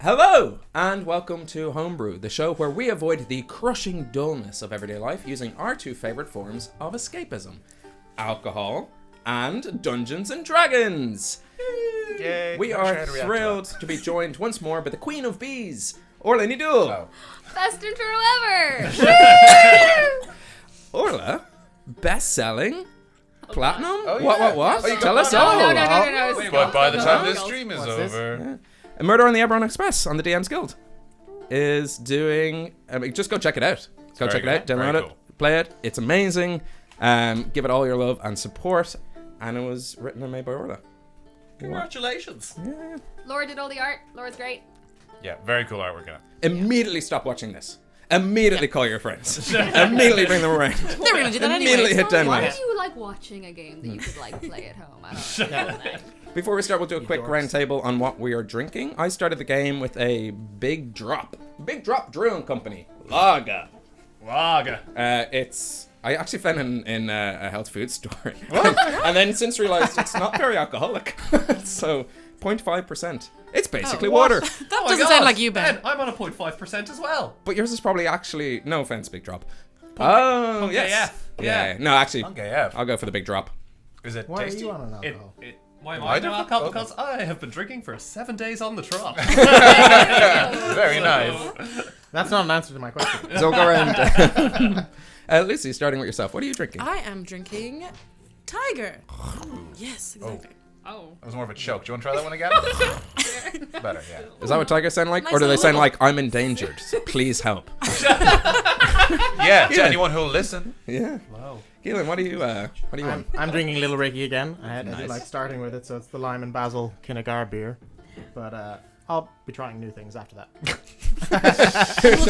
Hello, and welcome to Homebrew, the show where we avoid the crushing dullness of everyday life using our two favourite forms of escapism, alcohol and Dungeons and Dragons. Yay, We are thrilled to be joined once more by the Queen of Bees, Orla Nidul. Oh. Best intro ever! Orla, best-selling, platinum? Oh, yeah. What? Oh, you Tell got us platinum. all. No. Wait, but by the time this Gold. stream is What's this? over... Yeah. A Murder on the Eberron Express on the DM's Guild is doing... just go check it out. Go check it out, download it, play it. It's amazing. Give it all your love and support. And it was written and made by Orla. Congratulations. Yeah. Laura did all the art. Laura's great. Yeah, very cool artwork on it. Immediately stop watching this. Immediately call your friends. Immediately bring them around. They're gonna do that anyway. Immediately hit Why download. do you like watching a game that you could like play at home? I don't know. Before we start, we'll do a quick round table on what we are drinking. I started the game with a Big Drop Brewing Company Lager. It's I actually found it in a health food store, and then since realized it's not very alcoholic, so 0.5%. It's basically water. That doesn't sound like you, Ben. I'm on a 0.5% as well. But yours is probably actually no offense, Big Drop. Oh yes, AF. yeah. No, actually, Okay, yeah. I'll go for the Big Drop. Is it Why tasty? are you on an alcohol? Why am I I don't on know. alcohol? Because I have been drinking for 7 days on the trot. Very nice. That's not an answer to my question. So we'll go around. Lucy, starting with yourself. What are you drinking? I am drinking Tiger. Yes, exactly. Oh. That was more of a choke. Do you want to try that one again? Better, yeah. Is that what tigers sound like? Nice Or do they little sound wiggle. like, I'm endangered, so please help? Yeah, to anyone who'll listen. Yeah. Wow. Keelan, what do you want? I'm drinking Little Ricky again. I do Nice. like starting with it, so it's the lime and basil Kinnagar beer. But I'll be trying new things after that.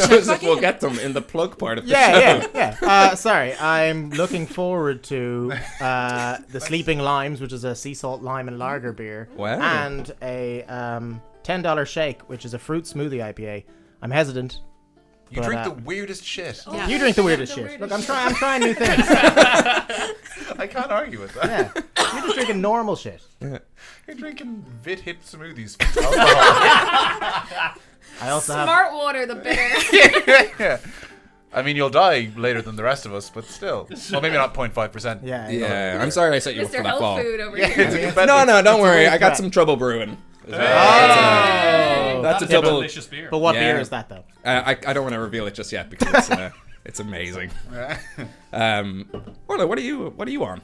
Shows if we'll get them in the plug part of the show. Yeah. Sorry, I'm looking forward to the Sleeping Limes, which is a sea salt lime and lager beer. Wow. And a $10 shake, which is a fruit smoothie IPA. I'm hesitant. You But, drink the weirdest shit. Yeah. You drink the weirdest shit. Look, I'm trying new things. I can't argue with that. Yeah. You're just drinking normal shit. You're drinking hit smoothies. Alcohol. I also have. Smart water, the bitter. Yeah. I mean, you'll die later than the rest of us, but still. Well, maybe not 0.5%. Yeah. Yeah, I'm sorry I set you up Mr. for that Health fall. Food over Yeah, here. it's Yeah. expensive. No, don't worry. weird I got bet. some trouble brewing. Oh. That's a That is double. delicious beer. But what Yeah. beer is that though? I don't want to reveal it just yet because it's amazing. Orla, what are you on?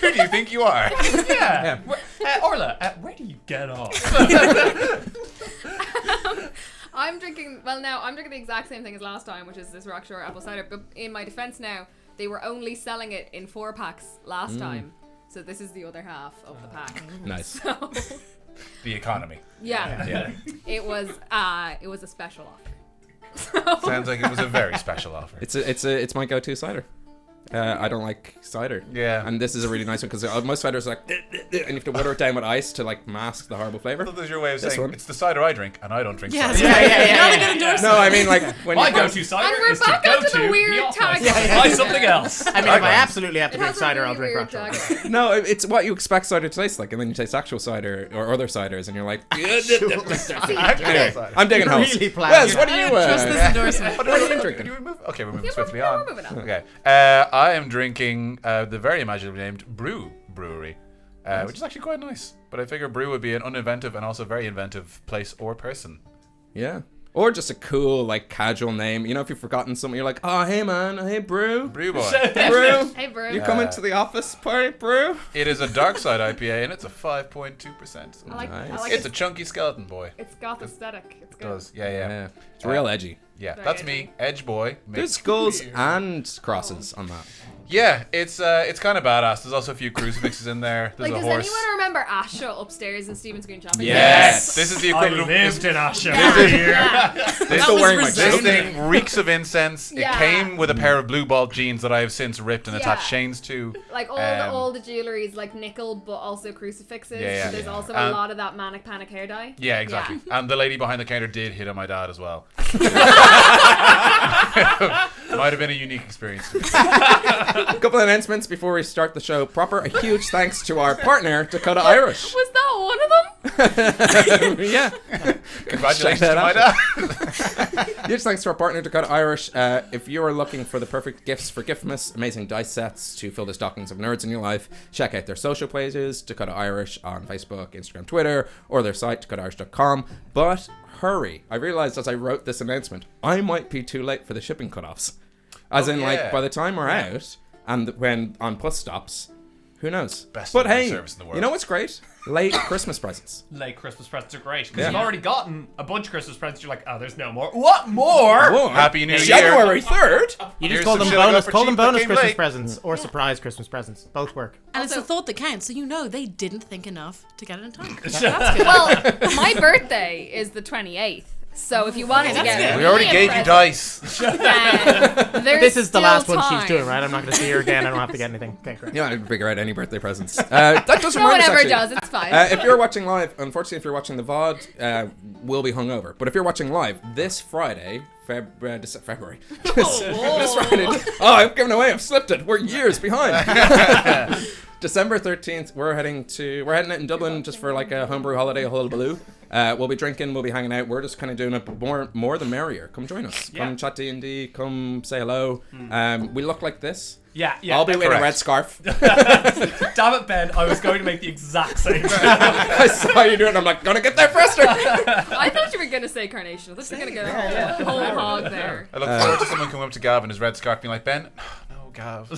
Who do you think you are? Yeah. Orla, where do you get off? I'm drinking the exact same thing as last time, which is this Rockshore apple cider. But in my defense now, they were only selling it in 4-packs last time. So this is the other half of the pack. Nice. So The economy. yeah. Yeah. It was a special offer. Sounds like it was a very special offer. It's my go-to cider. I don't like cider. Yeah. And this is a really nice one because most ciders are like, and you have to water it down with ice to like mask the horrible flavor. Well, there's your way of This saying one. it's the cider I drink, and I don't drink Yeah. cider. Not a good endorsement. No, I mean like when My you go-to cider And we're is to back go onto the to weird the office. tag. Buy something else. I mean, if I absolutely have to It drink has a cider, really I'll drink weird Rockshore. tagline. No, it's what you expect cider to taste like, and then you taste actual cider or other ciders, and you're like, anyway, I'm digging house. Really planned. Wes, what are you? Trust this endorsement. What are you drinking? Do we move? Okay, we're moving Yeah, swiftly we're on. moving on. Okay. I am drinking the very imaginatively named Brewery, which is actually quite nice. But I figure Brew would be an uninventive and also very inventive place or person. Yeah. Or just a cool, like, casual name. You know, if you've forgotten something, you're like, oh, hey, man. Hey, Brew. Brew Boy. Brew. Hey, bro. You coming to the office party, Brew? It is a dark side IPA, and it's a 5.2%. I like Nice. It's it. a chunky skeleton boy. It's goth aesthetic. It's It good. does. Yeah. Yeah. It's real edgy. Yeah, Very that's edgy. me, Edge Boy. There's Makes skulls beer. and crosses on that. Yeah, it's kind of badass. There's also a few crucifixes in there. There's Like, a does horse. anyone remember Asha upstairs in Stephen's Green Shopping? Yes. This is the I equivalent lived in Asha. This, still was wearing my this resounding. thing reeks of incense. Yeah. It came with a pair of blue ball jeans that I have since ripped and attached Yeah. chains to. Like all the jewelry is like nickel, but also crucifixes. Yeah, yeah. So there's also a And- lot of that manic panic hair dye. Yeah, exactly. And the lady behind the counter did hit on my dad as well. Might have been a unique experience. A couple of announcements before we start the show proper. A huge thanks to our partner, Dakota Irish. Was that one of them? Yeah. Congratulations to my dad. Huge thanks to our partner, Dakota Irish. If you are looking for the perfect gifts for Giftmas, amazing dice sets to fill the stockings of nerds in your life, check out their social pages, Dakota Irish on Facebook, Instagram, Twitter, or their site, dakotairish.com. But hurry. I realized as I wrote this announcement, I might be too late for the shipping cutoffs. As like, by the time we're out, and when on bus stops, who knows? Best but hey, service in the world. you know what's great? Late Christmas presents. Late Christmas presents are great because Yeah. you've already gotten a bunch of Christmas presents. You're like, oh, there's no more. What more? Whoa, Happy New Year. January 3rd. You Here's just call some them shit I got bonus. for Call them cheap that bonus came Christmas late. presents or surprise Christmas presents. Both work. And it's Also- the thought that counts, so you know they didn't think enough to get it in time. Well, my birthday is the 28th. So if you wanted to that's get good. We already gave you dice. This is the last one she's doing, right? I'm not going to see her again. I don't have to get anything. Okay, great. Yeah, I didn't figure out any birthday presents. That does No remind one us, ever actually. does. It's fine. If you're watching live, unfortunately, if you're watching the VOD, we'll be hungover. But if you're watching live, this Friday, February. this Friday. Oh, I've given away. I've slipped it. We're years behind. December 13th, we're heading out in Dublin just for like a homebrew holiday, a hullabaloo. We'll be drinking, we'll be hanging out. We're just kind of doing it more the merrier. Come join us. Yeah. Come chat D&D. Come say hello. We look like this. Yeah. I'll be wearing a correct. red scarf. Damn it, Ben. I was going to make the exact same. I saw you do it and I'm like, gonna get there faster. I thought you were going to say carnation. I thought you were going to go whole hog there. I look forward to someone coming up to Gav in his red scarf being like, Ben, no, Gav.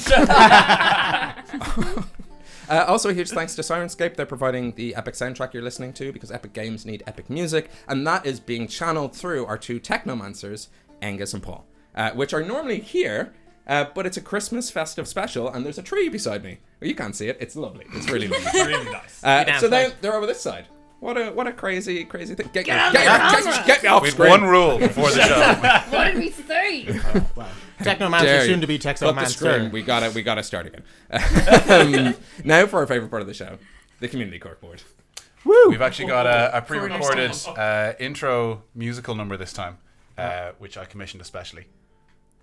Also, a huge thanks to Sirenscape. They're providing the epic soundtrack you're listening to because epic games need epic music, and that is being channeled through our two technomancers, Angus and Paul, which are normally here, but it's a Christmas festive special, and there's a tree beside me. Well, you can't see it. It's lovely. It's really lovely. Really nice. So they're over this side. What a crazy thing. Get me off We have screen. one rule before the show. What did we say? Technomancer dare soon you. to be Cut the screen. Texomancer. We gotta start again. Now for our favorite part of the show, the community corkboard. We've actually got a pre-recorded intro musical number this time, which I commissioned especially.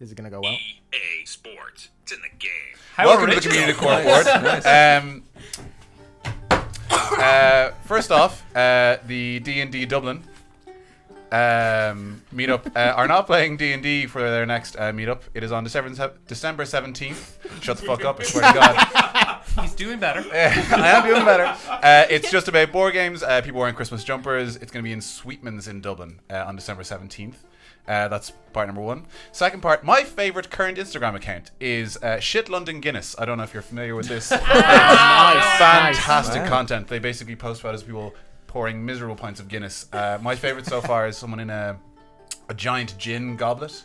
Is it going to go well? EA Sports. It's in the game. How Welcome to the original. community corkboard. First off, the D&D Dublin meetup are not playing D&D for their next meetup. It is on December 17th. Shut the fuck up, I swear to God. He's doing better. I am doing better. It's just about board games, people wearing Christmas jumpers. It's going to be in Sweetman's in Dublin on December 17th. That's part number one. Second part, my favorite current Instagram account is Shit London Guinness. I don't know if you're familiar with this. Fantastic content. They basically post photos of people pouring miserable pints of Guinness. My favorite so far is someone in a giant gin goblet.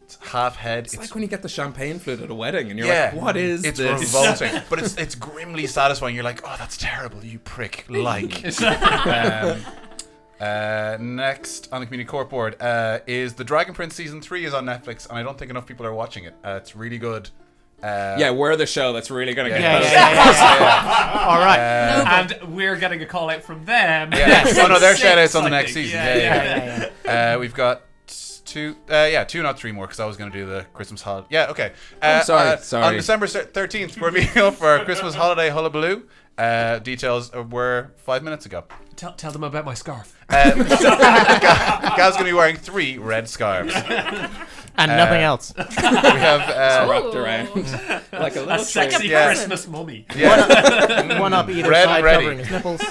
It's half head. It's like when you get the champagne flute at a wedding and you're Yeah. like, what is It's this? revolting, but it's grimly satisfying. You're like, oh, that's terrible, you prick. Like. Next on the community court board is the Dragon Prince season 3 is on Netflix, and I don't think enough people are watching it. It's really good. Yeah, we're the show that's really going to get Yeah. posted. All right. And we're getting a call out from them. Yeah. Oh no, their Six, shout outs on the I next think. season. Yeah. We've got two, not three more because I was going to do the Christmas holiday. Yeah, okay. I'm sorry. On December 13th, we're meeting up for our Christmas holiday hullabaloo. Details were 5 minutes ago. Tell them about my scarf. Gav's going to be wearing 3 red scarves. And nothing else. We have Wrapped around like a A little sexy tree. Yeah. Christmas mummy. One up either Red side and ready. covering his nipples.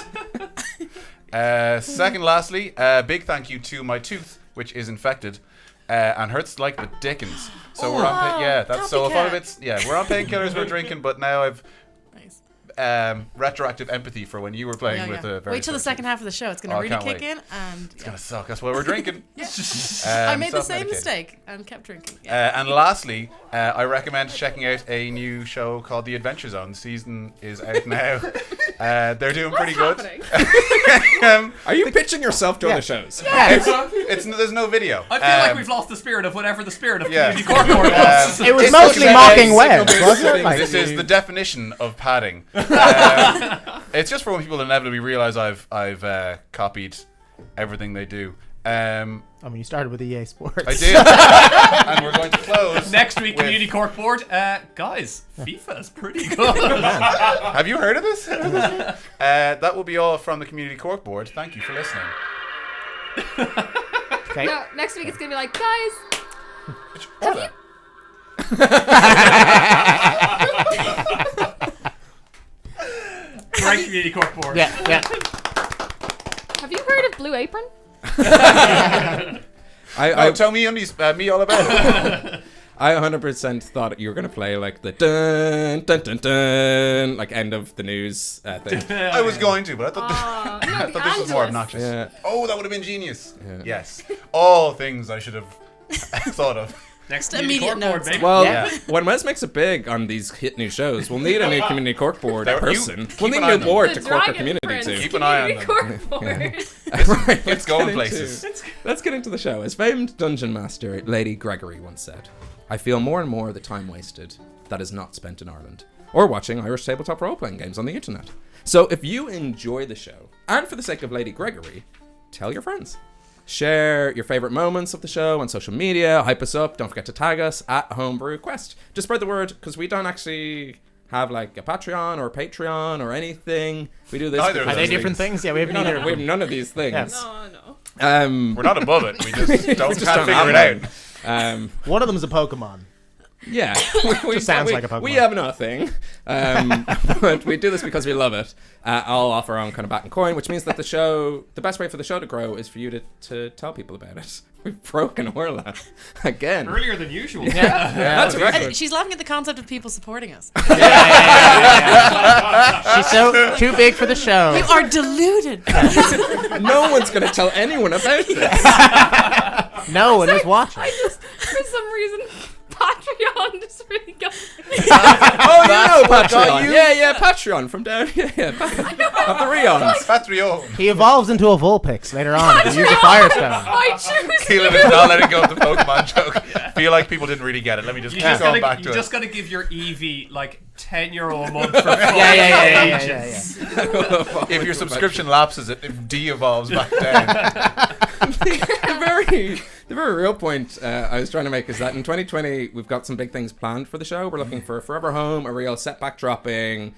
Second, lastly, big thank you to my tooth, which is infected and hurts like the dickens. So we're on, that's so. A lot of it's we're on painkillers, we're drinking, but now I've Nice. retroactive empathy for when you were playing with the. Wait till the second half of the show. It's going to really can't kick wait. in. And It's gonna suck. That's why we're drinking. I made the same self-medicated. mistake and kept drinking. And lastly, I recommend checking out a new show called The Adventure Zone. The season is out now. They're doing pretty good. Are you pitching yourself to other shows? There's no video. I feel like we've lost the spirit of whatever the spirit of Yeah. community court was. It was It's mostly okay. mocking Signal Web, based wasn't it? things. Like, This is the definition of padding. It's just for when people inevitably realize I've copied everything they do. I mean, you started with EA Sports. I did. And we're going to close Next week, with- Community Corkboard. Guys, FIFA's pretty good. Have you heard of this? That will be all from the Community Corkboard. Thank you for listening. Okay. No, next week it's gonna be like, guys, Orla. Great Community Corkboard. Yeah. have you heard of Blue Apron? Tell me me all about it. I 100% thought you were going to play like the dun dun dun dun like end of the news thing. I was going to, but I thought, No, I the thought this was more Angelus. obnoxious. Yeah. Oh, that would have been genius. Yeah. Yes. All things I should have thought of. Next Just Community immediate Corkboard, notes. baby. Well, Yeah. when Wes makes it big on these hit new shows, we'll need a new community corkboard There- you person. keep We'll need an a eye new on them. board The to cork our Dragon community Prince to. Keep an eye on Community them. Corkboard. Right, It's going get places. Let's get into the show. As famed dungeon master Lady Gregory once said, I feel more and more the time wasted that is not spent in Ireland, or watching Irish tabletop role-playing games on the internet. So if you enjoy the show, and for the sake of Lady Gregory, tell your friends. Share your favorite moments of the show on social media, hype us up, don't forget to tag us at Homebrew Quest. Just spread the word, because we don't actually have like a Patreon or a Patreon or anything. We do this. Neither of because Are they those different things? Yeah, we have neither. we have none of these things. Yes. No. We're not above it. We just don't just can't don't figure have it out. One of them is a Pokemon. Yeah, Just sounds like a Pokemon. We have nothing, but we do this because we love it. I'll offer our own kind of back and coin, which means that the best way for the show to grow is for you to tell people about it. We've broken Orla again. Earlier than usual. That's a record. She's laughing at the concept of people supporting us. She's so too big for the show. You are deluded. No one's going to tell anyone about this. No one is watching. I just, for some reason, Patreon just really got me. Oh, you know got Patreon. you. Yeah, Patreon from down here. Yeah, of the Rions. Patreon. He evolves into a Vulpix later on. He uses a Firestone. I choose Keelan is not letting go of the Pokemon joke. Feel like people didn't really get it. Let me just You keep just going gotta, back you to just it. gotta give your EV like €10 a month for fun. Yeah. If your subscription lapses, it de-evolves back down. The very real point I was trying to make is that in 2020 we've got some big things planned for the show. We're looking for a forever home, a real setback dropping,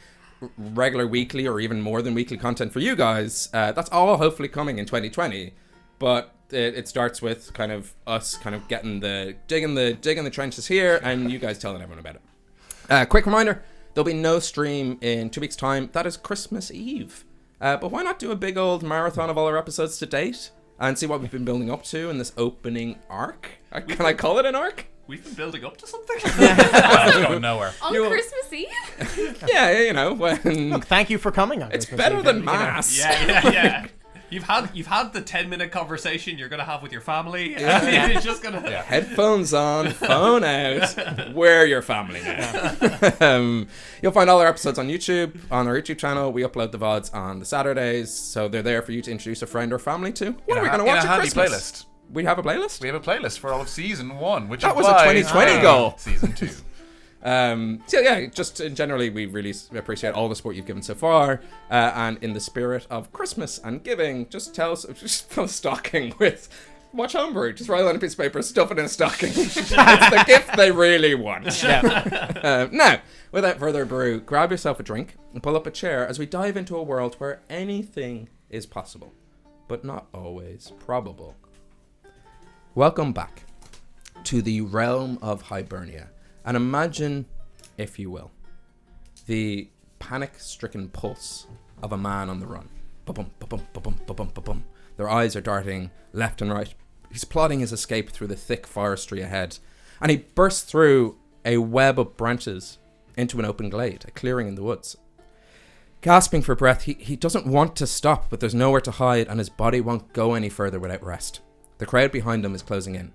regular weekly or even more than weekly content for you guys. That's all hopefully coming in 2020, but it starts with kind of us kind of getting digging the trenches here, and you guys telling everyone about it. Quick reminder: there'll be no stream in 2 weeks' time. That is Christmas Eve. But why not do a big old marathon of all our episodes to date and see what we've been building up to in this opening arc? Can I call it an arc? We've been building up to something. It's going nowhere. on Christmas Eve. Yeah, you know, when Thank you for coming on. it's Christmas better Eve, than you know. mass. Yeah. You've had the 10-minute conversation you're gonna have with your family. It's just gonna. Yeah. Headphones on, phone out. We're your family now. You'll find all our episodes on YouTube, on our YouTube channel. We upload the VODs on the Saturdays, so they're there for you to introduce a friend or family to. What are we going to watch in a at handy Christmas? playlist. We have a playlist? We have a playlist for all of season 1, which That was a applies 2020 to goal. Season 2. So yeah, just generally we really appreciate all the support you've given so far, and in the spirit of Christmas and giving, just fill a stocking with watch Homebrew. Just write it on a piece of paper, stuff it in a stocking. It's the gift they really want. Now, without further ado, grab yourself a drink and pull up a chair as we dive into a world where anything is possible, but not always probable. Welcome back to the realm of Hibernia. And imagine, if you will, the panic-stricken pulse of a man on the run. Ba-bum, ba-bum, ba-bum, ba-bum, ba-bum. Their eyes are darting left and right. He's plotting his escape through the thick forestry ahead. And he bursts through a web of branches into an open glade, a clearing in the woods. Gasping for breath, he doesn't want to stop, but there's nowhere to hide, and his body won't go any further without rest. The crowd behind him is closing in,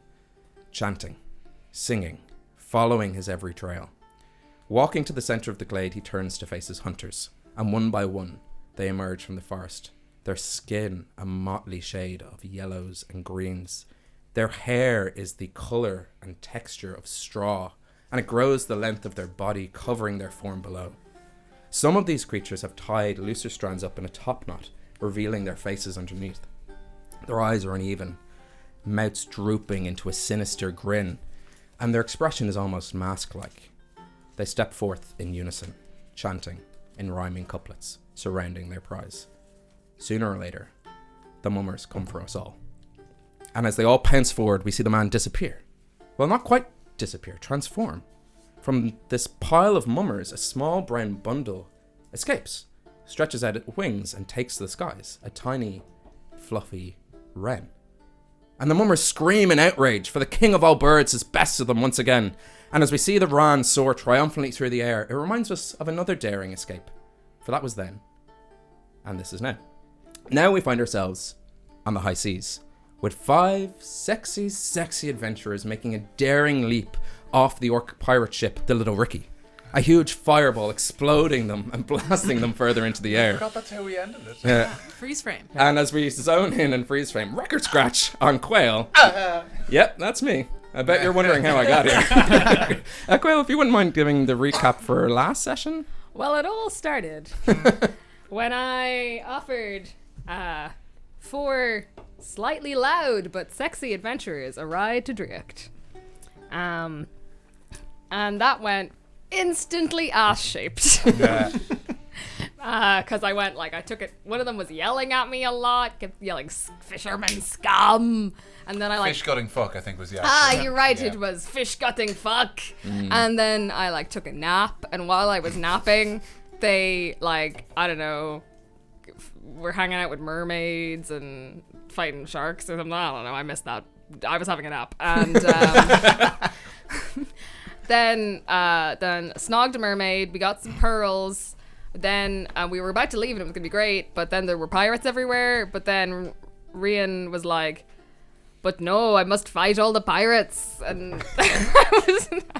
chanting, singing, following his every trail. Walking to the center of the glade, he turns to face his hunters, and one by one, they emerge from the forest, their skin a motley shade of yellows and greens. Their hair is the color and texture of straw, and it grows the length of their body, covering their form below. Some of these creatures have tied looser strands up in a top knot, revealing their faces underneath. Their eyes are uneven, mouths drooping into a sinister grin, and their expression is almost mask-like. They step forth in unison, chanting in rhyming couplets, surrounding their prize. Sooner or later, the mummers come for us all. And as they all pounce forward, we see the man disappear. Well, not quite disappear, transform. From this pile of mummers, a small brown bundle escapes, stretches out its wings and takes to the skies, a tiny, fluffy wren. And the mummers scream in outrage, for the king of all birds is best of them once again. And as we see the wren soar triumphantly through the air, it reminds us of another daring escape. For that was then, and this is now. Now we find ourselves on the high seas, with 5 sexy adventurers making a daring leap off the orc pirate ship, the Little Ricky. A huge fireball exploding them and blasting them further into the air. I forgot that's how we ended it. Freeze frame. And as we zone in and freeze frame, record scratch on Quail. Yep, that's me. I bet you're wondering how I got here. Quail, if you wouldn't mind giving the recap for last session. Well, it all started when I offered 4 slightly loud but sexy adventurers a ride to Drift. And that went instantly ass-shaped. Because I went, like, I took it, one of them was yelling at me a lot, kept yelling, fisherman scum, and then I, like... Fish-gutting fuck, I think, was the actual... you're right, it was fish-gutting fuck. And then I, like, took a nap, and while I was napping, they, like, I don't know, were hanging out with mermaids and fighting sharks or something. I don't know, I missed that. I was having a nap. And then snogged a mermaid, we got some pearls, then we were about to leave and it was gonna be great, but then there were pirates everywhere, but then Rian was like, but no, I must fight all the pirates, and I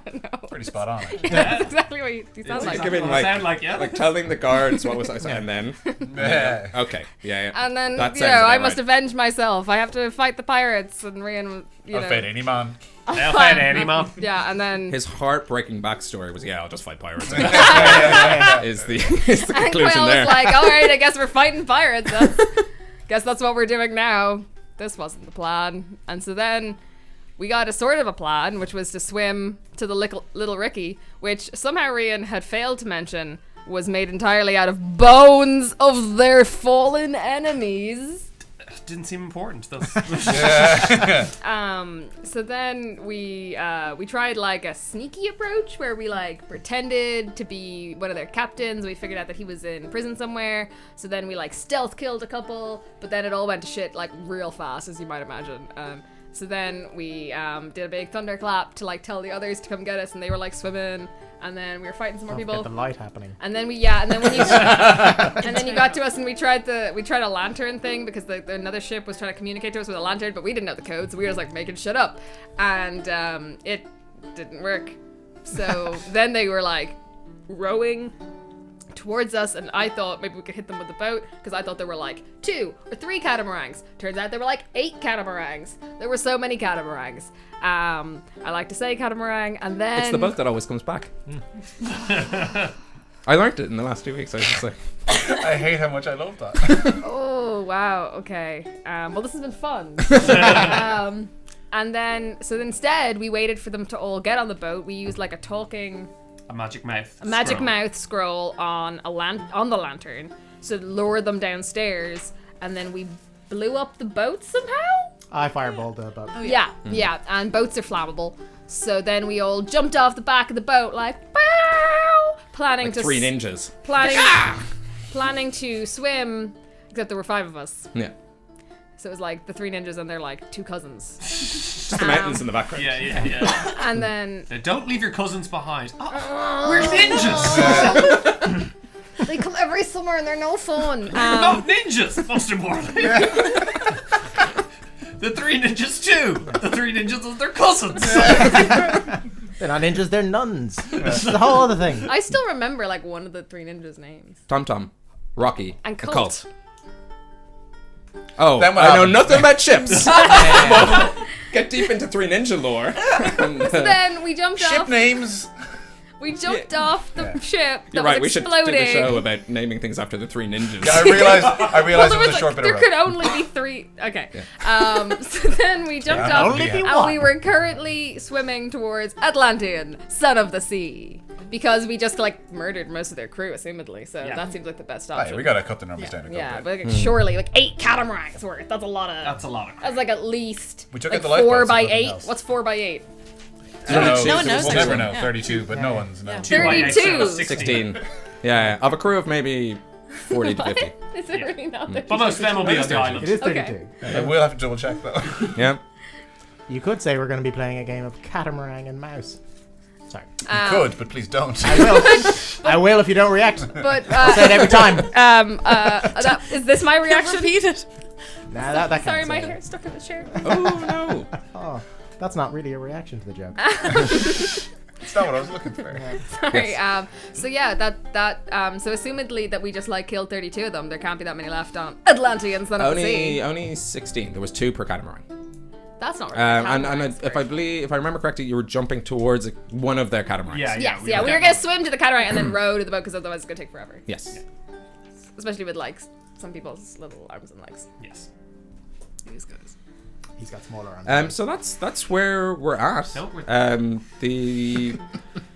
don't know. Pretty spot on. That's exactly what he sounds like. Giving, like telling the guards what was I saying, and then okay, yeah. And then that I must avenge myself. I have to fight the pirates, and Rian, I'll fight any man. I'll fight any man. Yeah, and then his heartbreaking backstory was, I'll just fight pirates. is the conclusion and Quail there. was like, all right, I guess we're fighting pirates. Guess that's what we're doing now. This wasn't the plan. And so then we got a sort of a plan, which was to swim to the Little Ricky, which somehow Rian had failed to mention was made entirely out of bones of their fallen enemies. Didn't seem important. So then we tried like a sneaky approach where we like pretended to be one of their captains. We figured out that he was in prison somewhere. So then we like stealth killed a couple, but then it all went to shit like real fast, as you might imagine. So then we did a big thunderclap to like tell the others to come get us, and they were like swimming. And then we were fighting some more people. Get the light happening. And then when you and then you got to us, and we tried a lantern thing because another ship was trying to communicate to us with a lantern, but we didn't know the code, so we were just like making shit up, and it didn't work. So then they were like rowing towards us, and I thought maybe we could hit them with the boat because I thought there were like 2 or 3 catamarans. Turns out there were like 8 catamarans. There were so many catamarans. I like to say catamaran, and then It's the boat that always comes back. I learned it in the last 2 weeks. I was just like, I hate how much I love that. Oh wow, okay. Well, this has been fun. And then so instead we waited for them to all get on the boat. We used like A magic mouth. mouth scroll on the lantern, so lure them downstairs, and then we blew up the boat somehow. I fireballed the boat. Oh, Yeah, and boats are flammable. So then we all jumped off the back of the boat like, pow, planning like to 3 ninjas. planning to swim, except there were 5 of us. Yeah. So it was like the 3 ninjas and their like 2 cousins. Just the mountains in the background. Yeah. And then Don't leave your cousins behind. We're ninjas. they come every summer and they're no fun. We're not ninjas, most importantly. The 3 ninjas too. The 3 ninjas are their cousins. They're not ninjas, they're nuns. That's the whole other thing. I still remember like one of the 3 ninjas' names. Tom Tom, Rocky, And a Colt. Oh, Then what I know happened? nothing about ships. Get deep into 3 ninja lore. So then we jumped Ship off. names. We jumped off the ship that You're was right. We should exploding. do the show about naming things after the three ninjas. Yeah, I realized Well, it was a short bit of there rope. could only be 3. Okay. So then we jumped Yeah, off, only be and one. we were currently swimming towards Atlantean, son of the sea, because we just like murdered most of their crew, assumedly. So that seems like the best Right, option. we gotta cut the numbers down a couple Yeah, bit. but like, surely like 8 catamarans worth. That's a lot of. That's a lot of crap. That's like at least We took like out the lifeboats, 4 if by nothing 8. else. What's 4 by 8? No one knows We'll We'll never actually. know. Yeah. 32, but no one's known. 2 by 8, so 32. 16. Yeah, of a crew of maybe 40 to 50. Is it really not? But most of them will be on the island. It is 32. Okay. We'll have to double check though. Yeah. You could say we're going to be playing a game of catamaran and mouse. Sorry. Could, but please don't. I will. I will if you don't react. But Say it every time. is this my reaction? Repeat it. Nah, that can't Sorry, say my it. hair stuck in the chair. Oh no. Oh, that's not really a reaction to the joke. That's not what I was looking for. Sorry. So yeah, so assumedly that we just like killed 32 of them. There can't be that many left on Atlanteans than at the sea. Only 16. There was 2 per catamaran. That's not right. And if I remember correctly, you were jumping towards one of their catamarans. Yeah, Yes, yeah, we were gonna swim to the catamaran and then row to the boat because otherwise it's gonna take forever. Yes. Especially with like some people's little arms and legs. Yes. These guys. He's got smaller arms. So that's where we're at. No, we're- The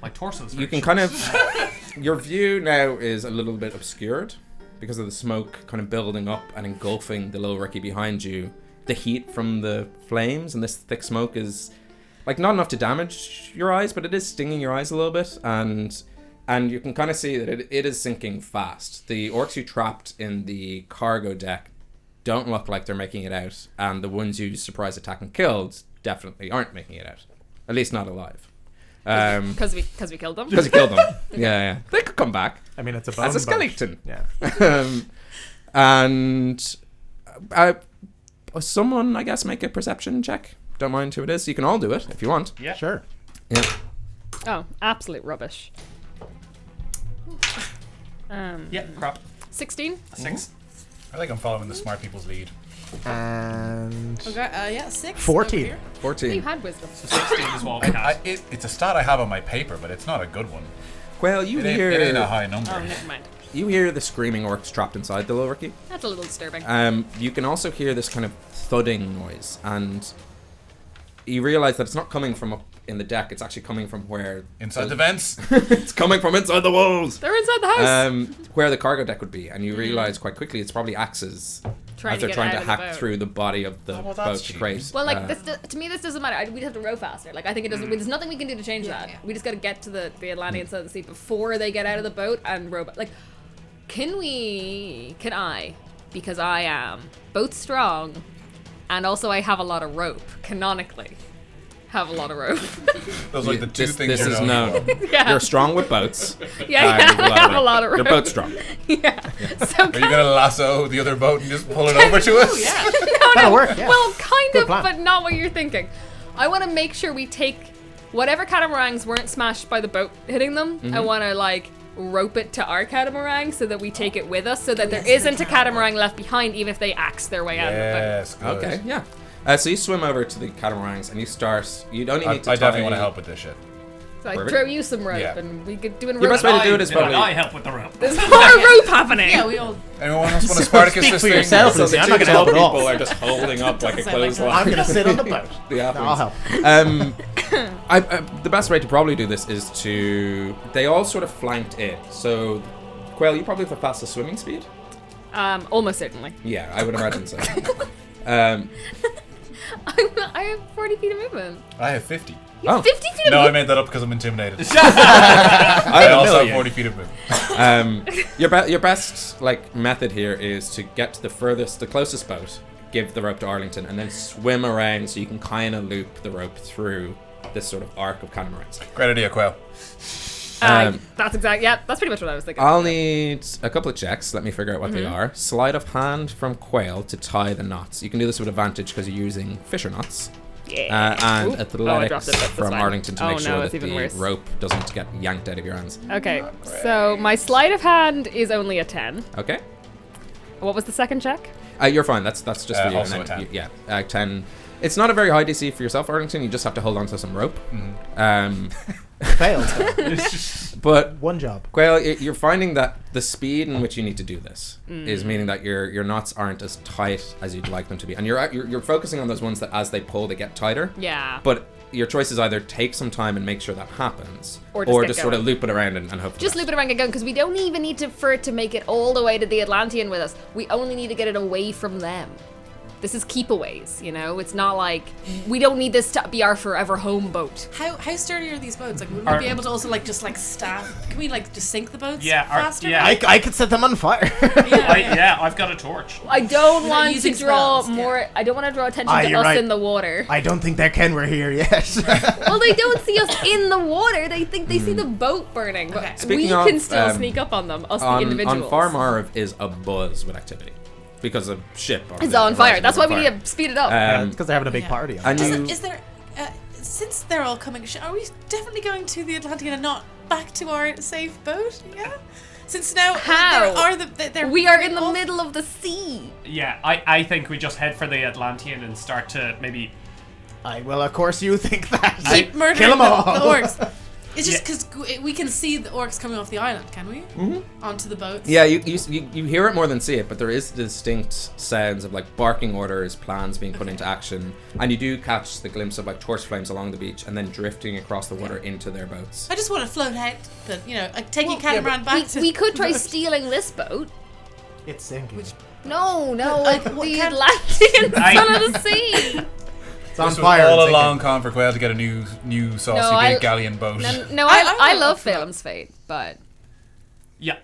My torso's you very can short. kind of your view now is a little bit obscured because of the smoke kind of building up and engulfing the little Ricky behind you. The heat from the flames and this thick smoke is like not enough to damage your eyes, but it is stinging your eyes a little bit, and you can kind of see that it is sinking fast. The orcs you trapped in the cargo deck don't look like they're making it out, and the ones you surprise attack and killed definitely aren't making it out, at least not alive. Because we killed them. Because you killed them. Yeah. They could come back I mean, it's a bone as a boat. skeleton. Yeah. And someone, I guess, make a perception check. Don't mind who it is. You can all do it if you want. Yeah. Sure. Yeah. Oh, absolute rubbish. Yeah, crap. 16. 6. I think I'm following the smart people's lead. And Okay, yeah, 6. 14. over here. You 14. had wisdom. 16 is what we had. It's a stat I have on my paper, but it's not a good one. Well, you It ain't a hear high number. Oh, never mind. the screaming orcs trapped inside the little Ricky. That's a little disturbing. You can also hear this kind of thudding noise, and you realize that it's not coming from up in the deck. It's actually coming from where Inside the vents. it's coming from inside the walls. They're inside the house. Where the cargo deck would be, and you realize quite quickly it's probably axes Trying as to they're get trying out to of the hack boat. through the body of the well, that's boat to cheap. create. Well, like to me, this doesn't matter. We'd have to row faster. Like I think it doesn't. There's nothing we can do to change that. yeah. We just got to get to the Atlantean side of the sea before they get out of the boat and row. Like, can I? Because I am both strong, and also I have a lot of rope. Canonically, have a lot of rope. Those are like the two this things is you're known. Yeah. You're strong with boats. Yeah, and I have a lot of You're rope. both strong. Yeah. So Are you gonna lasso the other boat and just pull it over to us? That'll work. Yeah. Well, kind Good of, plan. but not what you're thinking. I want to make sure we take whatever catamarans weren't smashed by the boat hitting them. I want to like rope it to our catamaran so that we take it with us, so that there isn't a catamaran left behind, even if they axe their way out of the boat. Yes. Good. Okay, yeah. So you swim over to the catamarans and you start. You'd only I need to. definitely tie- want to help with this shit. So I Perfect. throw you some rope, Yeah. and we could do a Your rope. best way to do it is Did I probably. help with the rope. There's more rope happening. Yeah, we all. Anyone else want to Spartacus Speak this for thing? yourself, So Lucy. the I'm two not going to tall help at all. people are just holding up like a Sound like clothesline. I'm going to sit on the boat. The I'll athletes. help. The best way to probably do this is to. They all sort of flanked it. So, Quail, you probably have the fastest swimming speed. Almost certainly. Yeah, I would imagine so. I have 40 feet of movement. I have 50. Oh, 50 feet of No, I movement. made that up because I'm intimidated. I I have a also have million. 40 feet of movement. Your best like method here is to get to the closest boat, give the rope to Arlington, and then swim around so you can kind of loop the rope through this sort of arc of catamarans. Great idea, Quail. That's exactly. Yeah, that's pretty much what I was thinking. I'll need a couple of checks. Let me figure out what they are. Sleight of hand from Quail to tie the knots. You can do this with advantage because you're using fisher knots. Yeah. And Oop. athletics dropped it, that's from fine. Arlington to Oh, make no, sure that's that even the worse. rope doesn't get yanked out of your hands. Okay, so my sleight of hand is only a 10. Okay? What was the second check? You're fine. That's just for you. Also and then a 10. 10. It's not a very high DC for yourself, Arlington. You just have to hold on to some rope. Failed. But One job. Quail, you're finding that the speed in which you need to do this is meaning that your knots aren't as tight as you'd like them to be, and you're focusing on those ones that as they pull they get tighter. Yeah. But your choice is either take some time and make sure that happens, Or or just just get sort of going. loop it around and hope. Just loop it around and get going, because we don't even need for it to make it all the way to the Atlantean with us. We only need to get it away from them. This is keepaways, you know? It's not like, we don't need this to be our forever home boat. How sturdy are these boats? Like, would we be able to also just staff? Can we just sink the boats? Faster? yeah. I could set them on fire. I've got a torch. I don't You're not want to using draw spells, more, I don't want to draw attention to you're us right. in the water. I don't think their ken were here yet. Well, they don't see us in the water. They think they see the boat burning. But Okay. Speaking we of, can still sneak up on them, us the individuals. on Far Marv is a buzz with activity because of ship. It's on fire. That's why we need to speed it up. It's because they're having a big party. And you, Is there, since they're all coming, are we definitely going to the Atlantean and not back to our safe boat? Yeah. Since now, How? We are in the off- middle of the sea. Yeah, I think we just head for the Atlantean and start to maybe. Well, of course you think that. keep murdering Kill 'em all. the orcs. It's just because we can see the orcs coming off the island, can we? Onto the boats. yeah, you hear it more than see it, but there is distinct sounds of barking orders, plans being put into action, and you do catch the glimpse of torch flames along the beach and then drifting across the water into their boats. I just want to float out, take your catamaran back to. We could try the boat. stealing this boat. It's sinking. No, what the can- Atlantean son of the sea. It's on This fire. was all and along con for Quail to get a new saucy big galleon boat. No, I love Phelim's fate, but Yeah,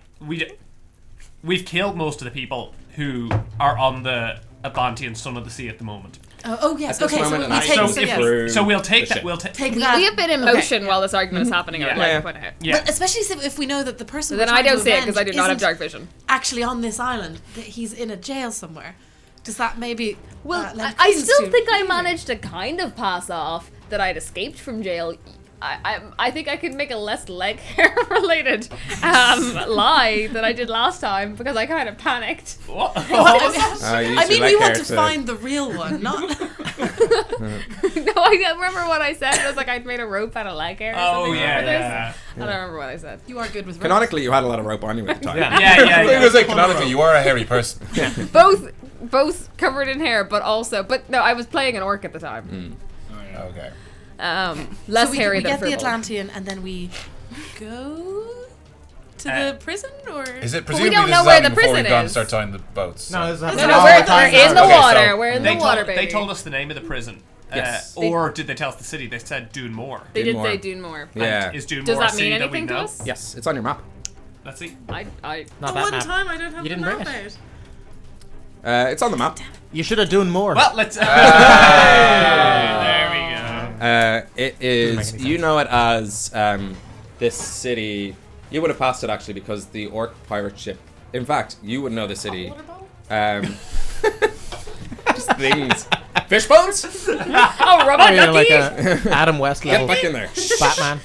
we've killed most of the people who are on the Atlantean Son of the Sea at the moment. Oh yes. At this Okay, so moment, we I take. don't So get yes. through So we'll take the that. ship. We'll Take we that. have been in Okay. motion while this argument is happening. I would like Yeah. to point out. Yeah. But especially if we know that the person. Then we're I trying don't to see it because I avenge do not have isn't dark vision. Actually, on this island, that he's in a jail somewhere. Does that maybe? Well, lend I credence still to think I it? managed to kind of pass off that I'd escaped from jail. I think I could make a less leg hair related lie than I did last time because I kind of panicked. What? I mean, we want to find the real one, not. No, I don't remember what I said. It was I'd made a rope out of leg hair. Or Oh something yeah, for this. yeah. I don't remember what I said. You are good with ropes. Canonically, you had a lot of rope on you at the time. Yeah, I was yeah. going to say, canonically, you are a hairy person. Both covered in hair, but no, I was playing an orc at the time. Okay. Less So we hairy get than the Fribble. Atlantean and then we go to the prison, or Is it we presumably don't this know is where happening the before prison we've gone to is. start tying the boats? No, so- this is No, happening no, all we're the time. in the Okay, so water. We're in the They water, told, baby. they told us the name of the prison. Yes. Or did they tell us the city? They said Dunmore. They did Dunmore. say Dunmore. Yeah. Is Dunmore Does a that city mean that we anything to know? us? Yes, it's on your map. Let's see. I Not the that one map. time I don't have You the didn't map bring it. out. It's on the map. You should have done more. Well, let's. There we go. It Doesn't make is. any You sense. know it as this city. You would have passed it actually because the orc pirate ship. In fact, you would know the city. Just things. Fish bones. Oh, rubber You're like ducky! a Adam West Get level back in there. Batman.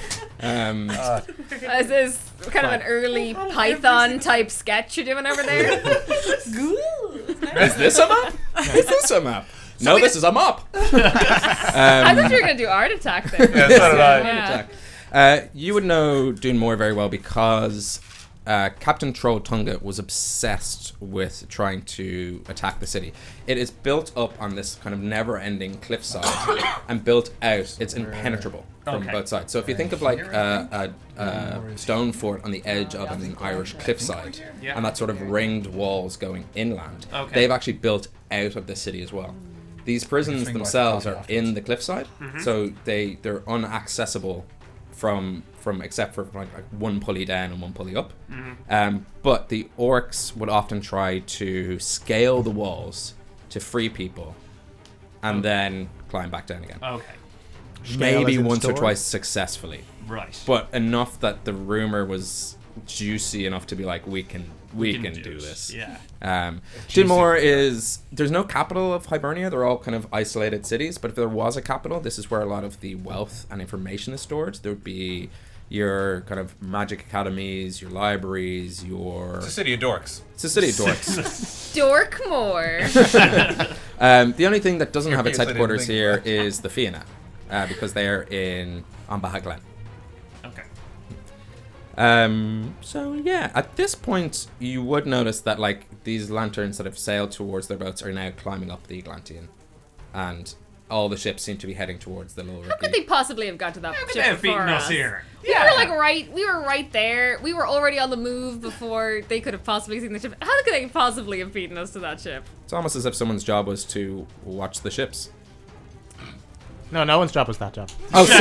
This is kind of an early Python type sketch you're doing over there. Is this a map? Is this a map? No, this is a mop. I thought you were going to do art attack there. Yeah, so did I. Yeah. You would know Dunmore very well because Captain Trolltunga was obsessed with trying to attack the city. It is built up on this kind of never-ending cliffside and built out. It's impenetrable from Okay. both sides. So if you think of like a stone fort on the edge of an Irish cliffside, Yeah. and that sort of ringed walls going inland, Okay. they've actually built out of the city as well. These prisons Drink my themselves coffee are afterwards. in the cliffside, so they're unaccessible from except for like one pulley down and one pulley up. But the orcs would often try to scale the walls to free people, and then climb back down again. Okay. Scale Maybe as in once or store? twice successfully, Right. but enough that the rumor was juicy enough to be like, we can do it. this. Yeah. Dunmore is, there's no capital of Hibernia. They're all kind of isolated cities, but if there was a capital, this is where a lot of the wealth and information is stored. There would be your kind of magic academies, your libraries, your... It's a city of dorks. It's a city of dorks. Dorkmore. The only thing that doesn't have its Europeans, I didn't headquarters think here about. is the Fianna, because they're on Bahaglen. Okay. So yeah, at this point, you would notice that like these lanterns that have sailed towards their boats are now climbing up the Atlantean, and all the ships seem to be heading towards the Low How could they possibly have got to that Could ship they have beaten before us here? We were right there. We were already on the move before they could have possibly seen the ship. How could they possibly have beaten us to that ship? It's almost as if someone's job was to watch the ships. No, no one's job was that job. Oh, sorry.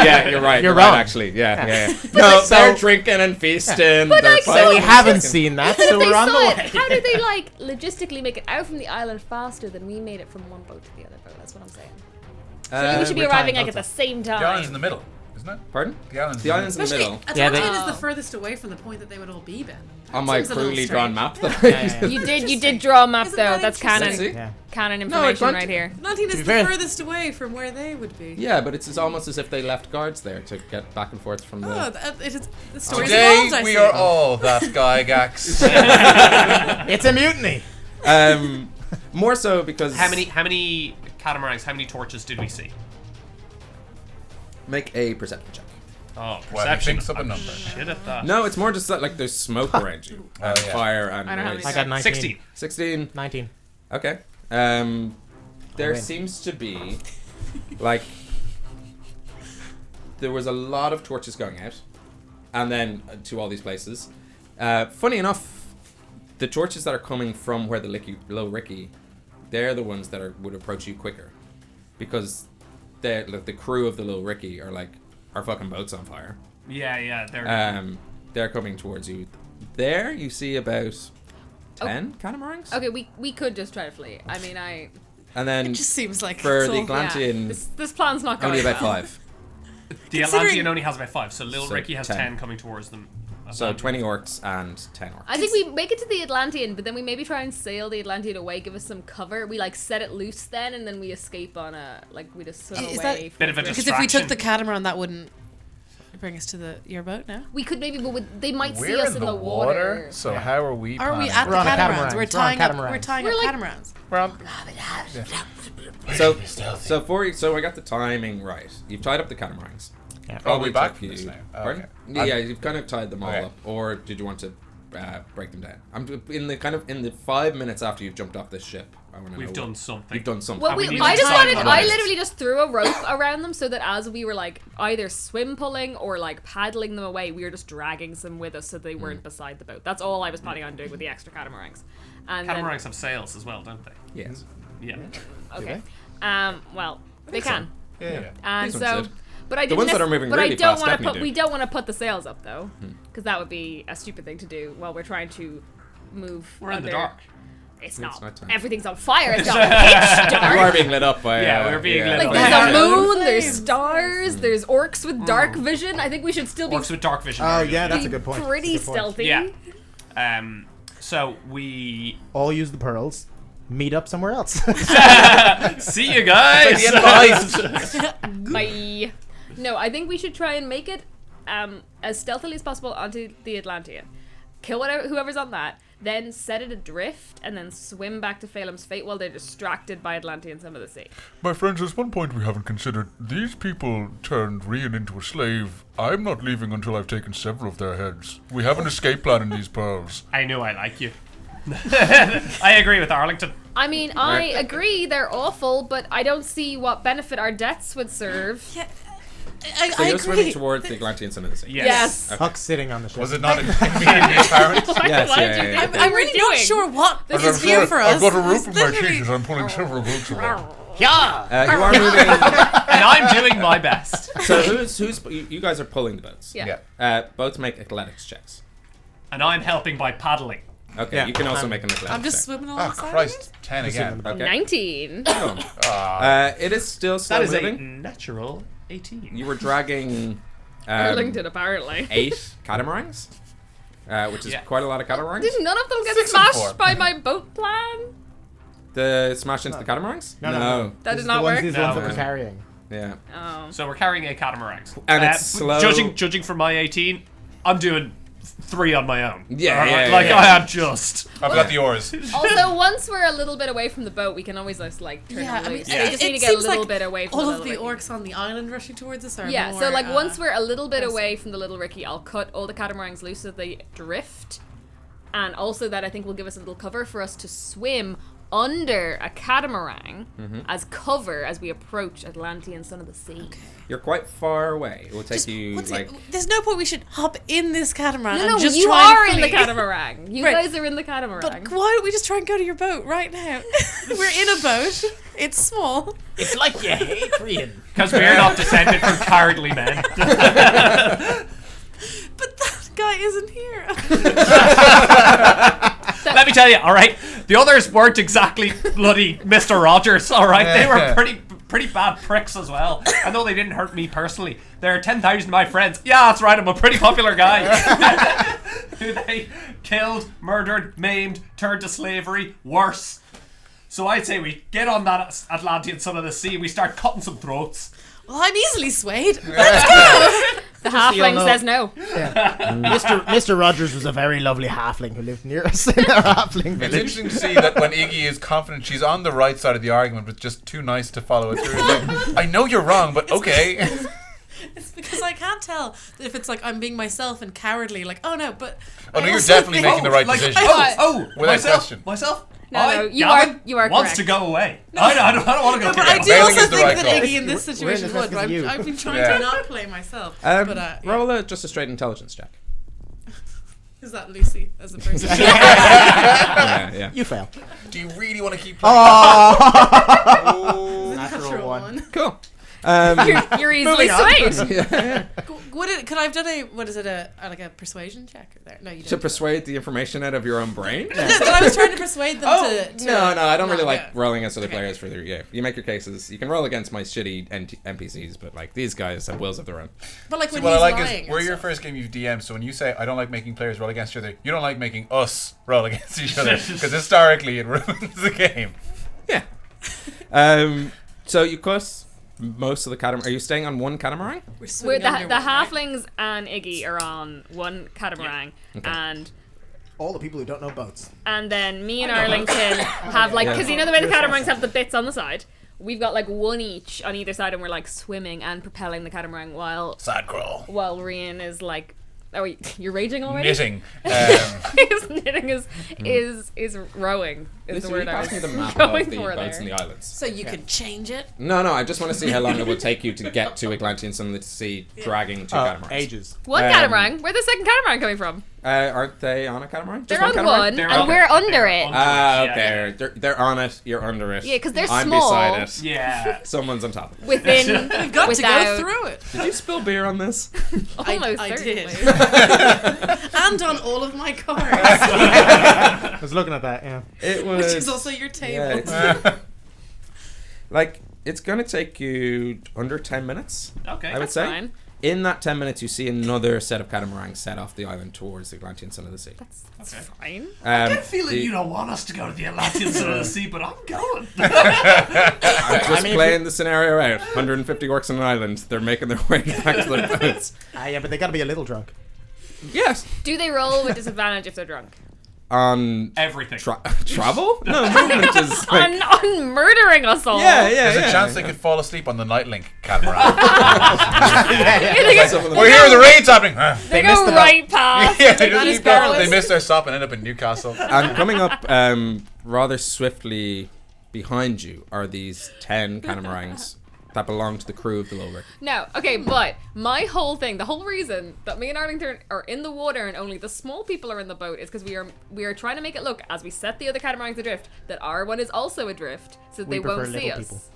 Yeah, you're right. You're right, wrong. actually. Yeah. No, So- they're drinking and feasting. But, They're like, fighting. So we haven't seen that, so If they we're on the saw way. it, how did they like logistically make it out from the island faster than we made it from one boat to the other boat? That's what I'm saying. We should be we're arriving time like at the same The island's in the time. middle, isn't it? Pardon? The island's The island's in the Especially, middle. Yeah, Atlantean they- is the furthest away from the point that they would all be, Ben. On my Seems a little crudely drawn strange. map. Yeah. You did draw a map Isn't though. that That's interesting? canon. Yeah. Canon No, information Atlantean- right here. Atlantean is be the fair- furthest away from where they would be. Yeah, but it's almost as if they left guards there to get back and forth from the... Oh, it is, the story's Today evolved, I we see. are all that Gygax. It's a mutiny. More so because... How many catamarans? How many torches did we see? Make a perception check. Oh, Well, he perception. thinks up a I'm number. shit at that. No, it's more just that like there's smoke around you, and yeah. fire and I don't have noise. any I got 19. 16. 16. 19. Okay. There win. seems to be like there was a lot of torches going out, and then to all these places. Funny enough, the torches that are coming from where the Low Ricky, they're the ones that would approach you quicker, because the crew of the Low Ricky are like, our fucking boat's on fire. Yeah, They're coming towards you. There you see about 10 catamarans. Okay, we could just try to flee. I mean, And then It just seems like for it's the all- Atlantean, this plan's not going only about well. 5. The Considering- Atlantean only has about 5, so Little So Ricky has 10. 10 coming towards them. So 20 orcs and 10 orcs. I think we make it to the Atlantean, but then we maybe try and sail the Atlantean away, give us some cover. We like set it loose then, and then we escape on a we just swim Is away. that- Bit of a Because if we took distraction. the catamaran, that wouldn't bring us to your boat now. We could maybe, but they might see We're us in the water. so how are we? Are we planning? at We're the on a catamarans? catamaran. We're We're on tying up. catamarans. We're tying We're up like- catamarans. We're on- So I got the timing right. You've tied up the catamarans. Yeah. Oh, Probably we back took from this you- now. Oh, Pardon? okay. Yeah, you've kind of tied them all Okay. up, or did you want to break them down? I'm in the 5 minutes after you've jumped off this ship. I want to know. We've done something. You've done something. Well, we need I to just time wanted. them I out. literally just threw a rope around them so that as we were like either swim pulling or like paddling them away, we were just dragging some with us so they weren't beside the boat. That's all I was planning on doing with the extra catamarans. And then- Catamarans have sails as well, don't they? Yes. Yeah. okay. Well, they can. Yeah. And These ones so, did. but I The didn't. ones that are moving but really I don't fast want to definitely put. do. We don't want to put the sails up though, because that would be a stupid thing to do while we're trying to move. We're in the under- dark. It's not. nighttime. Everything's on fire. It's not pitch You dark. are being lit up by. Yeah, we're being lit Like up. there's Yeah. a moon, Flames. there's stars, there's orcs with dark vision. I think we should still be Works with dark vision. Oh, very yeah, good. that's a good point. pretty That's a good point. stealthy. Yeah. So we All use the pearls. Meet up somewhere else. see you guys. Bye. No, I think we should try and make it as stealthily as possible onto the Atlantean. Kill whoever's on that, then set it adrift, and then swim back to Phalem's Fate while they're distracted by Atlanteans under the sea. My friends, there's one point we haven't considered. These people turned Rian into a slave. I'm not leaving until I've taken several of their heads. We have an escape plan in these pearls. I know I like you. I agree with Arlington. I mean, I agree they're awful, but I don't see what benefit our deaths would serve. Yeah, So I you're swimming agree. towards the Atlanteans under the sea. Yes. Huck's sitting on the ship. Was it not immediately apparent? Yes, Why yeah, did you yeah, think yeah. I'm we really were not doing? sure what This is is here good. for us. I've got a rope It's in my literally- teeth and I'm pulling several boats along. You are moving. And I'm doing my best. So who's you guys are pulling the boats? Yeah. Both make athletics checks. And I'm helping by paddling. Okay, Yeah, you can also I'm- make an athletics I'm just check. swimming Oh alongside. Christ! 10 again. Okay. 19. It is still slow That is moving. a natural 18. You were dragging Arlington, apparently. 8 catamarans, which is Yeah. quite a lot of catamarans. Did none of them get 6 and 4. smashed by my boat plan? The smash into the catamarans? No. That This did is not the ones, work? These No. ones that we're carrying. Yeah. Oh. So we're carrying 8 catamarans. And it's slow. Judging from my 18, I'm doing 3 on my own. Yeah, Alright? yeah, Like, yeah. I am just... I've got the oars. Also, once we're a little bit away from the boat, we can always just like turn Yeah, them I mean, loose. Yeah. We just it need to get a seems little like bit away from all the of the little Ricky. orcs on the island rushing towards us are Yeah, more, so like once we're a little bit aggressive. away from the Little Ricky, I'll cut all the catamarans loose so they drift. And also that I think will give us a little cover for us to swim under a catamaran as cover as we approach Atlantean Son of the Sea. You're quite far away. It will take Just- you what's like. it? There's no point we should hop in this catamaran No, and just you try are and in the flee. catamaran. You Right. guys are in the catamaran. But why don't we just try and go to your boat right now? We're in a boat. It's small. It's like you hate Rian. Because we're not descended from cowardly men. But that guy isn't here. Let me tell you, alright? The others weren't exactly bloody Mr. Rogers, alright? They were pretty bad pricks as well. I know they didn't hurt me personally. There are 10,000 of my friends. Yeah, that's right, I'm a pretty popular guy. Who they killed, murdered, maimed, turned to slavery, worse. So I'd say we get on that Atlantean Son of the Sea, we start cutting some throats. Well, I'm easily swayed. the halfling know. says no. Mr. Rogers was a very lovely halfling who lived near us in our halfling It's village. interesting to see that when Iggy is confident, she's on the right side of the argument, but just too nice to follow it through. Like, I know you're wrong, but okay. It's because I can't tell if it's like I'm being myself and cowardly. Like, oh no, but Oh, no, I you're also definitely think- making the right Like, decision. Without question. Myself? No, you Gavin, are wants correct. to go away. I don't want to go. But I do Bailing also is the think right that call. Iggy in this We're in situation this would. because of you. I've been trying Yeah. to not play myself. But But yeah. roll just a straight intelligence check. Is that Lucy as a person? Yeah. You fail. Do you really want to keep playing? Oh! Natural one. Cool. You're easily swayed. Could I have done a like a persuasion check there? No, you To didn't. persuade the information out of your own brain? No, but I was trying to persuade them to No, I don't really not- like yeah. rolling against other Okay. players for their. Yeah, you make your cases. You can roll against my shitty NPCs, but like these guys have wills of their own. But like when What I he's like lying is we're and your stuff. first game you've DM'd, so when you say I don't like making players roll against each other, you don't like making us roll against each other because historically it ruins the game. Yeah. So you cut most of the catamaran. Are you staying on one catamaran? We're We're swimming the underwater, right? halflings and Iggy are on one catamaran, and All the people who don't know boats. then me and Arlington have like, because you know the way the catamarans have the bits on the side. We've got like one each on either side, and we're like swimming and propelling the catamaran while Side crawl. Rian is like, oh, you're raging already. Knitting. His knitting is rowing. Is the word I was pass me the map going of the for boats there. and the islands. So you could change it. No, I just want to see how long it will take you to get to Atlantean Son of the Sea, dragging two catamarans. Ages. One catamaran. Where's the second catamaran coming from? Aren't they on a catamaran? They're Just on catamaran? one, They're and on we're it. under They're it. on- Okay. They're on it. You're under it. Yeah, 'cause they're I'm small. beside it. Yeah. Someone's on top of it. Within, We've got to without, go through it. Did you spill beer on this? Almost I certainly. did. And on all of my cards, I was looking at that, yeah. It was. which is also your table. Yeah, it's, like it's gonna take you under 10 minutes. Okay. I would That's say. fine. In that 10 minutes, you see another set of catamarans set off the island towards the Atlantean Son of the Sea. That's fine. I get a feeling you don't want us to go to the Atlantean Son of the Sea, but I'm going. I'm just mean, if playing the scenario out. 150 orcs on an island. They're making their way back to their boats. Yeah, but they gotta be a little drunk. Yes. Do they roll with disadvantage if they're drunk? On Everything. travel? No, movement is like. On murdering us all. Yeah. There's a chance they could fall asleep on the Nightlink catamaran. We're here, the raid's happening. They missed go the right past. Yeah, They they, just just go- they missed their stop and end up in Newcastle. And coming up rather swiftly behind you are these 10 catamarans that belong to the crew of the Little Rick. No, okay, but my whole thing, the whole reason that me and Arlington are in the water and only the small people are in the boat is because we are trying to make it look, as we set the other catamarans adrift, that our one is also adrift, so they prefer won't see little us.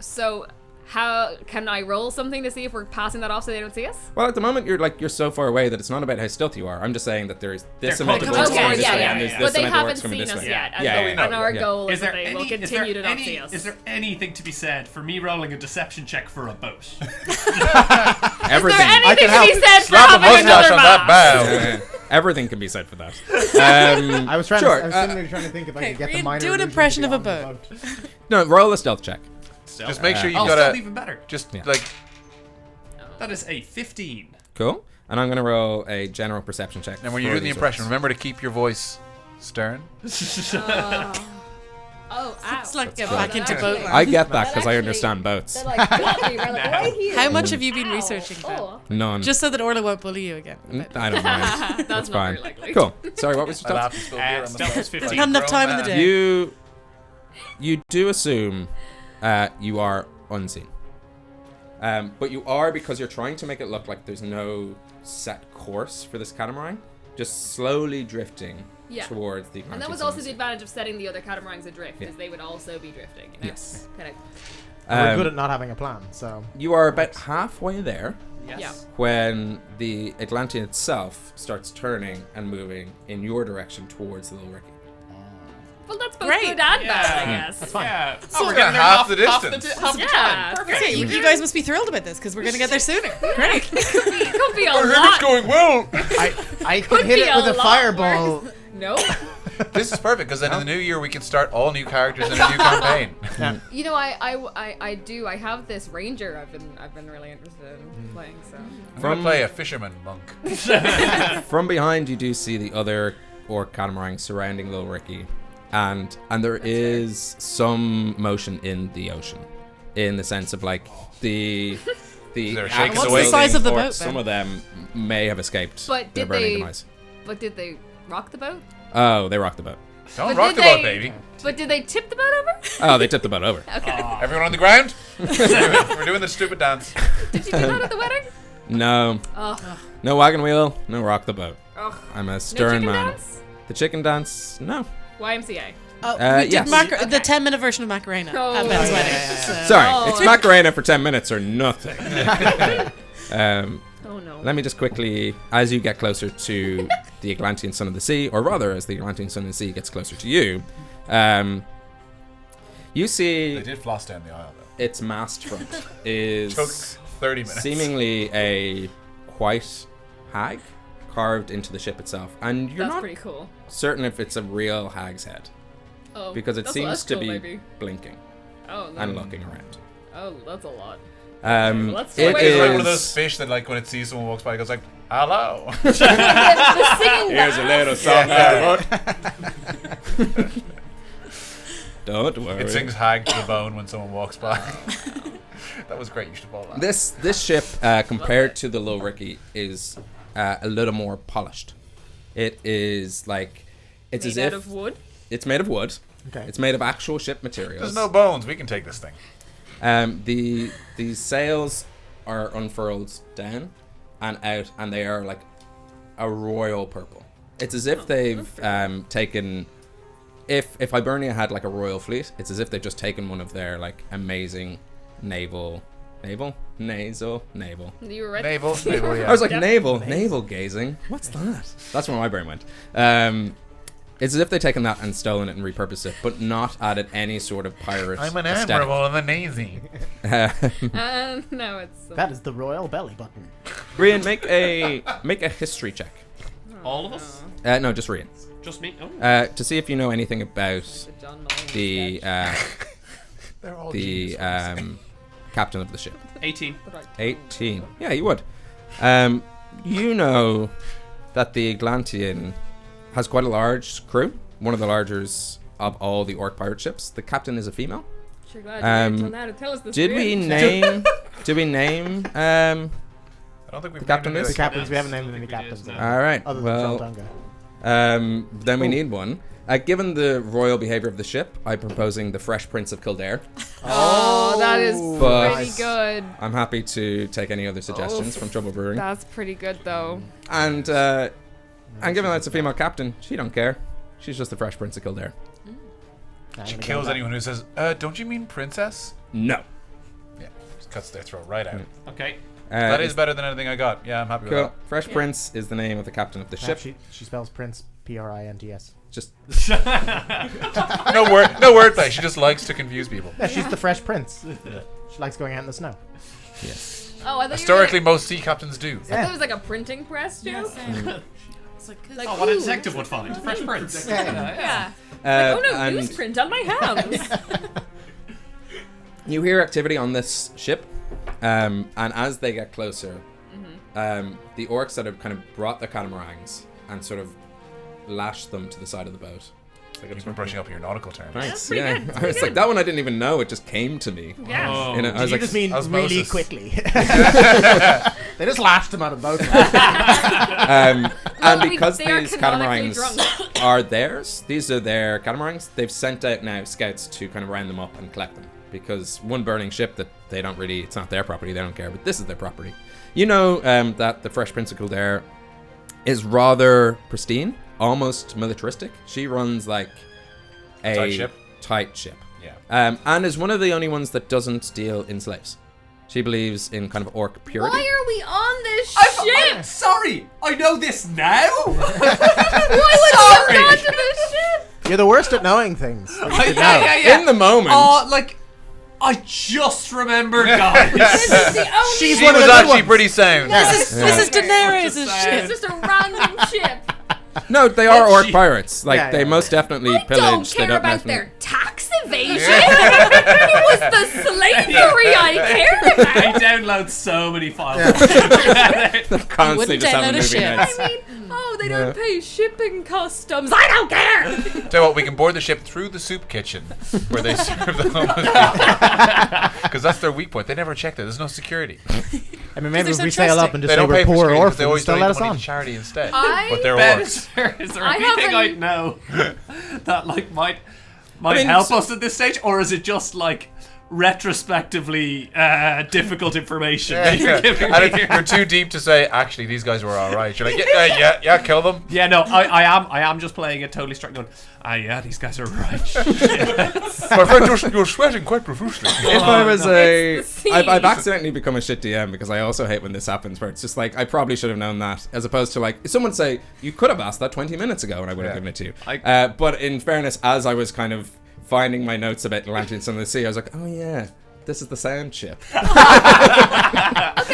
So how can I roll something to see if we're passing that off so they don't see us? Well, at the moment you're so far away that it's not about how stealthy you are. I'm just saying that there's this They're amount of coming orcs towards coming us. this Okay, way yeah, and there's yeah. this But they amount of haven't orcs coming seen this us way. yet, Yeah, and our yeah. goal is Is there that they any? will Is there continue to not any? see us. Is there anything to be said for me rolling a deception check for a boat? Everything. Is there anything to can be said for Slap a having mustache another on that map? bow. Yeah, everything can be said for that. I was trying Sure, to. I was sitting there trying to think if I could get the Rian, minor. do an illusion to impression be of a on the boat. No, roll a stealth check. still. Just make sure you've Oh, got still even better. just Yeah. like That is a 15. Cool. And I'm going to roll a general perception check. and when you're for doing the these impression, orcs. remember to keep your voice stern. Oh, ow. It's like get Oh, back that into actually- boat. I get that because I actually- understand boats. They're like, literally, we're like, right here. How much have you been Ow. researching, Ben? Oh. None. Just so that Orla won't bully you again. I don't mind. That's not Fine. very likely. Cool. Sorry, what was your I'll thought? have to spill beer on the Stealth floor. is 15. Not enough time in the day. You do assume you are unseen. But you are because you're trying to make it look like there's no set course for this catamaran. Just slowly drifting towards the Atlantean. And that was also the advantage of setting the other catamarans adrift, is they would also be drifting. You know? Yes. Kind of. We're good at not having a plan, so. You are about halfway there Yes. Yeah. when the Atlantean itself starts turning and moving in your direction towards the Little Ricky. Well, that's both Great. good and bad, I Yeah. guess. That's fine. Yeah. So we're getting getting there half the distance. half the Yeah. time. Perfect. Okay, you guys must be thrilled about this because we're going to get there sooner. Great. It could be a I heard it's lot. going well. I could hit be it with a a lot fireball. worse. No. This is perfect because then in the new year we can start all new characters in a new campaign. You know, I do. I have this ranger. I've been really interested in playing. So. I'm gonna play a fisherman monk. From behind, you do see the other orc catamaran surrounding Little Ricky, and there is some motion in the ocean, in the sense of like the They're shaking actual What's the size of the orcs, boat, Some Ben? of them may have escaped. But their did burning they? demise. But did they rock the boat? Oh, they rocked the boat. Don't But rock did the boat, they- baby. But did they tip the boat over? Oh, they tipped the boat over. Everyone on the ground? We're doing the stupid dance. Did you do that at the wedding? No, Ugh. no wagon wheel, no rock the boat. Ugh. I'm a No stern chicken man. dance? The chicken dance, no. YMCA. We did yes. the 10-minute version of Macarena Oh. at Ben's Oh, wedding. yeah, so- Sorry, Oh. it's Macarena for 10 minutes or nothing. Oh no. Let me just quickly, as you get closer to the Atlantean Son of the Sea, or rather, as the Atlantean Son of the Sea gets closer to you, you see They did floss down the aisle though. its mast front is Took 30 minutes. seemingly a white hag carved into the ship itself, and you're That's not pretty cool. certain if it's a real hag's head Oh, because it that's seems less to cool, be maybe. blinking Oh no. and looking around. Oh, that's a lot. It let's wait. It's like one of is. those fish that, like, when it sees someone walks by, it goes like, "Hello." the singing Here's a little dance. song Yeah. about. Don't worry. It sings "Hag to the Bone" when someone walks by. That was great. You should have bought that. This ship, compared to the Little Ricky, is a little more polished. It is like it's Made as out if of wood. it's made of wood. Okay. It's made of actual ship materials. There's no bones. We can take this thing. The sails are unfurled down and out, and they are like a royal purple. It's as if they've taken. If Hibernia had like a royal fleet, it's as if they've just taken one of their like amazing naval. You were right. Naval, yeah. I was like Yeah. navel gazing. What's that? That's where my brain went. It's as if they've taken that and stolen it and repurposed it, but not added any sort of pirate. I'm an aesthetic. admiral of the Navy. No, it's. That is the royal belly button. Rian, make a history check. All of us? No, just Rian. Just me? Oh. To see if you know anything about John Mulaney the sketch. They're all the geniuses. captain of the ship. 18. 18. Yeah, you would. You know that the Atlantean has quite a large crew. One of the largest of all the orc pirate ships. The captain is a female. Sure glad you waited till now to tell us this. Did we Rian. name? Did we name? I don't think we've the captain named is? it. The captains, we haven't named I any think we did, captains. no. now, All right. Other Well, than John Dunga. then we need one. Given the royal behavior of the ship, I'm proposing the Fresh Prince of Kildare. Oh, that is But- pretty good. I'm happy to take any other suggestions from Trouble Brewing. That's pretty good though. And given that it's a female captain, she don't care. She's just the Fresh Prince of Kildare. She kills anyone who says, "Don't you mean princess?" No. Yeah, just cuts their throat right out. Okay. That is better than anything I got. Yeah, I'm happy with cool. that. Fresh Prince is the name of the captain of the ship. She spells Prince Prints. Just No wordplay. She just likes to confuse people. Yeah, she's the Fresh Prince. She likes going out in the snow. yes. Oh, I thought Historically, you were most sea captains do. I thought it was like a printing press joke. It's like, 'cause- Like, Oh, what a ooh. detective would find. Fresh Prince. Yeah. Uh, Oh no, and newsprint on my hands. You hear activity on this ship, and as they get closer, the orcs that have kind of brought the catamarans and sort of lashed them to the side of the boat. You've been brushing up your nautical terms. Thanks. Yeah, I was like, that one I didn't even know. It just came to me. Yeah. Oh. You know, I was You like, just mean osmosis. really quickly. They just lashed them out of both. and because they are these canonically catamarans are theirs, these are their catamarans, they've sent out now scouts to kind of round them up and collect them. Because one burning ship that they don't really, it's not their property, they don't care, but this is their property. You know that the Fresh Prince of Kildare is rather pristine, almost militaristic. She runs like a tight ship. Yeah. And is one of the only ones that doesn't deal in slaves. She believes in kind of orc purity. Why are we on this I'm ship? sorry, I know this now. Why would we have gone to this ship? You're the worst at knowing things. Yeah. In the moment. Oh, like, I just remembered, guys. This is the only She's She one of was the good actually ones. pretty sound. This is Daenerys' Just ship. It's just a random ship. No, they are orc she- pirates. Like, Yeah, they yeah. most definitely I pillage. don't They care don't about mess with their them. tax evasion. It was the slavery I cared about. I download so many files. Constantly wouldn't just having download a movie ship. nights. I mean, they don't pay shipping customs. I don't care. Tell you what, we can board the ship through the soup kitchen where they serve the homeless people. Because that's their weak point. They never check that. There's no security. I mean, maybe they're if so we sail up trusting. and just They say don't we're pay for poor security because they orphans, always they'll let donate us money on. to charity instead. I- But they're Ben, orcs. is there I anything I haven't- know that like might mean, help so- us at this stage, or is it just like retrospectively difficult information that you're giving And me here? you're too deep to say, actually, these guys were alright. You're like, yeah, kill them. Yeah, no, I am just playing it totally straight. Going, yeah, these guys are right. My friend, you're sweating quite profusely. If I was a... It's the I've sea. accidentally become a shit DM because I also hate when this happens where it's just like, I probably should have known that, as opposed to like, if someone say, you could have asked that 20 minutes ago and I would have Yeah. given it to you. But in fairness, as I was kind of finding my notes about Atlantean Son of the Sea, I was like, oh yeah, this is the sound chip.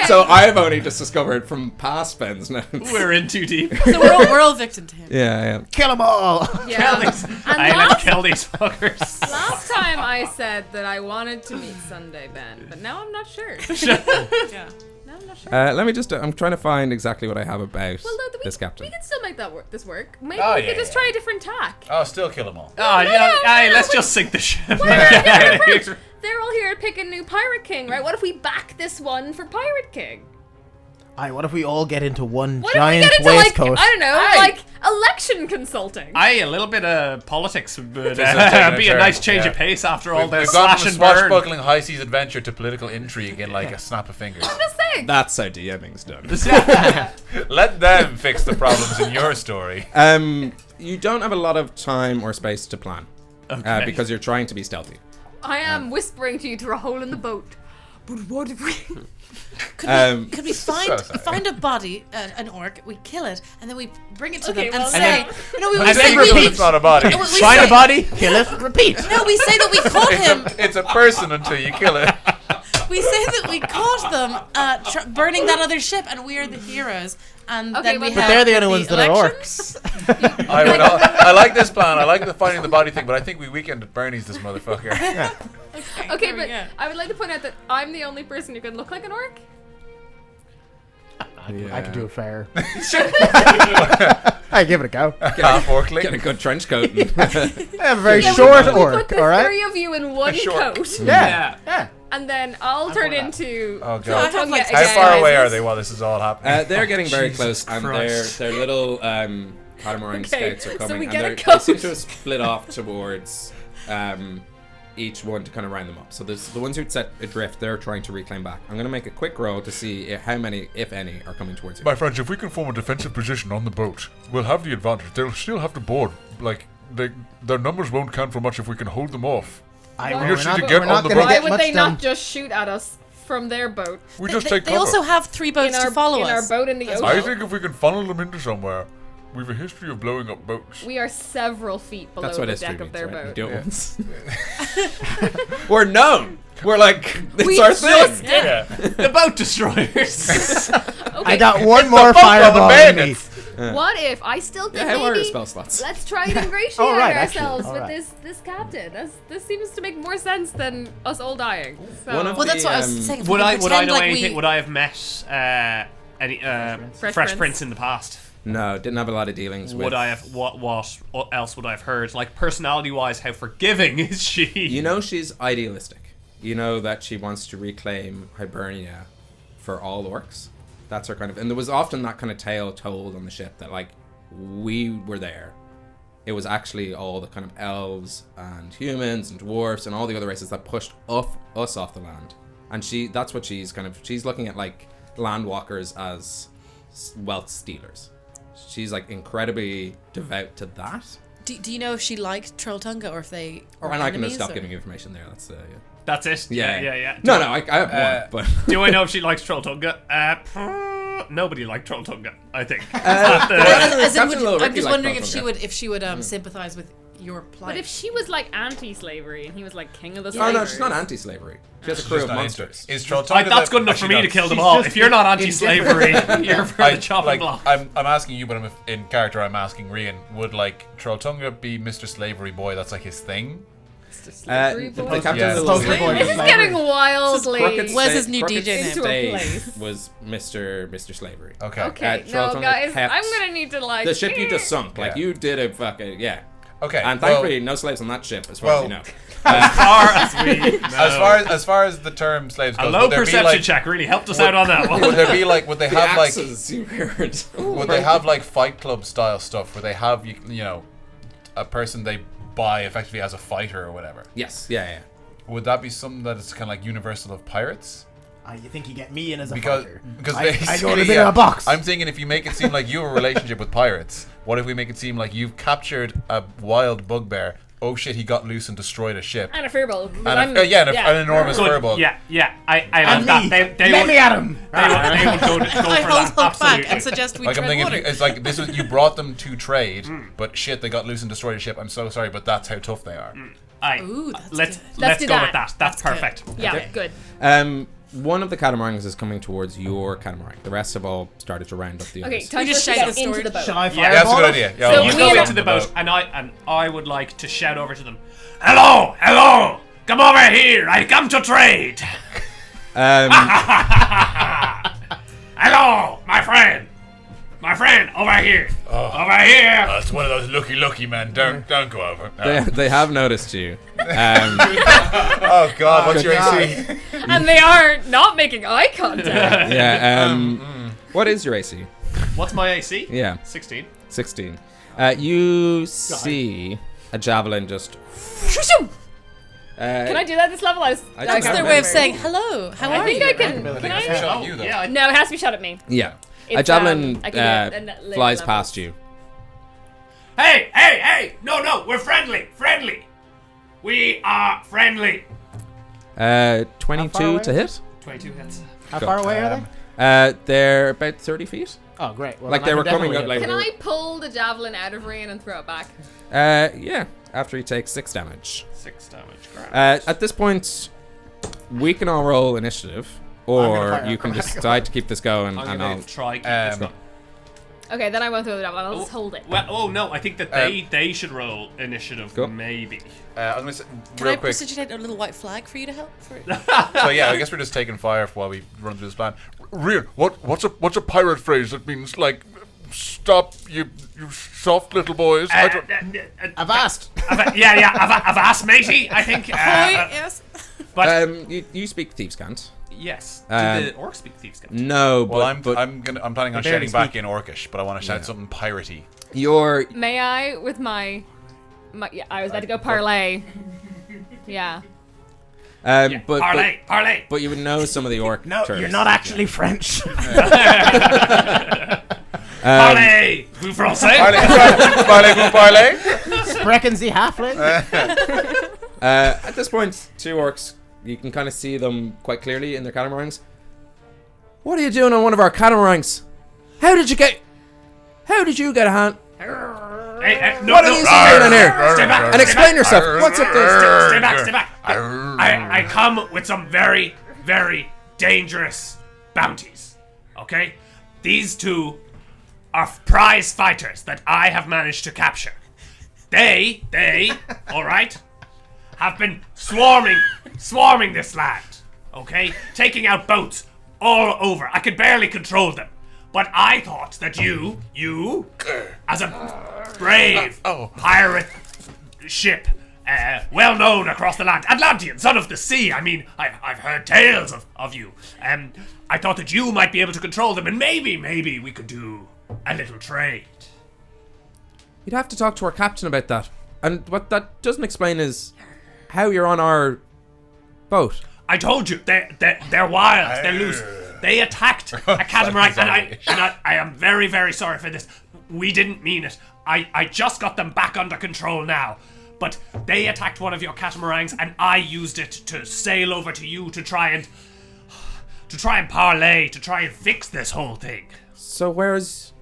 So I've only just discovered from past Ben's notes. We're in too deep. So we're all victim to him. Yeah. Kill them all! Yeah. Kill these. And Hey, let's kill these fuckers. last time I said that I wanted to meet Sunday Ben, but now I'm not sure. Yeah. Now I'm not sure. Let me just, I'm trying to find exactly what I have about Well, no, this captain. we can still make that this work. Maybe Oh, we yeah, could just yeah. try a different tack. Oh, still kill them all. Oh, yeah. Hey, let's just sink the ship. Get out of here. They're all here to pick a new Pirate King, right? What if we back this one for Pirate King? Aye, what if we all get into one What giant if we get into waistcoat? like, I don't know, Aye. like election consulting? Aye, a little bit of politics would Just taking a be a turn, nice change yeah. of pace after all the We've gone slash from a and burn. swashbuckling high seas adventure to political intrigue in like a snap of fingers. I'm just saying. That's how DMing's done. Let them fix the problems in your story. You don't have a lot of time or space to plan Okay. because you're trying to be stealthy. I am whispering to you through a hole in the boat. But what if we... Could we So find sorry. a body, an orc, we kill it, and then we bring it to Okay, them and well, say, then- no, we I say think we it's not a body. we Find say- a body, kill it, repeat. No, we say that we caught him. It's a person until you kill it. We say that we caught them burning that other ship, and we are the heroes. And Okay, then we but have They're the only ones that are elections. orcs. I like this plan. I like the finding the body thing, but I think we weekended Bernie's this motherfucker. Okay, there we but go. I would like to point out that I'm the only person who can look like an orc. I could do a fair. I give it a go. Half orcly. Get a good trench coat. I have a very Yeah, short we orc, put the alright? three of you in one short. coat, Yeah, yeah. and then I'll turn into... Oh I god. have like How far away are they while this is all happening? They're getting very Jesus close, and Christ. their little catamaran Okay, scouts are so coming, we and get a they coat. seem to have split off towards each one to kind of round them up. So there's the ones who'd set adrift, they're trying to reclaim back. I'm going to make a quick roll to see how many, if any, are coming towards you. My friends, if we can form a defensive position on the boat, we'll have the advantage. They'll still have to board. Like, their numbers won't count for much if we can hold them off. Why- We just need to but get we're on not the gonna boat. Why get would much they done. not just shoot at us from their boat? We just they, take they cover. also have 3 boats to follow in us. our boat in the ocean. I think if we can funnel them into somewhere, we have a history of blowing up boats. We are several feet below That's what the history deck of means, their right? You boat. do it once. We're known. We're like, it's We our just thing. Yeah. The boat destroyers. I got one more boat on the fireball in me. bayonets. What if I still think how are your maybe spell slots? let's try and ingratiate Oh, right, actually. ourselves All with right. this captain. This seems to make more sense than us all dying. So. One of Well, that's what I The, was saying. If Would we I can would I pretend know like anything? we- Would I have met any Fresh Fresh Prince? Prince in the past? No, didn't have a lot of dealings with. Would I have what else would I have heard? Like personality wise, how forgiving is she? You know she's idealistic. You know that she wants to reclaim Hibernia for all orcs. That's her kind of... And there was often that kind of tale told on the ship that, like, we were there. It was actually all the kind of elves and humans and dwarfs and all the other races that pushed us off the land. And that's what she's kind of... She's looking at, like, landwalkers as wealth stealers. She's, like, incredibly devout to that. Do you know if she liked Trolltunga or if they are And I can enemies, stop or- giving you information there. That's, yeah. That's it. Yeah. No, I have more, but... Do I know if she likes Trolltunga? Nobody liked Trolltunga, I think. As in, Captain would- Lil I'm Ricky just liked wondering Trolltunga. if she would sympathize with your plight. But if she was like anti-slavery and he was like king of the Oh, slavery. no, she's not anti-slavery. She has a crew Just of not monsters. Is Trolltunga That's good enough for me to kill them all. If you're not anti-slavery, you're for the chopping block. I'm asking you, but I'm in character. I'm asking Rian. Would like Trolltunga be Mr. Slavery Boy? That's like his thing. Slavery The boy. Captain Yeah. Lil Poster Ricky- boy This is for getting slavery. wildly. Where's his new Crooked DJ name? Into a Stave place. was Mr. Slavery. Okay. Okay, no, Trolltunga guys, kept I'm gonna need to like. The ship you just sunk, like Yeah. you did a fucking Okay. And well, thankfully, no slaves on that ship, as far as you know. as far as the term slaves A goes, low would there be perception like, check really helped us out on that one. would there be like, would they The have like, axes you heard. would they have like Fight Club style stuff where they have you know, a person they buy effectively as a fighter or whatever? Yes, yeah. Would that be something that is kind of like universal of pirates? You think you get me in as a Because fighter? I go basically, in a bit of a box. I'm thinking if you make it seem like you have a relationship with pirates, what if we make it seem like you've captured a wild bugbear? Oh shit, he got loose and destroyed a ship. And a furball. And an enormous furball. Yeah. I love And that. me. Let me at him. They would go for I that. hold back Absolutely. and suggest we Like I'm tread thinking, water. it's like this was you brought them to trade, but shit, they got loose and destroyed a ship. I'm so sorry, but that's how tough they are. Aye. Ooh, that's let's good. let's do go that. with that. That's That's good. perfect. Yeah, good. One of the catamarans is coming towards your catamaran. The rest have all started to round up the Okay, others. time You for just us to shout get the into story. the boat. Shall I Yeah, Yeah, that's a fireball good it? idea. Yeah, So You we go have- into the boat, and I would like to shout over to them. Hello, come over here. I come to trade. Hello, my friend over here. Over here. it's one of those lucky men. Don't go over. They have noticed you. Oh god, what's your AC? And they are not making eye contact. What is your AC? What's my AC? Yeah, 16. 16. You see a javelin just. Can I do that at this level? That's That's can't their way of remember. saying hello. How I are think you? I can. I think Can I should I? shot you though. Yeah, No, it has to be shot at me. Yeah. A It's, javelin I can do a flies level. past you. Hey! No, we're friendly. We are friendly. 22 to hit. 22 hits. How far away are they? They're about 30 feet. Oh, great. Well, Like then they I were can coming definitely up hit like. Can I pull the javelin out of Rian and throw it back? Yeah, after he takes 6 damage. 6 damage. Grand. At this point, we can all roll initiative, gonna or fire you a can crack. decide to keep this going, I'm and gonna I'll. try keep this going. Okay, then I won't throw the javelin. I'll just hold it. Well, no, I think that they should roll initiative, Go. maybe. I was gonna say Can real I quick. prestidigitate a little white flag for you to help? So yeah, I guess we're just taking fire while we run through this plan. Rian, what's a pirate phrase that means like stop you soft little boys? I don't- I've asked. I've asked, matey, I think. Yes. But you speak thieves' cant. yes, Um, did the orc speak thieves' cant? No, Well, but I'm planning on They shouting barely back in Orcish, but I want to shout something piratey. your May I, with my yeah, I was about to go parlay. Yeah. Parlay. But you would know some of the orc No, terms. you're not actually French. Parlay. Vous français? Parlay. Sprechen Sie halfling? At this point, 2 orcs, you can kind of see them quite clearly in their catamarans. What are you doing on one of our catamarans? How did you get a hand? Hey, no, What are you doing in here? Stay back. And explain yourself. What's up there? Stay back. I come with some very, very dangerous bounties. Okay? These two are prize fighters that I have managed to capture. They, all right, have been swarming this land, okay? Taking out boats all over. I could barely control them. But I thought that you, as a brave pirate ship, well known across the land, Atlantean, son of the sea. I mean, I've heard tales of you. I thought that you might be able to control them, and maybe we could do a little trade. You'd have to talk to our captain about that. And what that doesn't explain is how you're on our boat. I told you, they're wild, they're loose. They attacked a catamaran, and I am very, very sorry for this. We didn't mean it. I just got them back under control now. But they attacked one of your catamarans, and I used it to sail over to you to try and parlay, to try and fix this whole thing. So where's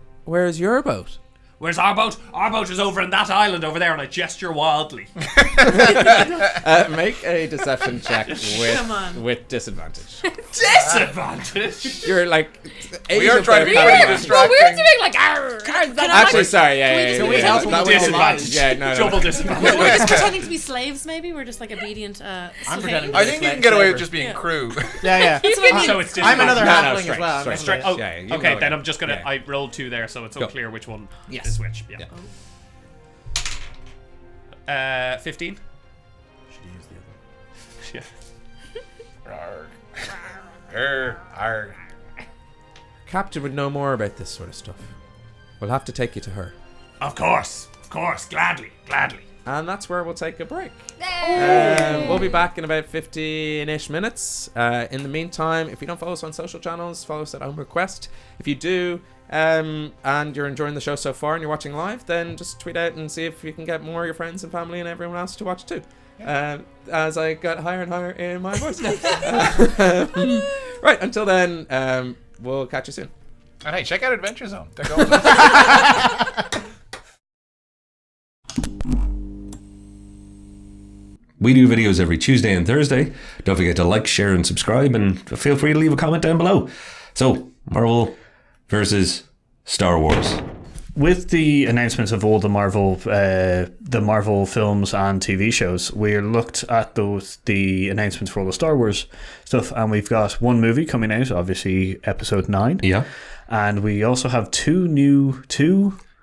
your boat? Where's our boat? Our boat is over in that island over there, and I gesture wildly. Make a deception check with disadvantage. Disadvantage? You're like... We are trying to be Well, distracting. we're doing like, Actually, sorry, yeah. Can we help that with was disadvantage? Yeah, no. Double disadvantage. We're just pretending to be slaves, maybe? We're just like obedient I'm slaves. pretending to I think you can get away with just being Yeah. crew. Yeah. So it's I'm another disadvantage. halfling as well. I'm straight. definitely- Yeah, you can Okay, go then again. I'm just gonna... Yeah. I rolled 2 there, so it's Go. unclear which one Yes. is which. Yeah. Yeah. 15? Yeah. Arg. Arg. Captain would know more about this sort of stuff. We'll have to take you to her. Of course, gladly. And that's where we'll take a break. We'll be back in about 15-ish minutes. In the meantime, if you don't follow us on social channels, follow us at Homebrew Quest. If you do, and you're enjoying the show so far and you're watching live, then just tweet out and see if you can get more of your friends and family and everyone else to watch too. As I got higher and higher in my voice. Right, until then, we'll catch you soon. And hey, check out Adventure Zone. They're going. We do videos every Tuesday and Thursday. Don't forget to like, share, and subscribe, and feel free to leave a comment down below. So, Marvel versus Star Wars. With the announcements of all the Marvel films and TV shows, we looked at the announcements for all the Star Wars stuff, and we've got one movie coming out, obviously Episode 9. Yeah. And we also have two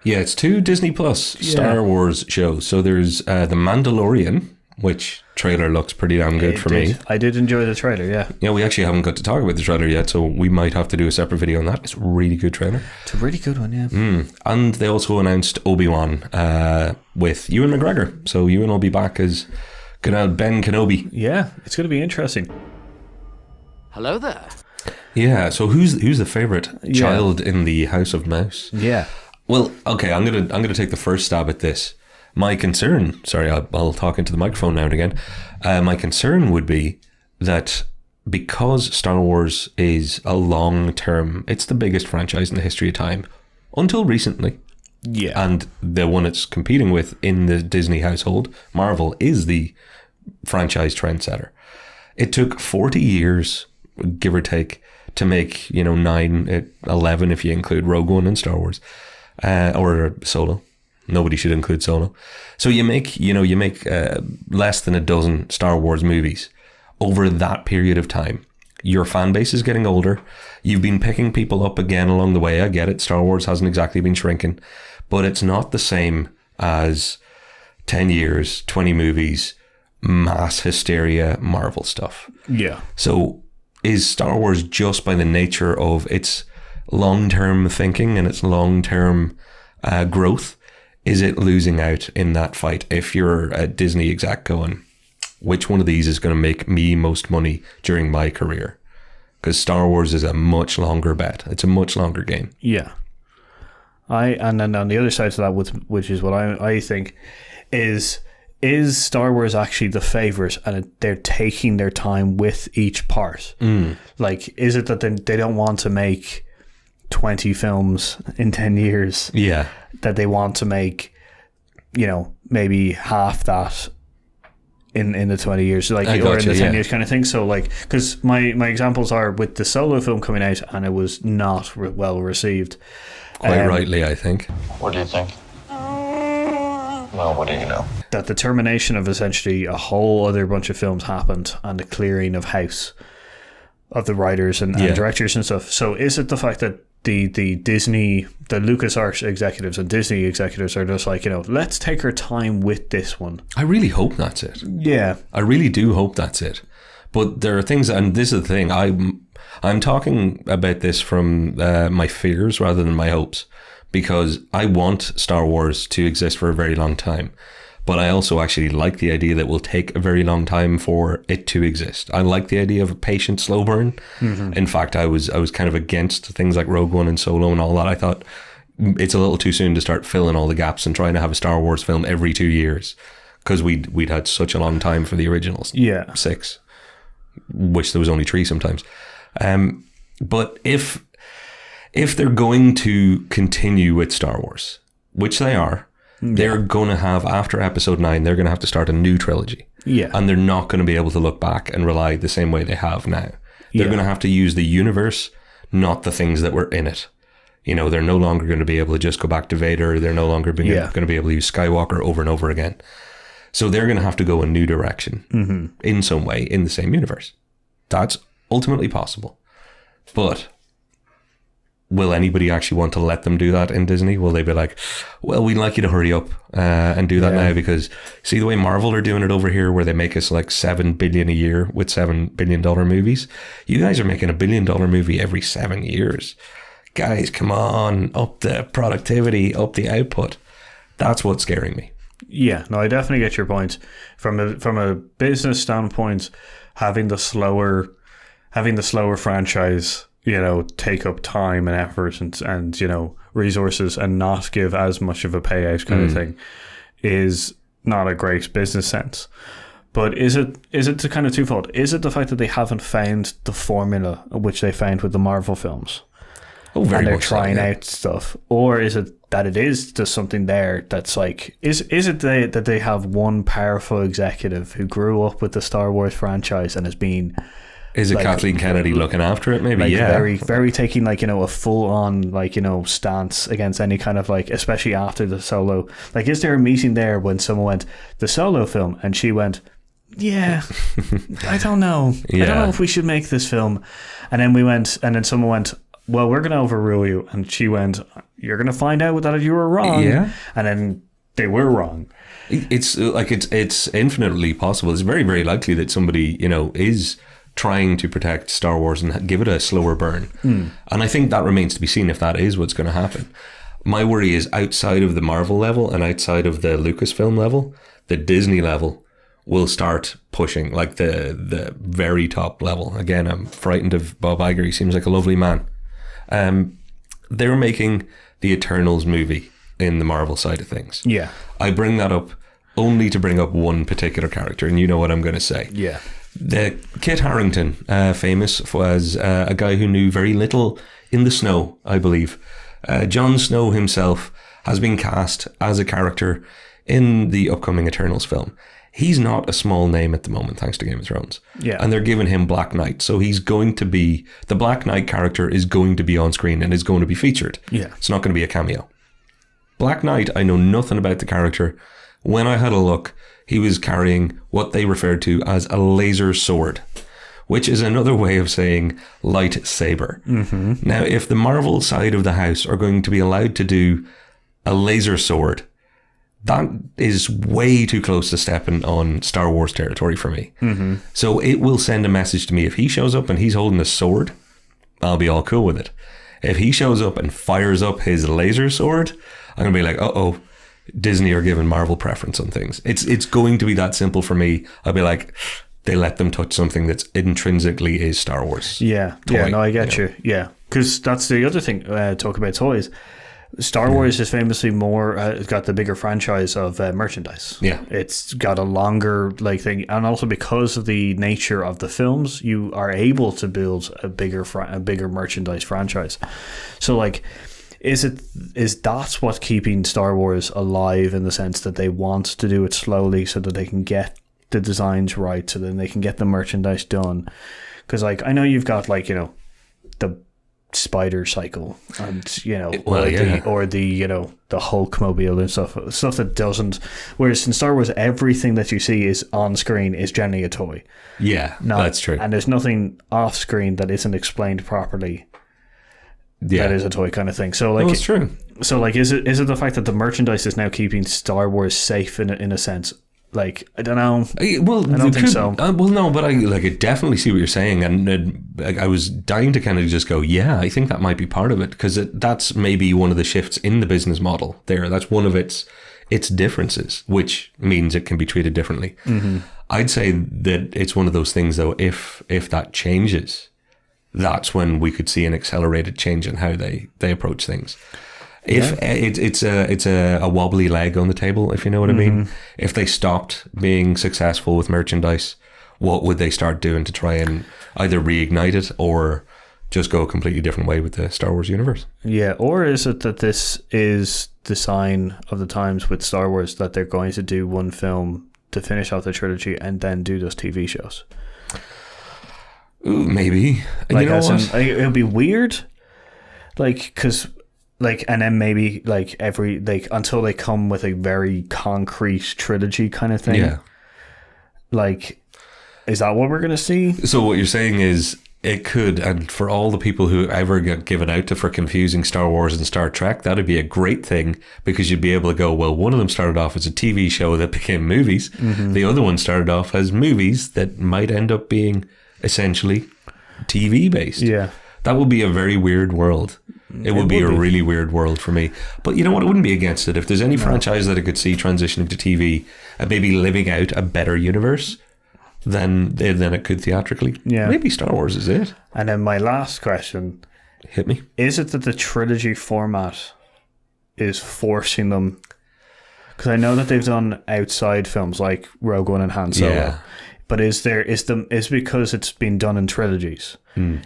Yeah, it's 2 Disney Plus Star Wars shows. So there's The Mandalorian, which trailer looks pretty damn good for me. I did enjoy the trailer, yeah. Yeah, we actually haven't got to talk about the trailer yet, so we might have to do a separate video on that. It's a really good trailer. It's a really good one, yeah. And they also announced Obi-Wan with Ewan McGregor. So Ewan will be back as Ben Kenobi. Yeah, it's going to be interesting. Hello there. Yeah, so who's the favourite child in the House of Mouse? Yeah. Well, okay, I'm gonna take the first stab at this. My concern, sorry, I'll talk into the microphone now and again. My concern would be that because Star Wars is a long-term, it's the biggest franchise in the history of time, until recently. Yeah. And the one it's competing with in the Disney household, Marvel, is the franchise trendsetter. It took 40 years, give or take, to make, 9, 11 if you include Rogue One and Star Wars, or Solo. Nobody should include Solo. So you make less than a dozen Star Wars movies over that period of time. Your fan base is getting older. You've been picking people up again along the way. I get it. Star Wars hasn't exactly been shrinking, but it's not the same as 10 years, 20 movies, mass hysteria, Marvel stuff. Yeah. So is Star Wars, just by the nature of its long-term thinking and its long-term growth, is it losing out in that fight? If you're a Disney exec going, which one of these is going to make me most money during my career? Because Star Wars is a much longer bet. It's a much longer game. Yeah. And then on the other side to that, which is what I think, is Star Wars actually the favourite, and they're taking their time with each part? Like, is it that they don't want to make 20 films in 10 years? Yeah. That they want to make, maybe half that in the 20 years, like, I or gotcha, in the 10 yeah. years kind of thing. So like, because my examples are with the Solo film coming out, and it was not well received. Quite rightly, I think. What do you think? Well, what do you know? That the termination of essentially a whole other bunch of films happened, and the clearing of house of the writers and directors and stuff. So is it the fact that the Disney, the LucasArts executives and Disney executives are just like, let's take our time with this one? I really hope that's it. Yeah. I really do hope that's it. But there are things, and this is the thing, I'm talking about this from my fears rather than my hopes, because I want Star Wars to exist for a very long time. But I also actually like the idea that it will take a very long time for it to exist. I like the idea of a patient, slow burn. Mm-hmm. In fact, I was kind of against things like Rogue One and Solo and all that. I thought it's a little too soon to start filling all the gaps and trying to have a Star Wars film every 2 years, because we'd had such a long time for the originals. Yeah. 6, which there was only 3 sometimes. But if they're going to continue with Star Wars, which they are, they're going to have, after episode 9, they're going to have to start a new trilogy. Yeah. And they're not going to be able to look back and rely the same way they have now. They're going to have to use the universe, not the things that were in it. They're no longer going to be able to just go back to Vader. They're no longer going to be able to use Skywalker over and over again. So they're going to have to go a new direction in some way in the same universe. That's ultimately possible. But will anybody actually want to let them do that in Disney? Will they be like, well, we'd like you to hurry up and do that now, because see the way Marvel are doing it over here, where they make us like $7 billion a year with $7 billion movies? You guys are making $1 billion movie every 7 years. Guys, come on, up the productivity, up the output. That's what's scaring me. Yeah, no, I definitely get your point. From a business standpoint, having the slower franchise, take up time and effort and resources and not give as much of a payout kind of thing is not a great business sense. But is it the kind of twofold? Is it the fact that they haven't found the formula which they found with the Marvel films? Oh, very and they're much trying so, yeah. out stuff, or is it that it is just something there that's like, is it that they have one powerful executive who grew up with the Star Wars franchise and has been, is it like, Kathleen Kennedy looking after it? Maybe, like, yeah. very, very taking like a full on stance against any kind of especially after the Solo. Like, is there a meeting there when someone went the Solo film and she went, yeah, I don't know, I don't know if we should make this film, and then someone went, well, we're going to overrule you, and she went, you're going to find out that you were wrong, and then they were wrong. It's like it's infinitely possible. It's very, very likely that somebody is trying to protect Star Wars and give it a slower burn. And I think that remains to be seen if that is what's going to happen. My worry is outside of the Marvel level and outside of the Lucasfilm level, the Disney level will start pushing, like the very top level. Again, I'm frightened of Bob Iger. He seems like a lovely man. They were making the Eternals movie in the Marvel side of things. Yeah. I bring that up only to bring up one particular character, and you know what I'm going to say. Yeah. The Kit Harington, famous as a guy who knew very little in the snow, I believe. Jon Snow himself has been cast as a character in the upcoming Eternals film. He's not a small name at the moment, thanks to Game of Thrones. Yeah. And they're giving him Black Knight. So he's going to be, the Black Knight character is going to be on screen and is going to be featured. Yeah. It's not going to be a cameo. Black Knight, I know nothing about the character. When I had a look, he was carrying what they referred to as a laser sword, which is another way of saying lightsaber. Mm-hmm. Now, if the Marvel side of the house are going to be allowed to do a laser sword, that is way too close to stepping on Star Wars territory for me. Mm-hmm. So it will send a message to me. If he shows up and he's holding a sword, I'll be all cool with it. If he shows up and fires up his laser sword, I'm going to be like, uh-oh, Disney are giving Marvel preference on things. It's going to be that simple for me. I'll be like, they let them touch something that's intrinsically is Star Wars. Yeah, toy, yeah, no, I get you. Yeah, because that's the other thing, talk about toys. Star Wars is famously it's got the bigger franchise of merchandise. Yeah. It's got a longer thing, and also because of the nature of the films, you are able to build a bigger merchandise franchise. So is that what's keeping Star Wars alive, in the sense that they want to do it slowly so that they can get the designs right, so then they can get the merchandise done. Because like I know you've got like, you know, the spider cycle and, you know, or the you know, the Hulkmobile and stuff that doesn't. Whereas in Star Wars, everything that you see is on screen is generally a toy. Yeah, that's true. And there's nothing off screen that isn't explained properly. That is a toy kind of thing. So like, it's true. So like, is it the fact that the merchandise is now keeping Star Wars safe in a sense? Like, I don't know. Well, I don't think so. Well, no, but I definitely see what you're saying, and I was dying to kind of just go, yeah, I think that might be part of it, because that's maybe one of the shifts in the business model. That's one of its differences, which means it can be treated differently. Mm-hmm. I'd say that it's one of those things, though. If that changes, that's when we could see an accelerated change in how they approach things. If it's a wobbly leg on the table, if you know what I mean. If they stopped being successful with merchandise, what would they start doing to try and either reignite it or just go a completely different way with the Star Wars universe? Yeah, or is it that this is the sign of the times with Star Wars, that they're going to do one film to finish off the trilogy and then do those TV shows? Ooh, maybe. Like, you know what? It would be weird, like, because... Like, and then maybe like until they come with a very concrete trilogy kind of thing. Yeah. Like, is that what we're gonna see? So what you're saying is it could, and for all the people who ever get given out to for confusing Star Wars and Star Trek, that'd be a great thing, because you'd be able to go, well, one of them started off as a TV show that became movies. Mm-hmm. The other one started off as movies that might end up being essentially TV based. Yeah. That would be a very weird world. It would be a really weird world for me. But you know what? I wouldn't be against it. If there's any franchise that I could see transitioning to TV and maybe living out a better universe, then it could theatrically. Yeah. Maybe Star Wars is it. And then my last question. Hit me. Is it that the trilogy format is forcing them? Because I know that they've done outside films like Rogue One and Han Solo. Yeah. But is because it's been done in trilogies?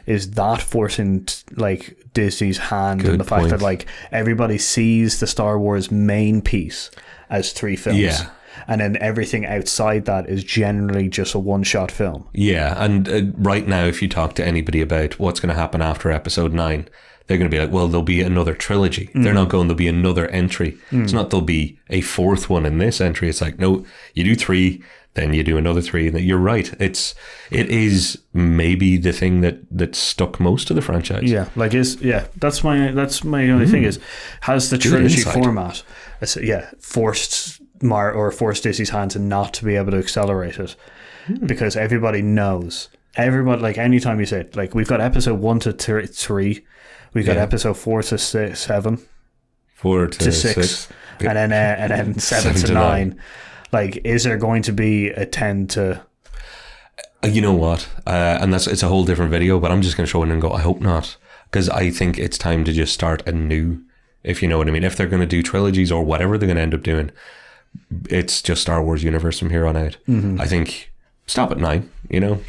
Is that forcing like Disney's hand in the fact that like everybody sees the Star Wars main piece as 3 films, and then everything outside that is generally just a one-shot film? Yeah, and right now, if you talk to anybody about what's going to happen after Episode 9, they're going to be like, well, there'll be another trilogy. They're not going, there'll be another entry. It's not there'll be a 4th one in this entry. It's like, no, you do 3. Then you do another 3, and you're right. It is maybe the thing that stuck most to the franchise. Yeah, like that's my only thing is, has the trilogy format, forced Disney's hand to not to be able to accelerate it, because everybody knows. Everybody, like, anytime you say it, like, we've got episode 1 to 3, we've got episode 4 to 7, 4 to 6, and then 7 to 9. Like, is there going to be a 10 to... You know what? And it's a whole different video, but I'm just going to show it and go, I hope not. Because I think it's time to just start anew, if you know what I mean. If they're going to do trilogies or whatever they're going to end up doing, it's just Star Wars universe from here on out. I think stop at 9,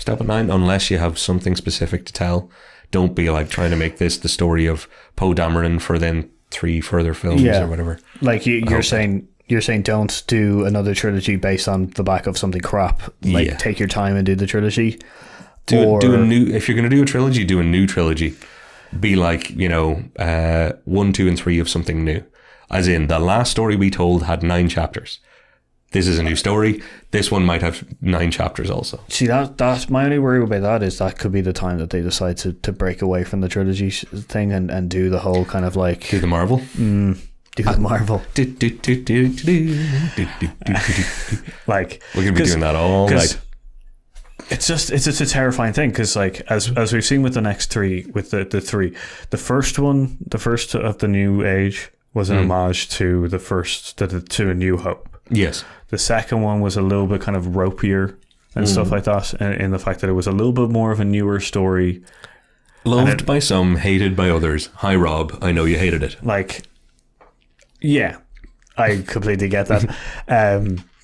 stop at 9, unless you have something specific to tell. Don't be like trying to make this the story of Poe Dameron for then 3 further films or whatever. Like you're saying... You're saying don't do another trilogy based on the back of something crap. Like, take your time and do the trilogy. Do a new... If you're going to do a trilogy, do a new trilogy. Be like, 1, 2, and 3 of something new. As in, the last story we told had 9 chapters. This is a new story. This one might have 9 chapters also. See, that's my only worry about that, is that could be the time that they decide to break away from the trilogy thing and do the whole kind of like... Do the Marvel? Do the Marvel. Like, we're gonna be doing that all night. It's just a terrifying thing, because like as we've seen with the next 3, with the 3, the first of the New Age was an homage to the first to A New Hope. Yes. The second one was a little bit kind of ropier and stuff like that, in the fact that it was a little bit more of a newer story. Loved by some, hated by others. Hi Rob, I know you hated it. Like, yeah, I completely get that.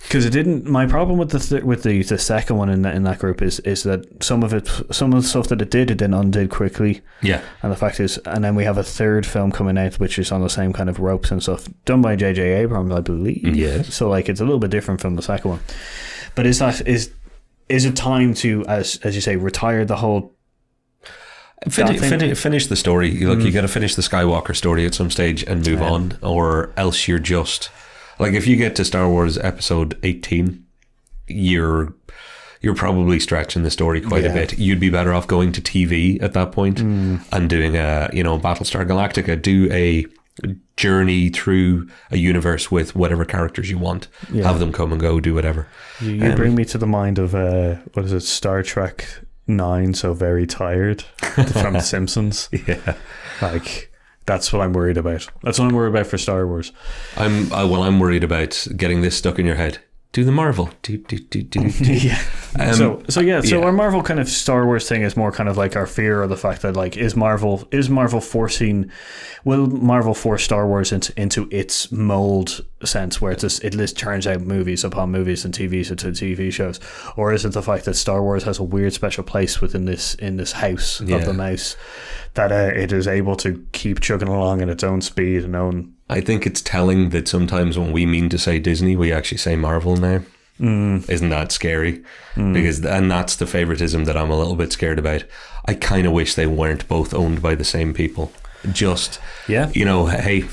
Because it didn't. My problem with the second one in that group is that some of the stuff that it then undid quickly. Yeah. And the fact is, and then we have a third film coming out which is on the same kind of ropes and stuff, done by J.J. Abrams, I believe. Yes. So like, it's a little bit different from the second one. But is it time to, as you say, retire the whole? Finish the story. Look, you got to finish the Skywalker story at some stage and move on, or else you're just like, if you get to Star Wars Episode 18, you're probably stretching the story quite a bit. You'd be better off going to TV at that point and doing a Battlestar Galactica. Do a journey through a universe with whatever characters you want. Have them come and go. Do whatever. You bring me to the mind of what is it? Star Trek 9, So Very Tired from The Simpsons. Yeah, like that's what I'm worried about. That's what I'm worried about for Star Wars. I'm worried about getting this stuck in your head. Do the Marvel. Yeah. So our Marvel kind of Star Wars thing is more kind of like our fear of the fact that, like, will Marvel force Star Wars into its mold sense, where it just turns out movies upon movies and TVs into TV shows, or is it the fact that Star Wars has a weird special place within this house of the mouse, that it is able to keep chugging along at its own speed and own. I think it's telling that sometimes when we mean to say Disney, we actually say Marvel now. Isn't that scary? And that's the favoritism that I'm a little bit scared about. I kind of wish they weren't both owned by the same people. Hey,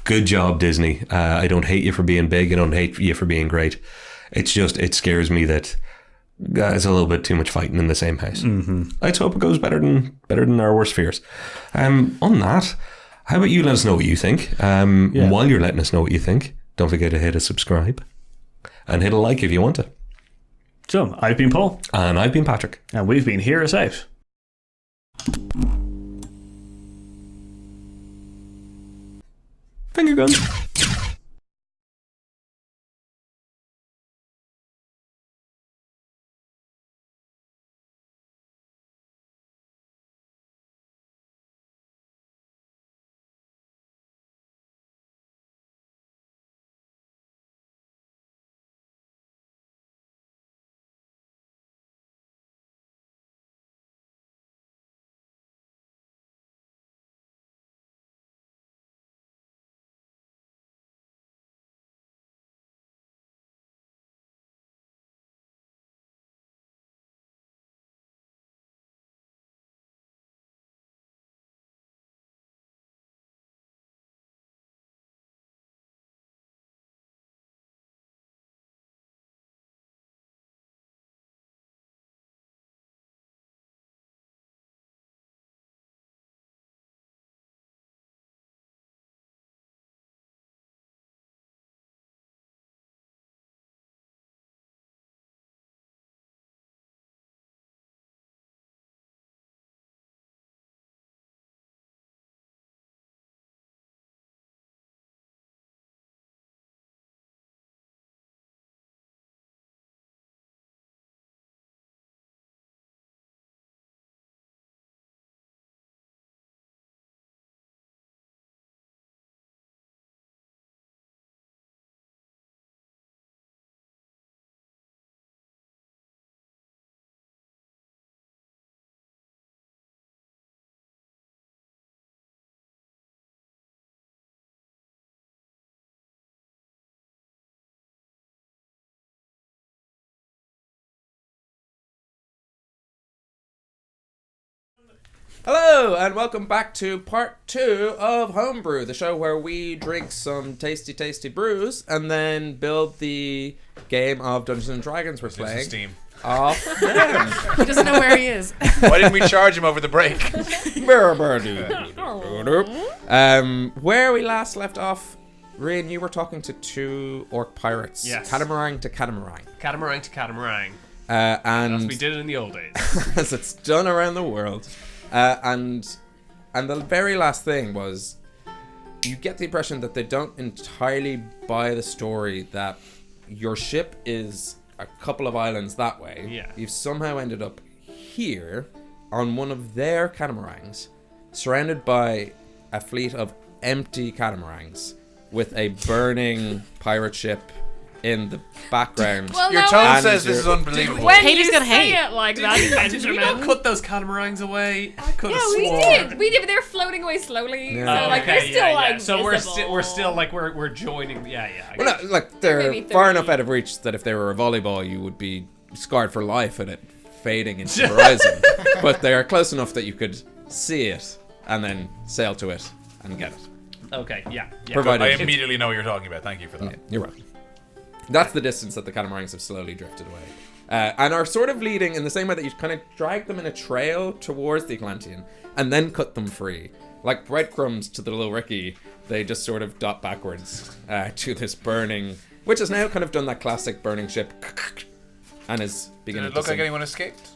good job, Disney. I don't hate you for being big. I don't hate you for being great. It's just, it scares me that it's a little bit too much fighting in the same house. Let's hope it goes better than our worst fears. On that, how about you let us know what you think? While you're letting us know what you think, don't forget to hit a subscribe and hit a like if you want to. So, I've been Paul. And I've been Patrick. And we've been Hear Us Out. Finger guns. Hello, and welcome back to part 2 of Homebrew, the show where we drink some tasty, tasty brews and then build the game of Dungeons and Dragons we're playing. Steam. Off them. He doesn't know where he is. Why didn't we charge him over the break? Where we last left off, Rian, you were talking to 2 orc pirates. Yes. Catamaran to catamaran. Catamaran to catamaran. And as we did it in the old days. as it's done around the world. And the very last thing was, you get the impression that they don't entirely buy the story that your ship is a couple of islands that way. Yeah. You've somehow ended up here on one of their catamarans, surrounded by a fleet of empty catamarans with a burning pirate ship in the background. Well, Your now tone And says this your- is unbelievable. when Haters you gonna say hate. it like that, Did we not cut those catamarans away? I could have Yeah, we sworn. did. We did, but they're floating away slowly. Yeah. So, like, they're still, like, So visible. we're still like we're joining. Yeah. I Well, get no, like they're maybe far 30. enough out of reach that if they were a volleyball, you would be scarred for life at it fading into the horizon. But they are close enough that you could see it and then sail to it and get it. Okay, yeah. Provided I immediately know what you're talking about. Thank you for that. Yeah, you're right. That's the distance that the catamarans have slowly drifted away. And are sort of leading in the same way that you kind of drag them in a trail towards the Atlantean and then cut them free. Like breadcrumbs to the little Ricky, they just sort of dot backwards to this burning, which has now kind of done that classic burning ship and is Did beginning it look to like sink. anyone escaped?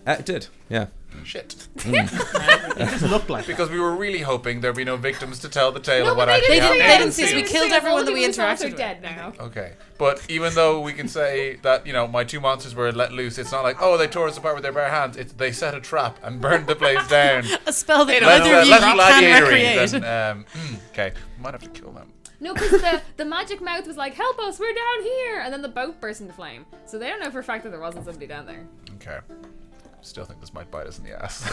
It did, yeah. Shit. It just looked like Because we were really hoping there'd be no victims to tell the tale No, of what but actually They happened. didn't see us. We killed All everyone that the we humans are also interacted with. dead now. Okay, but even though we can say that, you know, my two monsters were let loose, it's not like, oh, they tore us apart with their bare hands. It's they set a trap and burned the place down. A spell that Let's, neither of you let's can gladiatory recreate. then. Okay, might have to kill them. No, because the magic mouth was like, help us, we're down here. And then the boat burst into flame. So they don't know for a fact that there wasn't somebody down there. Okay. Still think this might bite us in the ass.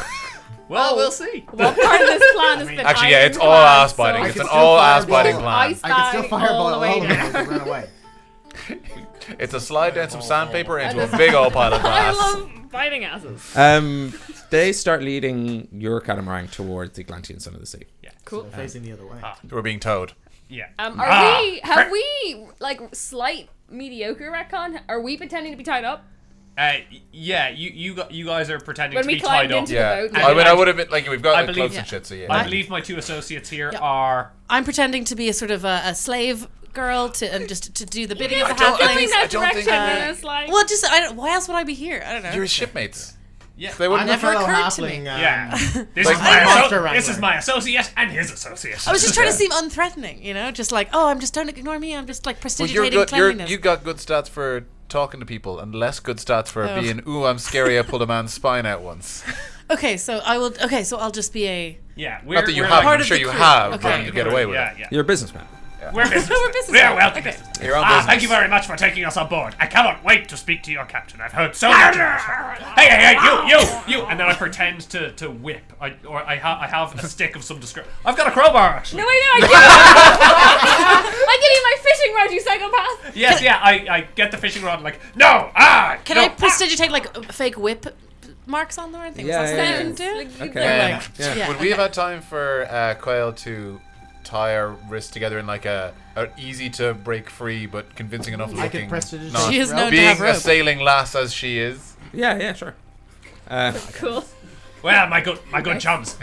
Well, we'll see. What part of this plan has been Actually, yeah, it's all ironclad, ass biting. so It's I an could all still ass biting fireball plan. ice I could still bag fireball all the way all of them down. as they ran away. It's a slide down some sandpaper into a big old pile of I glass. love biting asses. They start leading your catamaran towards the Atlantean Son of the Sea. Yeah. Cool. Facing the other way. We're being towed. Yeah. Have we, like, slight mediocre retcon? Are we pretending to be tied up? Yeah, you guys are pretending When to we be tied climbed up. into Yeah. the boat. I mean, I would have been, like, we've got I like, believe- clothes and shit, so yeah. I believe my two associates here Yeah. are. I'm pretending to be a sort of a slave girl to and just to do the bidding of the don't- I Going halflings. that I don't think- direction, and it's like... Well, just I don't. Why else would I be here? I don't know. You're his shipmates. Yeah. They wouldn't I'm a never fellow occurred to me. halfling. Yeah. This Like is my monster this is wrangler. my associate and his associate. I was just trying to seem unthreatening, you know, just like, oh, don't ignore me. I'm just like Well, prestidigitating cleanliness. you got good stats for talking to people and less good stats for Oh. being, ooh, I'm scary, I pulled a man's spine out once. Okay, so I will. Okay, so I'll just be a. Yeah, we're Not that you we're have, part I'm of sure the you crew. have, Okay. but you get away with yeah, it. yeah. You're a businessman. We're business. We're business. We're welcome. Okay. Your own business. Thank you very much for taking us on board. I cannot wait to speak to your captain. I've heard so much of this. Hey, you! And then I pretend to whip. I have a stick of some description. I've got a crowbar, actually. No, I know. I give you my fishing rod, you psychopath. Yes, yeah, I get the fishing rod and like, no, Can no, I prestidigitate like fake whip marks on them or anything? Yeah, Is that yeah, something yeah. you can do? Okay. Like, Yeah. Would we have had time for Quail to tie our wrists together in like a easy to break free but convincing enough I looking, could prestidigitate. not She is known to being have a rope. sailing lass as she is? Yeah, sure. Cool. Well, my good chums.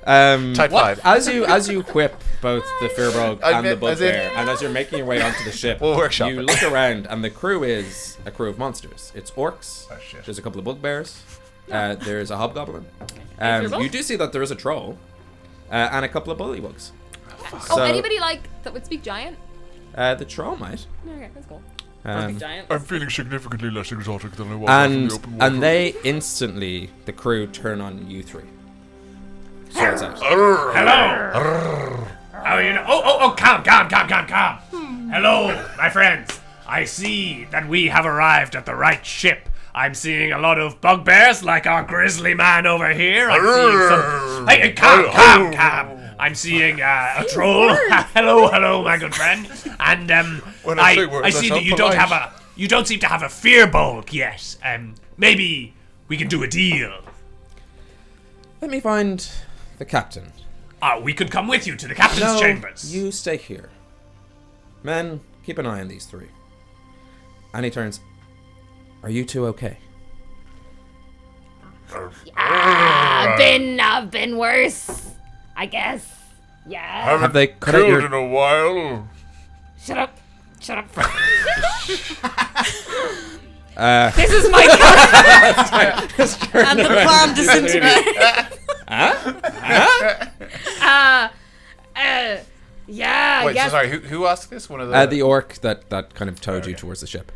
Type 5. As you whip both the Firbolg I and the meant as bugbear, in- and as you're making your way onto the ship, We'll workshop you it. look around, and the crew is a crew of monsters. It's orcs. Oh, shit. There's a couple of bugbears. There's a hobgoblin. Firbolg? You do see that there is a troll, and a couple of bullywugs. Oh, anybody like that would speak giant? The troll might. Okay, that's cool. Um, Speak giant. I'm feeling significantly less exotic than I was after and the open water. and they instantly, the crew turn on you three. Swords out. Hello. How are you? Oh, calm. Hello, my friends. I see that we have arrived at the right ship. I'm seeing a lot of bugbears, like our grizzly man over here. I'm seeing some. Hey, calm. I'm seeing a troll. hello, my good friend. And When I say words, I that see that sound you don't polite. have you don't seem to have a Firbolg yet. Maybe we can do a deal. Let me find the captain. We could come with you to the captain's No, chambers. you stay here. Men, keep an eye on these three. And he turns. Are you two okay? I've been worse. I guess. Yeah. Haven't Have they cut out killed your- in a while. Shut up. This is my and the plan disintegrates. Yeah. Wait, so yes. sorry, who asked this? One of the... the orc that kind of towed you towards the ship.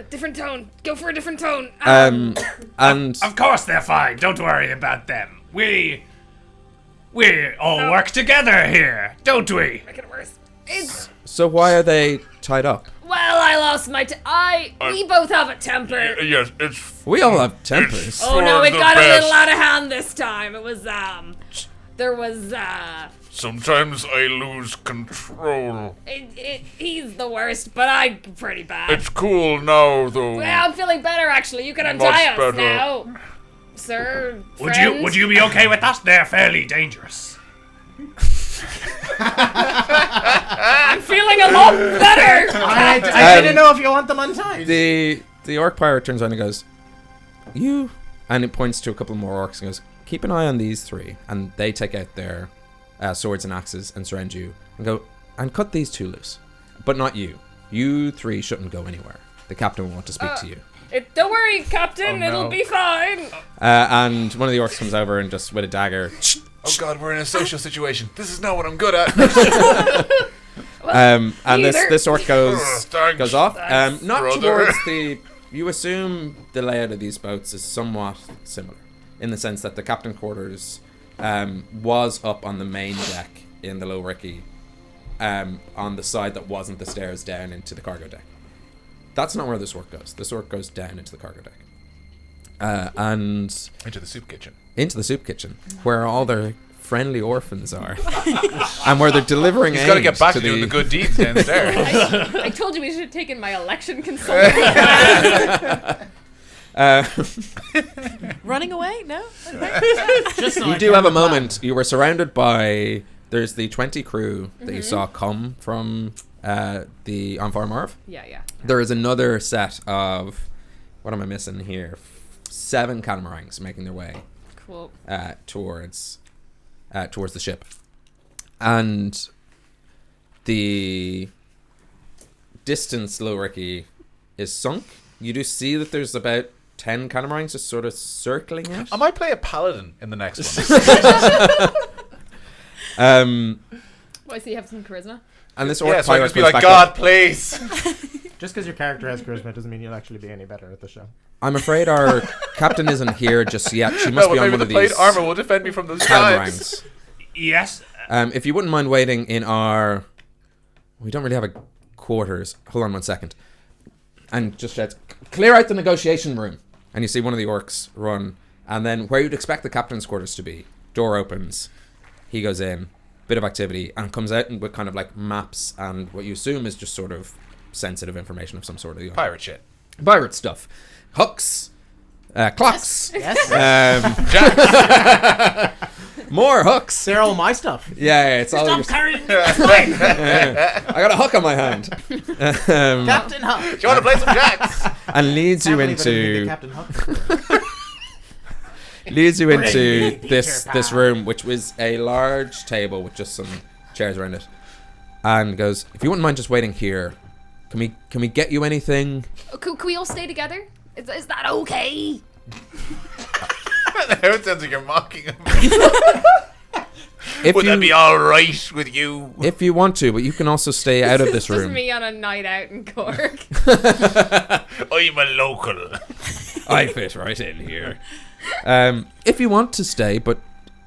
Different tone. Go for a different tone. And Of course they're fine. Don't worry about them. We all work together here, don't we? Make it worse. So why are they tied up? Well, I lost my. We both have a temper. Yes, it's. We all have tempers. Oh no, it got a little out of hand this time. It was there was Sometimes I lose control. He's the worst, but I'm pretty bad. It's cool now, though. Well, I'm feeling better actually. You can untie us better. now, sir. Would you be okay with that? They're fairly dangerous. I'm feeling a lot better. I didn't know if you want them untied. The orc pirate turns around and goes, "You," and it points to a couple more orcs and goes, "Keep an eye on these three." And they take out their swords and axes and surround you and go, "And cut these two loose, but not you. You three shouldn't go anywhere. The captain will want to speak to you." Don't worry, Captain. It'll be fine. And one of the orcs comes over and just with a dagger. Oh God, we're in a social situation. This is not what I'm good at. And this orc goes off. Not brother. towards the. You assume the layout of these boats is somewhat similar, in the sense that the captain quarters was up on the main deck in the Low Ricky, on the side that wasn't the stairs down into the cargo deck. That's not where this orc goes. This orc goes down into the cargo deck, and into the soup kitchen. Into the soup kitchen, where all their friendly orphans are, and where they're delivering. He's got to get back to doing the good deeds downstairs. I told you we should have taken my election consultant. Running away? No? You do have a moment. You were surrounded by. There's the 20 crew that you saw come from the on Far Marv. Yeah. There is another set of. What am I missing here? 7 catamarans making their way. Cool. Towards the ship, and the distance Low Ricky is sunk. You do see that there's about 10 catamarans just sort of circling it. I might play a paladin in the next one. Why, so you have some charisma? And this orc so I pirate just be goes like, back God, up. please. Just because your character has charisma doesn't mean you'll actually be any better at the show. I'm afraid our captain isn't here just yet. She must be on one of the plate these armor will defend me from those catamarans. Yes. If you wouldn't mind waiting in our... We don't really have a quarters. Hold on one second. And just shouts, "Clear out the negotiation room." And you see one of the orcs run. And then where you'd expect the captain's quarters to be, door opens. He goes in. Bit of activity. And comes out with kind of like maps and what you assume is just sort of sensitive information of some sort of... Pirate shit. Pirate stuff. Hooks. Clocks. Yes. Jacks. More hooks. They're all my stuff. Yeah, it's all. Stop carrying. I got a hook on my hand. Captain Hook. Do you want to play some jacks? And leads you into Captain Hook. leads you into Bring me this room, which was a large table with just some chairs around it, and goes, "If you wouldn't mind just waiting here, can we get you anything?" Can we all stay together? Is that okay? Now it sounds like you're mocking him. Would that be all right with you? If you want to, but you can also stay out of this This is room. me on a night out in Cork. I'm a local. I fit right in here. If you want to stay, but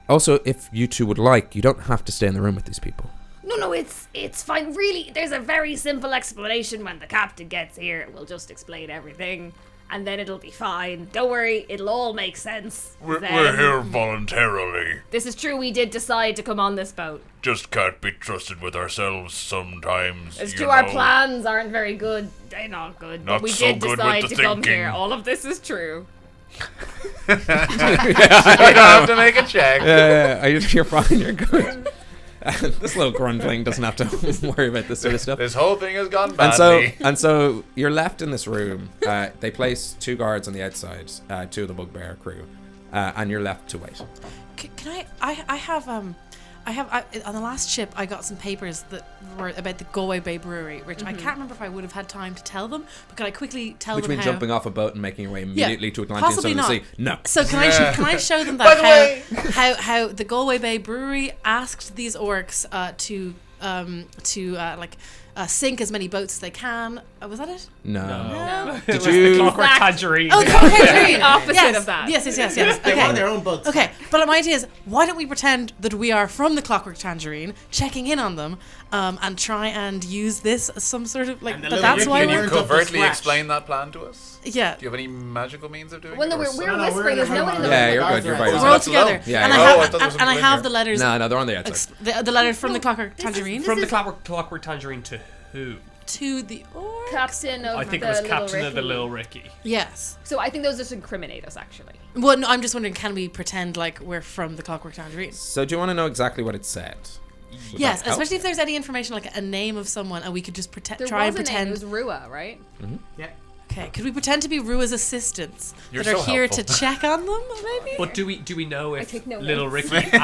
also if you two would like, you don't have to stay in the room with these people. No, it's fine. Really, there's a very simple explanation when the captain gets here. We'll just explain everything, and then it'll be fine. Don't worry, it'll all make sense. We're here voluntarily. This is true. We did decide to come on this boat. Just can't be trusted with ourselves sometimes. It's true. Our plans aren't very good. They're not good. Not But we so did good decide with to the come thinking. here. All of this is true. I don't have to make a check. You're fine. You're good. This little gruntling doesn't have to worry about this sort of stuff. This whole thing has gone badly. And so you're left in this room. They place 2 guards on the outside, 2 of the bugbear crew, and you're left to wait. Can I have on the last ship I got some papers that were about the Galway Bay Brewery, which I can't remember if I would have had time to tell them, but can I quickly tell Which them means how? jumping off a boat and making your way immediately to Atlantean Possibly Southern not. Sea. No. So can I show them that how the Galway Bay Brewery asked these orcs to sink as many boats as they can. Was that it? No. It Did was you? the Clockwork Tangerine. Oh, the Clockwork Tangerine. Opposite of that. Yes. They Okay. want their own boats. Okay, but my idea is, why don't we pretend that we are from the Clockwork Tangerine, checking in on them, and try and use this as some sort of like. And the But little that's Ricky why Can you learns we're. up to covertly scratch. explain that plan to us? Yeah. Do you have any magical means of doing Well, it? no, or we're something? whispering. There's no one in the Yeah, room. you're good. You're right. We're all that's low. together, Yeah, and yeah. I Oh, I have thought there was and I something have in the here. letters. No, they're on the outside. The letters from the Clockwork Tangerine From the Clockwork Tangerine to who? to the orc. Captain of I think it the was Little Captain of the Ricky. Little Ricky. Yes. So I think those just incriminate us, actually. Well, no, I'm just wondering, can we pretend like we're from the Clockwork Tangerine? So do you want to know exactly what it said? Would Yes, that help? especially if there's any information like a name of someone, and we could just There try and was a name. pretend. It was Rua, right? Yeah. Okay, could we pretend to be Rua's assistants You're that are so here helpful. to check on them? Maybe. But do we know if take no Little notes. Ricky and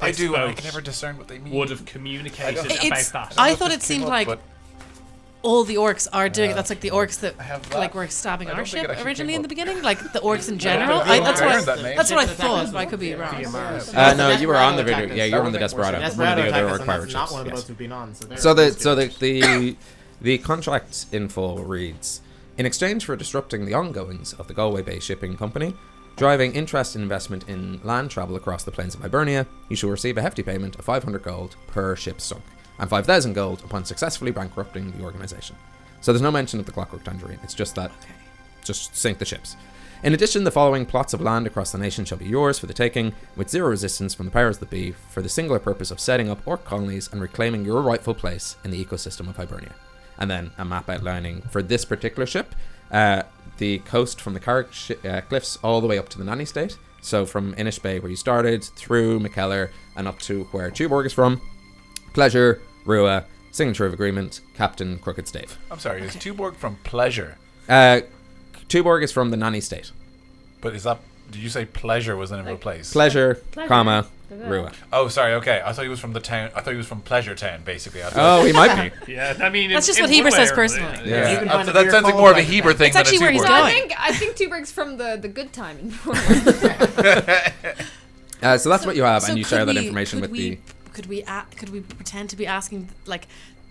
I do. I boat can never discern what they mean. would have communicated It's- about that? I What thought this it came seemed up, like but all the orcs are doing it. That's like the orcs that I have that. like were stabbing I our don't think ship it actually originally came in the up. beginning, like the orcs in general. I That's heard what that name. that's what I Ships thought, attacked but I us could be with wrong. the Mars. No, you were on the video. Desperado Yeah, you were on the attacked us. Desperado. One of Desperado the attacked other us, orc and pirate that's not ships. one of the Yes. boats we've been on. The contract info reads: in exchange for disrupting the ongoings of the Galway Bay Shipping Company, driving interest and investment in land travel across the plains of Hibernia, you shall receive a hefty payment of 500 gold per ship sunk, and 5,000 gold upon successfully bankrupting the organisation. So there's no mention of the Clockwork Tangerine. It's just that, just sink the ships. In addition, the following plots of land across the nation shall be yours for the taking, with zero resistance from the powers that be, for the singular purpose of setting up orc colonies and reclaiming your rightful place in the ecosystem of Hibernia. And then a map outlining for this particular ship, the coast from the Carrick Cliffs all the way up to the Nanny State. So from Inish Bay, where you started, through McKellar, and up to where Tuborg is from. Pleasure, Rua, signature of agreement, Captain Crooked Stave. I'm sorry. Is Tuborg from Pleasure? Tuborg is from the Nanny State. But is that? Did you say Pleasure was the name of a place? Pleasure, comma, Rua. Oh, sorry. Okay, I thought he was from the town. I thought he was from Pleasure Town, basically. Oh, he might be. Yeah, I mean, That's just in what Heber one way says or personally. another. Yeah. You can find a That beer sounds like called more of a like Heber that. thing It's than actually a where he's Tuborg. going. I think Tuberg's from the good time in So that's what you have, and you could share that we- information could with we, Could we pretend to be asking like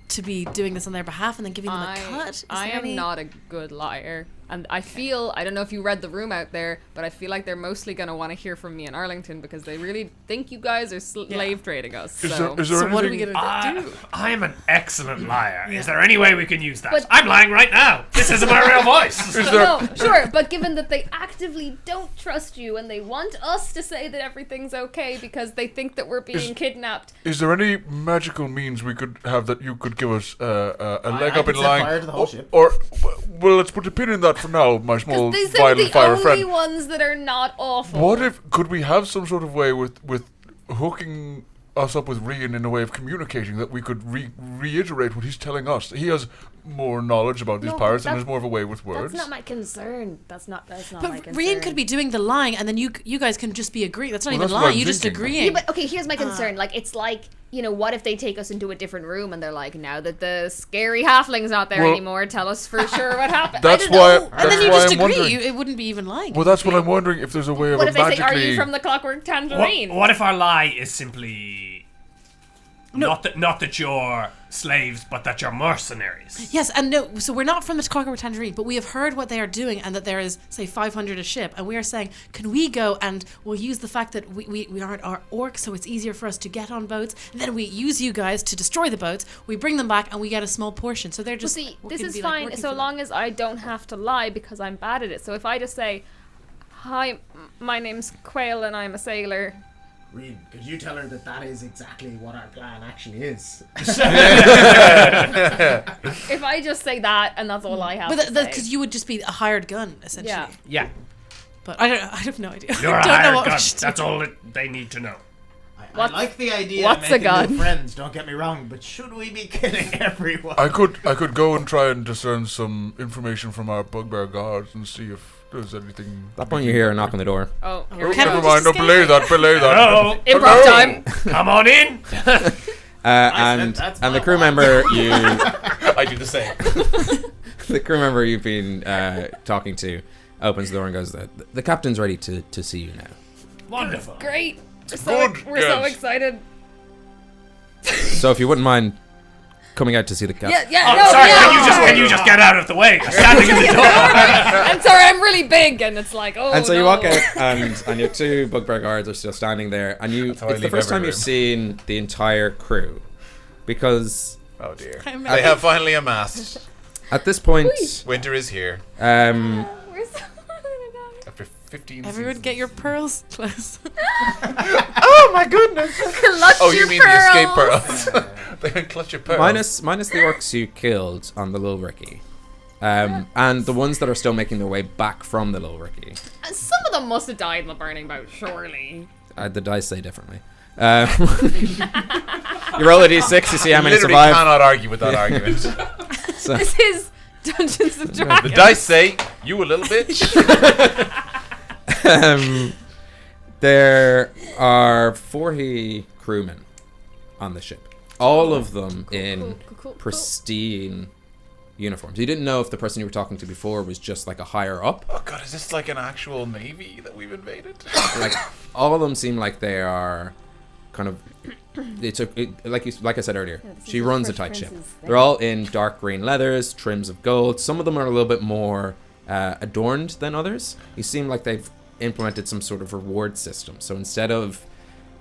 to be doing this on their behalf and then giving them a cut? Is I there am any- not a good liar. And I feel, I don't know if you read the room out there, but I feel like they're mostly going to want to hear from me in Arlington because they really think you guys are slave trading us. Is So. there So what are we anything- gonna do? I am an excellent liar. Is there any way we can use that? I'm lying right now. This isn't my real voice. No, sure, but given that they actively don't trust you and they want us to say that everything's okay because they think that we're being kidnapped. Is there any magical means we could have that you could give us a leg I up could in set line? fire to the whole ship. Or, well, let's put a pin in that for now, my small They said we're violent the fire only friend. ones that are not awful. What if, could we have some sort of way with hooking us up with Rian in a way of communicating that we could reiterate what he's telling us? He has more knowledge about these No, pirates and that's- has more of a way with words. That's not my concern. That's not my But concern. Rian could be doing the lying, and then you guys can just be agreeing. That's not Well, even that's what lying. I'm You're just thinking. agreeing. Yeah, but okay, here's my concern. Like, it's like, you know, what if they take us into a different room and they're like, now that the scary halfling's not there Well, anymore, tell us for sure what happened. That's I don't why. know. and then you why just I'm agree. wondering- It wouldn't be even lying. Well, that's what I'm wondering, if there's a way of What if they say, magically. are you from the Clockwork Tangerine? What if our lie is simply not that you're slaves, but that you're mercenaries? Yes, and no, so we're not from the Clockwork Tangerine, but we have heard what they are doing and that there is, say, 500 a ship, and we are saying, can we go and we'll use the fact that we aren't our orcs, so it's easier for us to get on boats, and then we use you guys to destroy the boats, we bring them back, and we get a small portion. So they're Well, just... see, we this could is be, like, fine working so for them. long as I don't have to lie because I'm bad at it. So if I just say, hi, my name's Quail and I'm a sailor. Reed, could you tell her that is exactly what our plan actually is? If I just say that and that's all I have But to say. because you would just be a hired gun, essentially. Yeah. Yeah. But I have no idea. You're I a don't know hired what we gun. should do. That's all they need to know. I like the idea what's of a making gun? new friends, don't get me wrong, but should we be killing everyone? I could go and try and discern some information from our bugbear guards and see if there's anything. At that point, you hear a knock on the door. Oh, Oh, here we Can never we mind. just No, belay that. Hello. Improv time. Come on in. And that's the my crew line. member you I do the same. the crew member you've been talking to opens the door and goes, the captain's ready to see you now. Wonderful. Great. We're so Good, we're so yes. excited. So if you wouldn't mind coming out to see the cat. Sorry, can you just get out of the way? I'm standing in the door. I'm sorry, I'm really big, and it's like, oh. And so you no. walk out, and your two bugbear guards are still standing there, and it's the first time you've seen the entire crew, because oh dear, they have finally amassed. At this point, winter is here. After 15 Everyone seasons. get your pearls close. Oh my goodness! Clutch Oh, you your mean pearls. the escape pearls? They can clutch your pearls. minus the orcs you killed on the Lil Ricky, and the ones that are still making their way back from the Lil Ricky. And some of them must have died in the burning boat, surely. The dice say differently. You roll a d6, you see how many literally survive. cannot argue with that argument. So, This is Dungeons and Dragons. The dice say, you a little bitch. there are 40 crewmen on the ship. All of them in pristine uniforms. You didn't know if the person you were talking to before was just like a higher up. Oh god, is this like an actual navy that we've invaded? Like all of them seem like they are kind of. Like I said earlier, she runs a tight ship. They're all in dark green leathers, trims of gold. Some of them are a little bit more adorned than others. You seem like they've implemented some sort of reward system. So instead of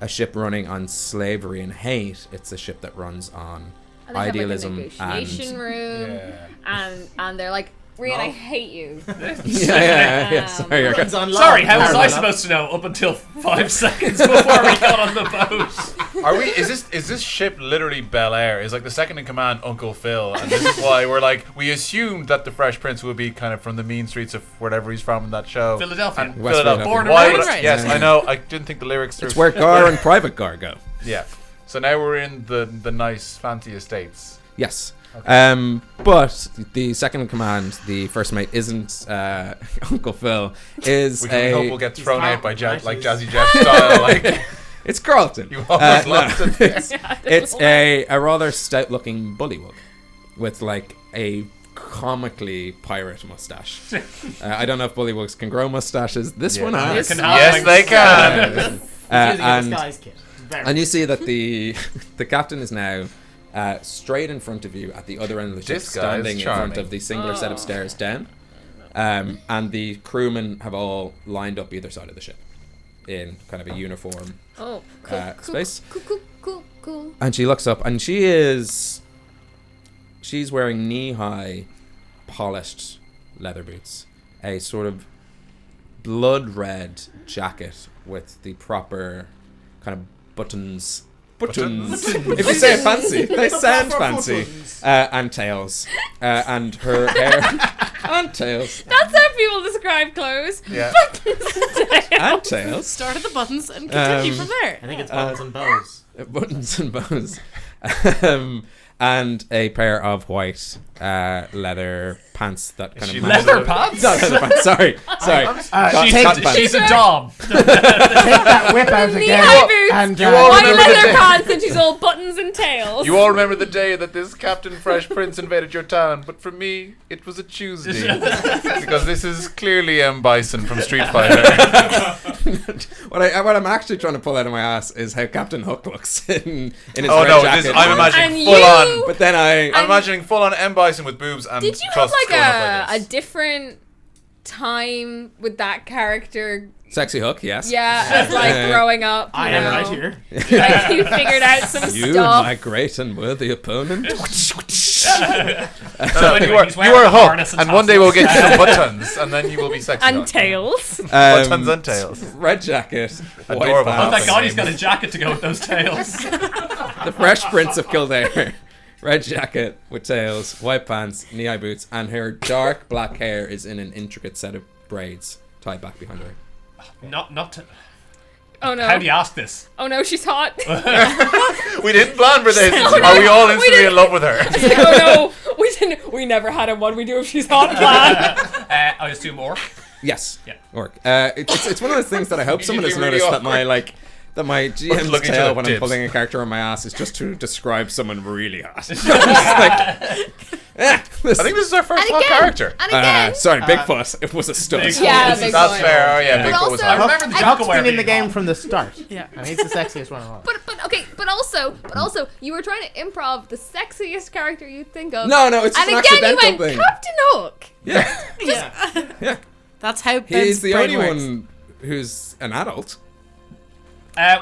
a ship running on slavery and hate, it's a ship that runs on And idealism they have like a negotiation room, and they're like, Rian, I hate you. yeah. Sorry, how was I supposed to know up until 5 seconds before we got on the boat? Are we? Is this ship literally Bel Air? Is like the second in command Uncle Phil, and this is why we assumed that the Fresh Prince would be kind of from the mean streets of wherever he's from in that show, Philadelphia. Philadelphia. Born Why and would raised. yes, I know. I didn't think the lyrics. It's where Gar and Private Gar go. Yeah. So now we're in the nice fancy estates. Yes. Okay. But the second in command, the first mate, isn't Uncle Phil. We hope we'll get thrown out by like Jazzy Jeff style. Like it's Carlton. You almost lost it there. It's a rather stout-looking bullywug with like a comically pirate mustache. I don't know if bullywugs can grow mustaches. This one has. Yes, they can. And you see that the captain is now straight in front of you at the other end of the ship, standing in front of the singular set of stairs down. And the crewmen have all lined up either side of the ship in kind of a uniform space. Cool. And she looks up, and she's wearing knee-high polished leather boots, a sort of blood red jacket with the proper kind of buttons. If you say it fancy, they sound fancy. And tails. And her hair. And tails. That's how people describe clothes. Yeah. And tails. Start at the buttons and continue from there. I think it's buttons and bows. Buttons and bows. And a pair of white leather pants that kind of leather pants? No, leather pants. Sorry. She's a dom. Take that whip out again. Knee-high boots, And white leather pants, and she's all buttons and tails. You all remember the day that this Captain Fresh Prince invaded your town, but for me, it was a Tuesday. Because this is clearly M. Bison from Street Fighter. What I'm actually trying to pull out of my ass is how Captain Hook looks in his Oh red no, jacket. I'm imagining And full you- on. But then I'm imagining full on M. Bison with boobs and Did you have tusks like going up a this. different time with that character? Sexy Hook, yes. Yeah, as like growing up. I you am know? right here. Like you figured out some You, stuff. my great and worthy opponent. Anyway, he's you wearing are a harness Hook, and one day we'll get you some buttons, and then you will be sexy. And Hook. tails. Buttons and tails. Red jacket. White Adorable. Oh, pants. thank God he's got a jacket to go with those tails. The Fresh Prince of Kildare. Red jacket with tails, white pants, knee-high boots, and her dark black hair is in an intricate set of braids tied back behind her. Not to... Oh no. How do you ask this? Oh no, she's hot. We didn't plan for this. Oh, no, Are we all we instantly didn't. in love with her? It's like, oh no, we didn't. We never had a what we do if she's hot plan. I assume orc. Yes. Yeah. Orc. It's one of those things that I hope someone has Immediately noticed really that my GM's looking to tail the when I'm tips. pulling a character on my ass is just to describe someone really hot. Just like, I think this is our first And hot again, character. And again. sorry, Bigfoot. It was a stud. Big- Yeah, That's big That's boy. fair. Oh yeah, But Bigfoot was also- I hot. remember the Huck's Jocko been in the game from the start. Yeah. And he's the sexiest one of all. But But also, you were trying to improv the sexiest character you'd think of. No, it's just and an again you accidental went thing. Captain Hook. Yeah. Yeah. That's how He's Ben's the brain only works. one who's an adult. No,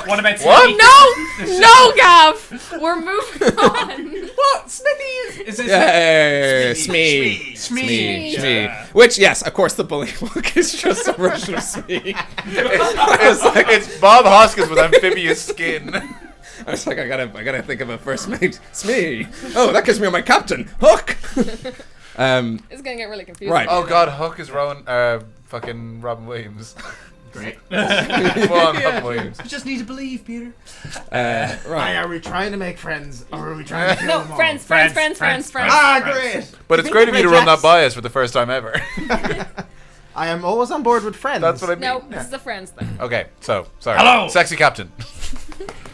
what about Oh Smithy? no, Gav. We're moving on. What? Smithy is this? Yeah. Smee. Smee. Which, yes, of course, the bully book is just a version of Smee. It's Bob Hoskins with amphibious skin. I was like, I gotta think of a first mate. Smee. Oh, that gives me my captain. Hook. It's gonna get really confusing. Right. Oh God, Hook is fucking Robin Williams. Great. Come on, Robin Williams. You just need to believe, Peter. Right. Are we trying to make friends, or are we trying to kill No, them all? friends. Ah, great. But it's great of you to run that bias for the first time ever. I am always on board with friends. That's what I mean. No, this is a friends thing. Okay, so sorry. Hello. Sexy captain.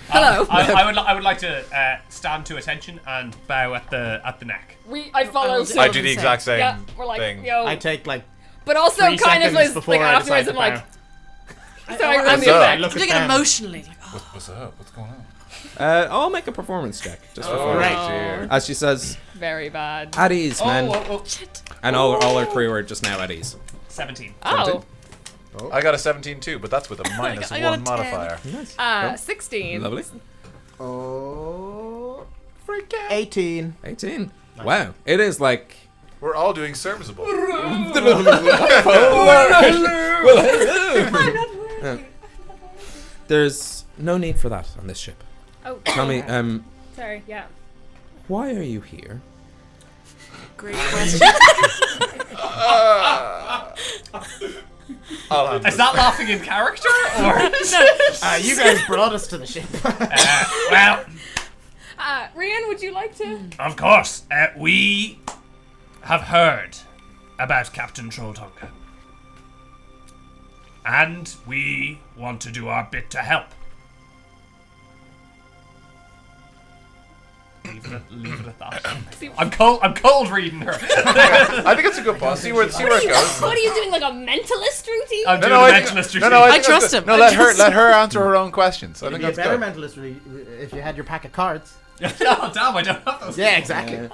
Hello. I would like to stand to attention and bow at the neck. I follow. I do the exact same Yeah, we're like, thing. yo. I take like. But also 3 kind of seconds is before like I afterwards decide I'm to like. bow. So I run What's the up? effect. Look I'm doing at it them. emotionally. Like, oh. What's up? What's going on? I'll make a performance check just for fun. Right. Dear. As she says, Very bad. at ease, man. Shit. And all our crew are just now at ease. 17. Oh. I got a 17 too, but that's with a minus I got a 1 10. modifier. 16. Lovely. Oh. 18. 18. Wow. It is like... We're all doing serviceable. There's no need for that on this ship. Oh. Tell me, Sorry. Yeah. why are you here? Great question. Is that laughing in character or? You guys brought us to the ship. Well, Rian, would you like to? of course. We have heard about Captain Trolltongue, and we want to do our bit to help. Leave it at that. I'm cold reading her. I think it's a good boss. See where it goes. What are you doing? Like a mentalist routine? I'm doing I a think- mentalist no, routine. I I think trust that's him. good. No, I let trust her answer her own questions. I It'd think be a that's better good. mentalist if you had your pack of cards. Oh, damn, I don't have those. Yeah, exactly.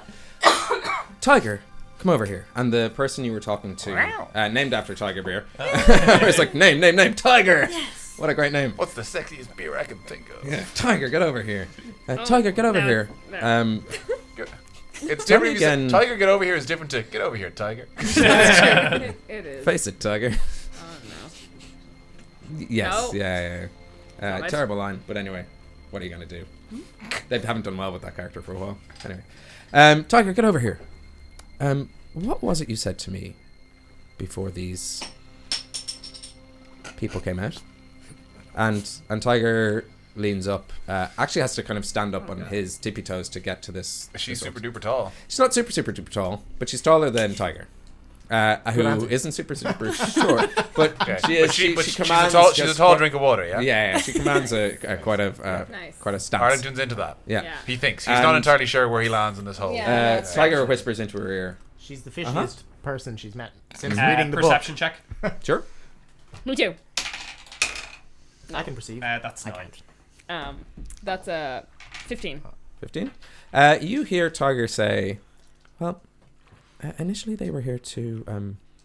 Tiger, come over here. And the person you were talking to, named after Tiger Beer. I was like, name, Tiger. Yes. What a great name. What's the sexiest beer I can think of? Yeah, Tiger, get over here. Tiger, get over here. It's Tell me different. If you say, again. Tiger, get over here is different to get over here, Tiger. It is. Face it, Tiger. Oh Yes, No. yeah. Damn it. Terrible line, but anyway, what are you gonna do? They haven't done well with that character for a while. Anyway, Tiger, get over here. What was it you said to me before these people came out? And Tiger leans up. Actually, has to kind of stand up on his tippy toes to get to this. She's this super duper tall. She's not super duper tall, but she's taller than Tiger. Who isn't super short, but Okay. she is. But She she's commands. she's a just tall quite- drink of water, yeah? Yeah, she commands quite a Nice. quite a stance. Arlington's into that. Yeah. Yeah. He thinks. He's And- not entirely sure where he lands in this hole. Yeah. that's Tiger whispers into her ear. She's the fishiest person she's met since Uh, reading the perception check. Sure. Me too. book. I can perceive. That's I 9. can't. That's a 15. 15. You hear Tiger say, "Well, initially they were here to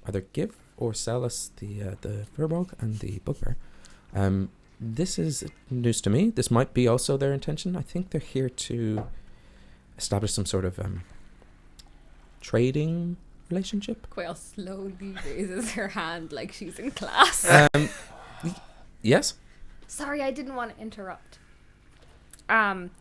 either give or sell us the Furbog and the Bugbear. This is news to me. This might be also their intention. I think they're here to establish some sort of trading relationship." Quail slowly raises her hand like she's in class. Yes, Sorry, I didn't want to interrupt.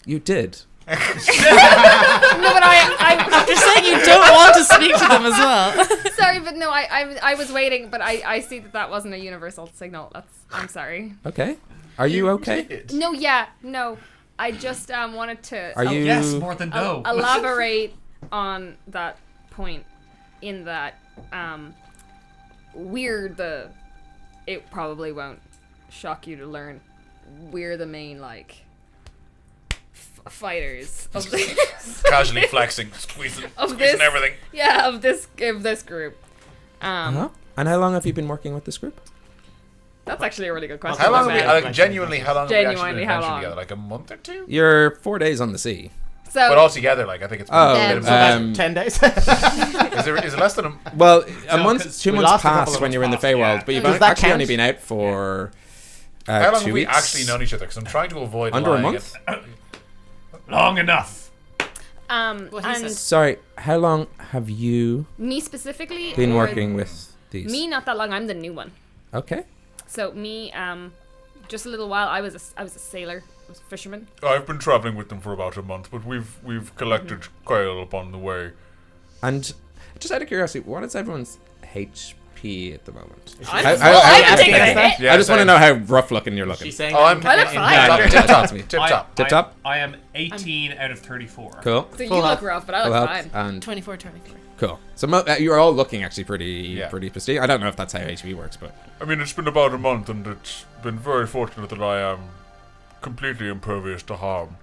you did. No, but I After saying you don't want to speak to them as well. sorry, but no, I was waiting, but I see that wasn't a universal signal. I'm sorry. Okay. Are you okay? No. I just wanted to. Are you? Yes, more than no. Elaborate on that point. In that, it probably won't shock you to learn we're the main fighters of this. Casually flexing, squeezing everything. Yeah, of this group. Uh-huh. And how long have you been working with this group? That's actually a really good question. How long have we, Matt. genuinely, how long have we actually Genuinely, been how adventuring long? together? Like a month or two? You're 4 days on the sea. So, But all together, like, I think it's been a bit of a 10 days. Is it less than a... Well, a No, month, 'cause 2 we months lost a couple passed of when you were in the months past, Feywild, yeah. but you've Does that actually count? only been out for How long 2 have we weeks. actually known each other? Because I'm trying to avoid Under a lying month? Long enough. What he and says. Sorry, how long have you me specifically, been or working with these? me not that long. I'm the new one. Okay. So me, just a little while. I was a sailor. I was a fisherman. I've been traveling with them for about a month, but we've collected quail upon the way. And just out of curiosity, what is everyone's HP at the moment? I'm taking a hit. Yeah, I just want to same. know how rough looking you're looking. She's saying Oh, I'm I look fine. tip top. Tip top. Tip top? I am 18 out of 34. Cool. So you Full look health. rough, but I Full look health fine. and 24. cool. So you're all looking actually pretty Yeah. pristine. I don't know if that's how HP works, but I mean, it's been about a month, and it's been very fortunate that I am completely impervious to harm.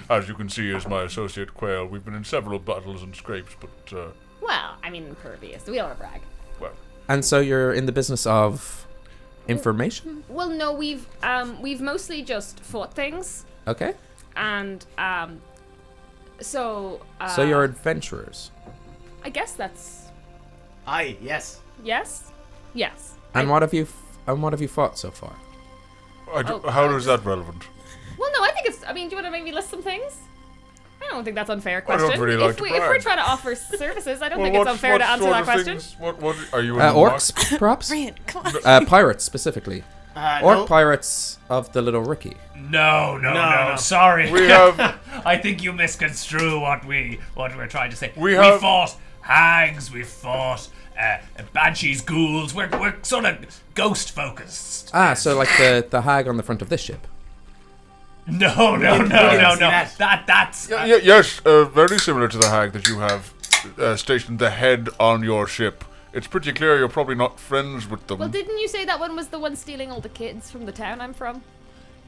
As you can see, as my associate Quail, we've been in several battles and scrapes, but Well, I mean, impervious. We don't want to brag. well, and so you're in the business of information. Well, no, we've mostly just fought things, Okay. and so. So you're adventurers. I guess that's Aye, yes. yes. And what have you fought so far? how is that relevant? Well, no, I think it's. I mean, do you want to maybe list some things? I don't think that's an unfair I don't question. really like if to we're brag. trying to offer services, I don't Well, think it's what- unfair what to answer sort that of question. things- What are you in the Orcs, perhaps? Brian, come on. Pirates specifically. No. Orc pirates of the Little Ricky. No. Sorry. We have- I think you misconstrue what we're trying to say. We We have- fought hags. We fought banshees, ghouls. We're sort of ghost focused. Ah, so like the hag on the front of this ship. No. didn't see that. That's Yes, very similar to the hag that you have stationed the head on your ship. It's pretty clear you're probably not friends with them. Well, didn't you say that one was the one stealing all the kids from the town I'm from?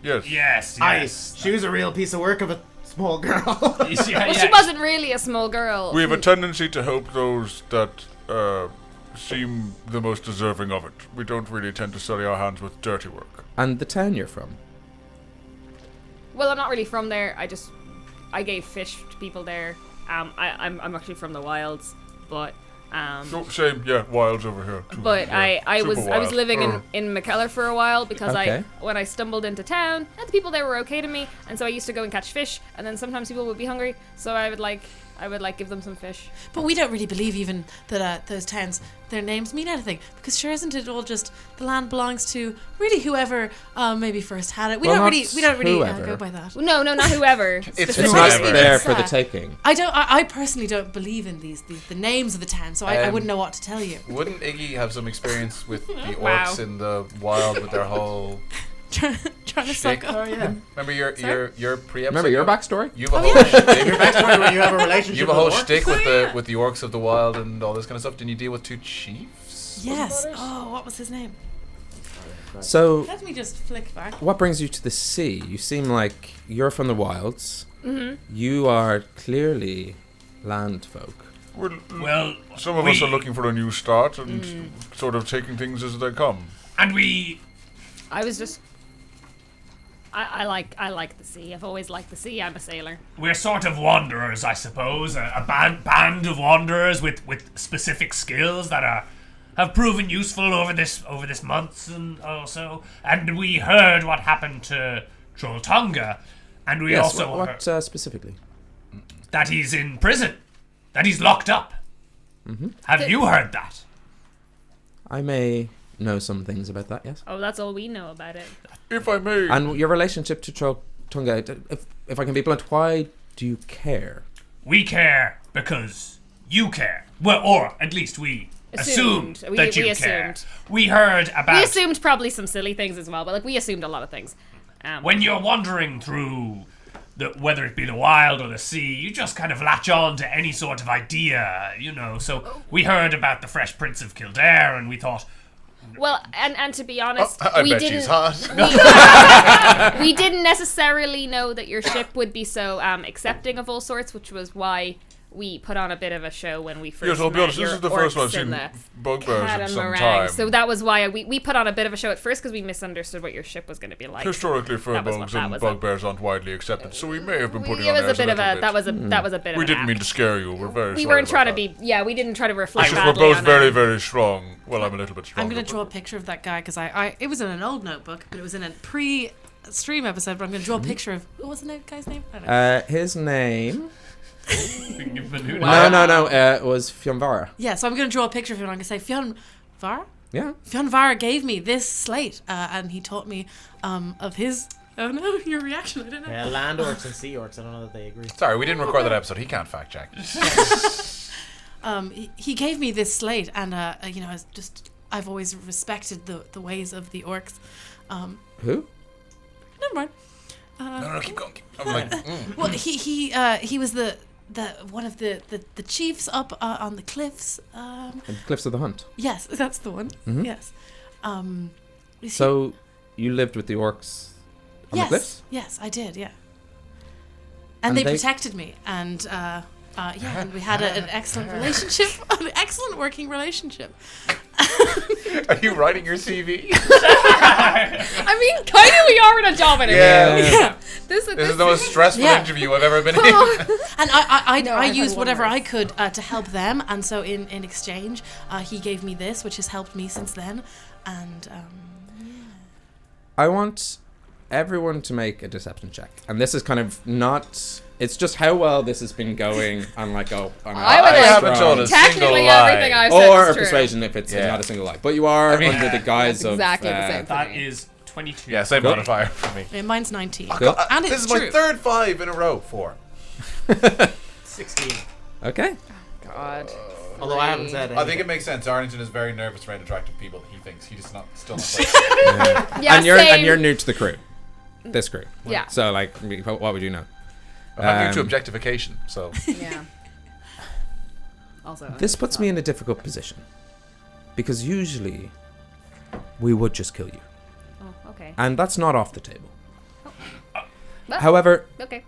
Yes. yes. Aye, she was a real piece of work of a small girl. Well, she wasn't really a small girl. We have a tendency to help those that seem the most deserving of it. We don't really tend to sully our hands with dirty work. And the town you're from. Well, I'm not really from there. I gave fish to people there. I'm actually from the wilds, but So, same, yeah, wilds over here. Too. but Yeah, I super was wild. living in McKellar for a while because Okay. when I stumbled into town, the people there were okay to me, and so I used to go and catch fish, and then sometimes people would be hungry, so I would give them some fish. But we don't really believe even that those towns, their names mean anything. Because sure, isn't it all just the land belongs to really whoever maybe first had it? We Well, don't not really whoever. go by that. No, not whoever. It's It's Specifically, not whoever. there it's, for the uh, taking. I personally don't believe in the names of the town, so I wouldn't know what to tell you. Wouldn't Iggy have some experience with the orcs Wow. in the wild with their whole Trying to shtick? suck up. Remember your pre-episode? Remember your backstory? You have a whole shtick. Your backstory where you have a relationship You have a whole with orcs? shtick with the orcs of the wild and all this kind of stuff. Didn't you deal with two chiefs? Yes. Oh, what was his name? So, Let me just flick back. what brings you to the sea? You seem like you're from the wilds. Mm-hmm. You are clearly land folk. well. Some of us are looking for a new start and sort of taking things as they come. And we. I was just. I like the sea. I've always liked the sea. I'm a sailor. We're sort of wanderers, I suppose. A band of wanderers with specific skills that have proven useful over this month and also. And we heard what happened to Trolltunga, and we Yes, also heard what specifically? that he's in prison, that he's locked up. Have you heard that? I may know some things about that, yes. Oh, that's all we know about it. If I may, And your relationship to Trolltunga, if I can be blunt, why do you care? We care because you care. Well, or at least we Assumed. assumed that We you care. assumed. We heard about We assumed probably some silly things as well, but like we assumed a lot of things. when you're wandering through whether it be the wild or the sea, you just kind of latch on to any sort of idea, So we heard about the Fresh Prince of Kildare, and we thought, Well, and to be honest, I we bet didn't. she's hot. We didn't necessarily know that your ship would be so accepting of all sorts, which was why we put on a bit of a show when we first Yes, I'll be honest, this your is the first one I've orcs in seen the bugbears in some catamaran. time. So that was why we put on a bit of a show at first because we misunderstood what your ship was going to be like. Historically, That was what furbolgs that and was. bugbears aren't widely accepted, so we may have been putting It on was airs a bit of little a that was a bit of We an didn't mean act. to scare you. We're very We sorry weren't trying to about be we didn't try to that. reflect It's just we're badly both on very, it. very strong. Well, I'm a little bit stronger. I'm going to but- draw a picture of that guy because I it was in an old notebook, but it was in a pre-stream episode. But I'm going to draw a picture of what was the guy's name? I don't know. His name. Wow. No. It was Fionvara. Yeah, so I'm going to draw a picture of him. And I'm going to say Fionvara. Yeah. Fionvara gave me this slate, and he taught me of his. Oh no, your reaction! I don't know. Yeah, land orcs and sea orcs. I don't know that they agree. Sorry, we didn't record that episode. He can't fact check. He gave me this slate, and I've always respected the ways of the orcs. Who? Never mind. No, keep going. I'm like, Well, he was the one of the chiefs up on the cliffs. The Cliffs of the Hunt. Yes, that's the one. Mhm. Yes. So you lived with the orcs on the cliffs? Yes, I did. Yeah. And And they they- protected me, and and we had an excellent relationship, an excellent working relationship. are you writing your CV? I mean, kind of we are in a job interview. Yeah. This This is the most stressful Yeah. interview I've ever been in. And I No, I used had whatever one I worse. could to help them, and so in exchange, he gave me this, which has helped me since then. And I want everyone to make a deception check. And this is kind of not... It's just how well this has been going on like on I would like- haven't told a single Technically, lie. everything I've said or is a true. persuasion if it's Yeah. not a single lie. But you are I mean- under the guise That's of... exactly the same. That is 22. Yeah, same Cool. modifier for me. mine's 19. Cool. And This it's is my true. third 5 in a row. 4. 16. Okay. God. Although I haven't said anything. I think it makes sense. Arlington is very nervous around attractive people. He thinks he's just still not. Yeah, and you're same. new to the crew. This crew. Yeah. So like, what would you know? I'm new to objectification, so. Yeah. Also, This puts me in a difficult position. Because usually, we would just kill you. Oh, okay. And that's not off the table. But- However, Okay.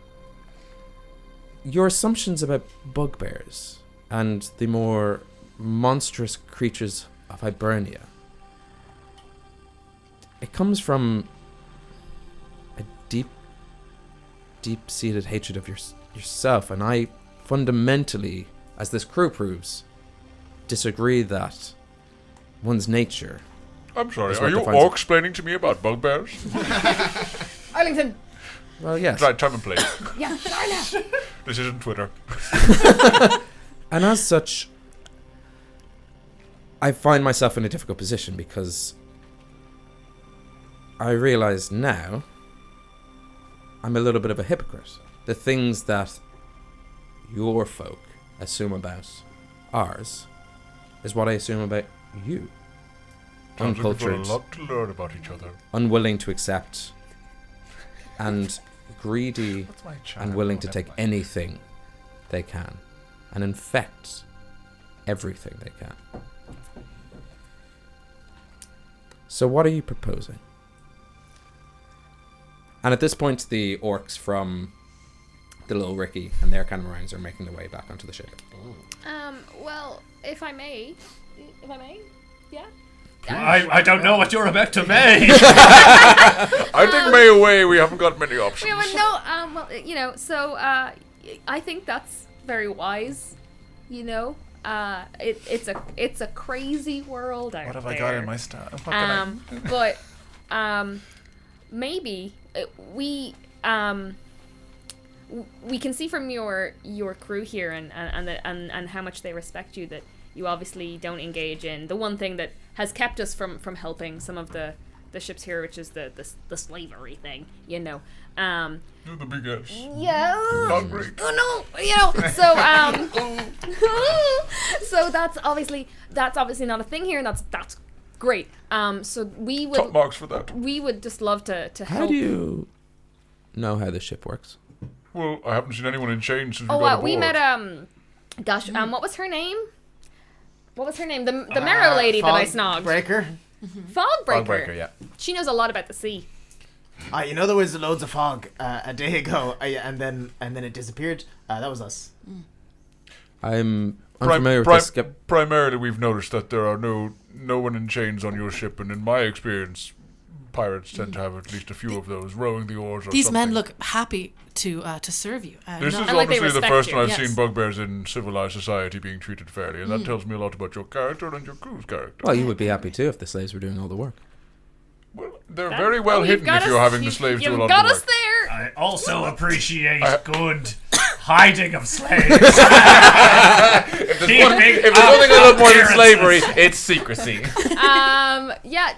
your assumptions about bugbears and the more monstrous creatures of Hibernia, it comes from a deep-seated hatred of yourself, and I fundamentally, as this crew proves, disagree that one's nature. I'm sorry, is are what you defines it. explaining to me about bugbears? Arlington. Well, yes. Right, time and place. Yeah, Darla. This isn't Twitter. And as such, I find myself in a difficult position because I realize now I'm a little bit of a hypocrite. The things that your folk assume about ours is what I assume about you. Sounds like we've got a Uncultured, lot to learn about each other. unwilling to accept, and greedy What's my charm? and willing to Oh, take never mind. anything they can and infect everything they can. So what are you proposing? And at this point, the orcs from the Little Ricky and their catamarans are making their way back onto the ship. Well, if I may, yeah. I don't know what you're about to make. I think May away, we haven't got many options. Yeah, but no, well, you know, so I think that's very wise. You know, it's a crazy world out What have there. I got in my stuff? What can But maybe we can see from your crew here and how much they respect you that you obviously don't engage in the one thing that has kept us from helping some of the ships here, which is the slavery thing, you know. You're the big S. Yeah. Not great. Oh no, you know. So so that's obviously not a thing here, and that's great. So we would Top marks for that. we would just love to How help. do you know how this ship works? Well, I haven't seen anyone in chains since we Oh, got aboard. we met gosh, what was her name? What was her name? The marrow lady that I snogged. Breaker. Fogbreaker. Fogbreaker, yeah. She knows a lot about the sea. You know there was loads of fog a day ago, and then it disappeared. That was us. I'm unfamiliar with this. Primarily, we've noticed that there are no one in chains on your ship, and in my experience, pirates tend to have at least a few of those rowing the oars. Or These something. men look happy to serve you. This is like they obviously the respect first you, time I've yes. seen bugbears in civilized society being treated fairly, and that tells me a lot about your character and your crew's character. Well, you would be happy too if the slaves were doing all the work. Well, they're very well hidden if you're having the slaves do a lot You've got of the us work. there. I also appreciate good hiding of slaves. If there's one thing I love more than slavery, it's secrecy.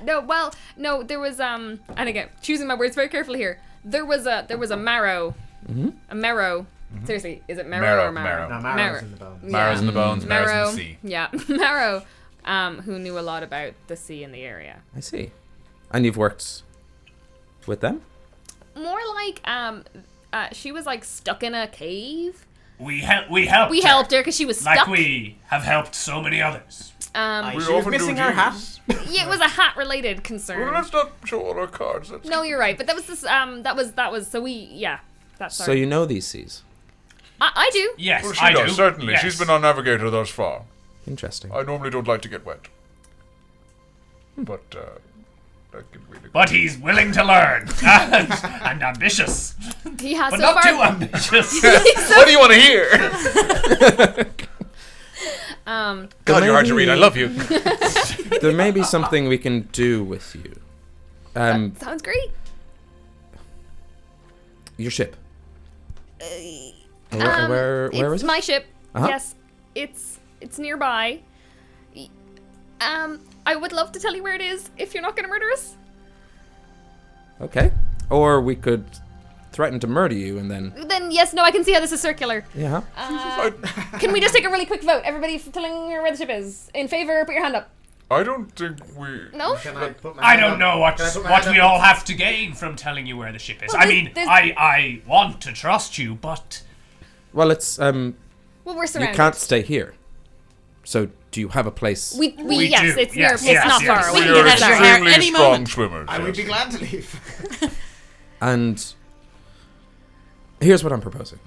There was and again, choosing my words very carefully here. There was a marrow. A marrow. Seriously, is it marrow or marrow? No, marrow's in the bones. Marrow's in the bones, marrow's in the sea. Yeah, marrow. Who knew a lot about the sea in the area. I see. And you've worked with them? More like she was like stuck in a cave. We helped. We helped her because she was stuck. Like we have helped so many others. We She was often missing do her these. hat. Yeah, it was a hat-related concern. Well, let's not show all our cards. No, you're right. But that was this. That was. So we. Yeah. That's. So you know these seas? I do. Yes, Well, she I does, do. certainly. Yes. She's been our navigator thus far. Interesting. I normally don't like to get wet. But, that can really But he's willing to learn and ambitious, He has but so not far. too ambitious. What do you want to hear? God, you're hard to read. I love you. There may be something we can do with you. Sounds great. Your ship. Where it's is it? my ship. Uh-huh. Yes, it's nearby. I would love to tell you where it is if you're not going to murder us. Okay. Or we could threaten to murder you and then... Then yes, no, I can see how this is circular. Yeah. Can we just take a really quick vote? Everybody telling her where the ship is. In favor, put your hand up. I don't think we... No? Can I put my I hand don't up? know what Can I put my what hand we up? all have to gain from telling you where the ship is. Well, I mean, there's- I want to trust you, but Well, it's... Well, we're you surrounded. can't stay here. So, do you have a place... We We yes, do. it's Yes, near. yes, it's not yes. far We away. can We are get out of your hair extremely any strong moment. swimmers. I would yes. be glad to leave. And here's what I'm proposing.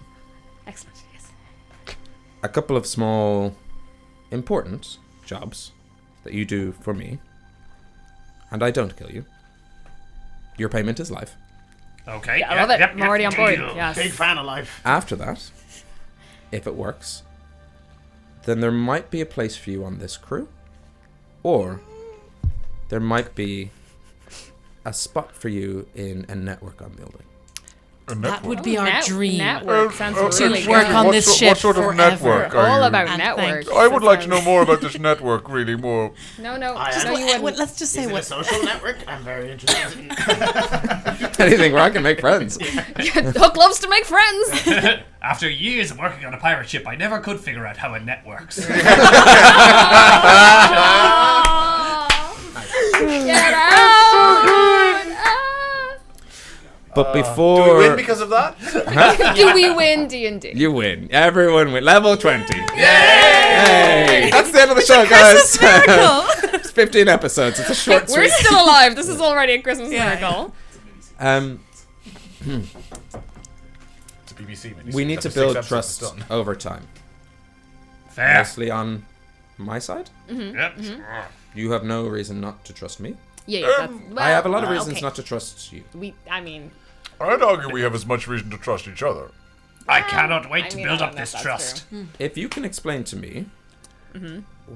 Excellent. Yes. A couple of small, important jobs that you do for me, and I don't kill you. Your payment is life. okay. I love it. I'm already on board. deal. Yes. Big fan of life. After that, if it works, then there might be a place for you on this crew, or there might be a spot for you in a network I'm building. A That network. would be our dream. Network sounds To really work good. on What this so- ship what sort of forever. network are All you- about And network. thank I would like to know more about this network, really, more. No, Just no, you wouldn't. let's just say Is it a what. social network? I'm very interested in Anything where I can make friends. Hook loves to make friends. After years of working on a pirate ship, I never could figure out how a net works. Get out! But Do we before win because of that? Do we win D&D? you win, everyone win. Level 20. Yay! That's the end of the show, guys. It's 15 episodes. It's a short, We're sweet. still alive. This is already a Christmas Yeah. miracle. It's a BBC miniseries. We need to After 6 build episodes, trust it's done. over time. Fair. Mostly on my side. Yep. You have no reason not to trust me. Yeah, that's, well, I have a lot of well, reasons okay. not to trust you. I mean, I'd argue we have as much reason to trust each other. I cannot wait I to mean, build I up don't know this if that's trust. If you can explain to me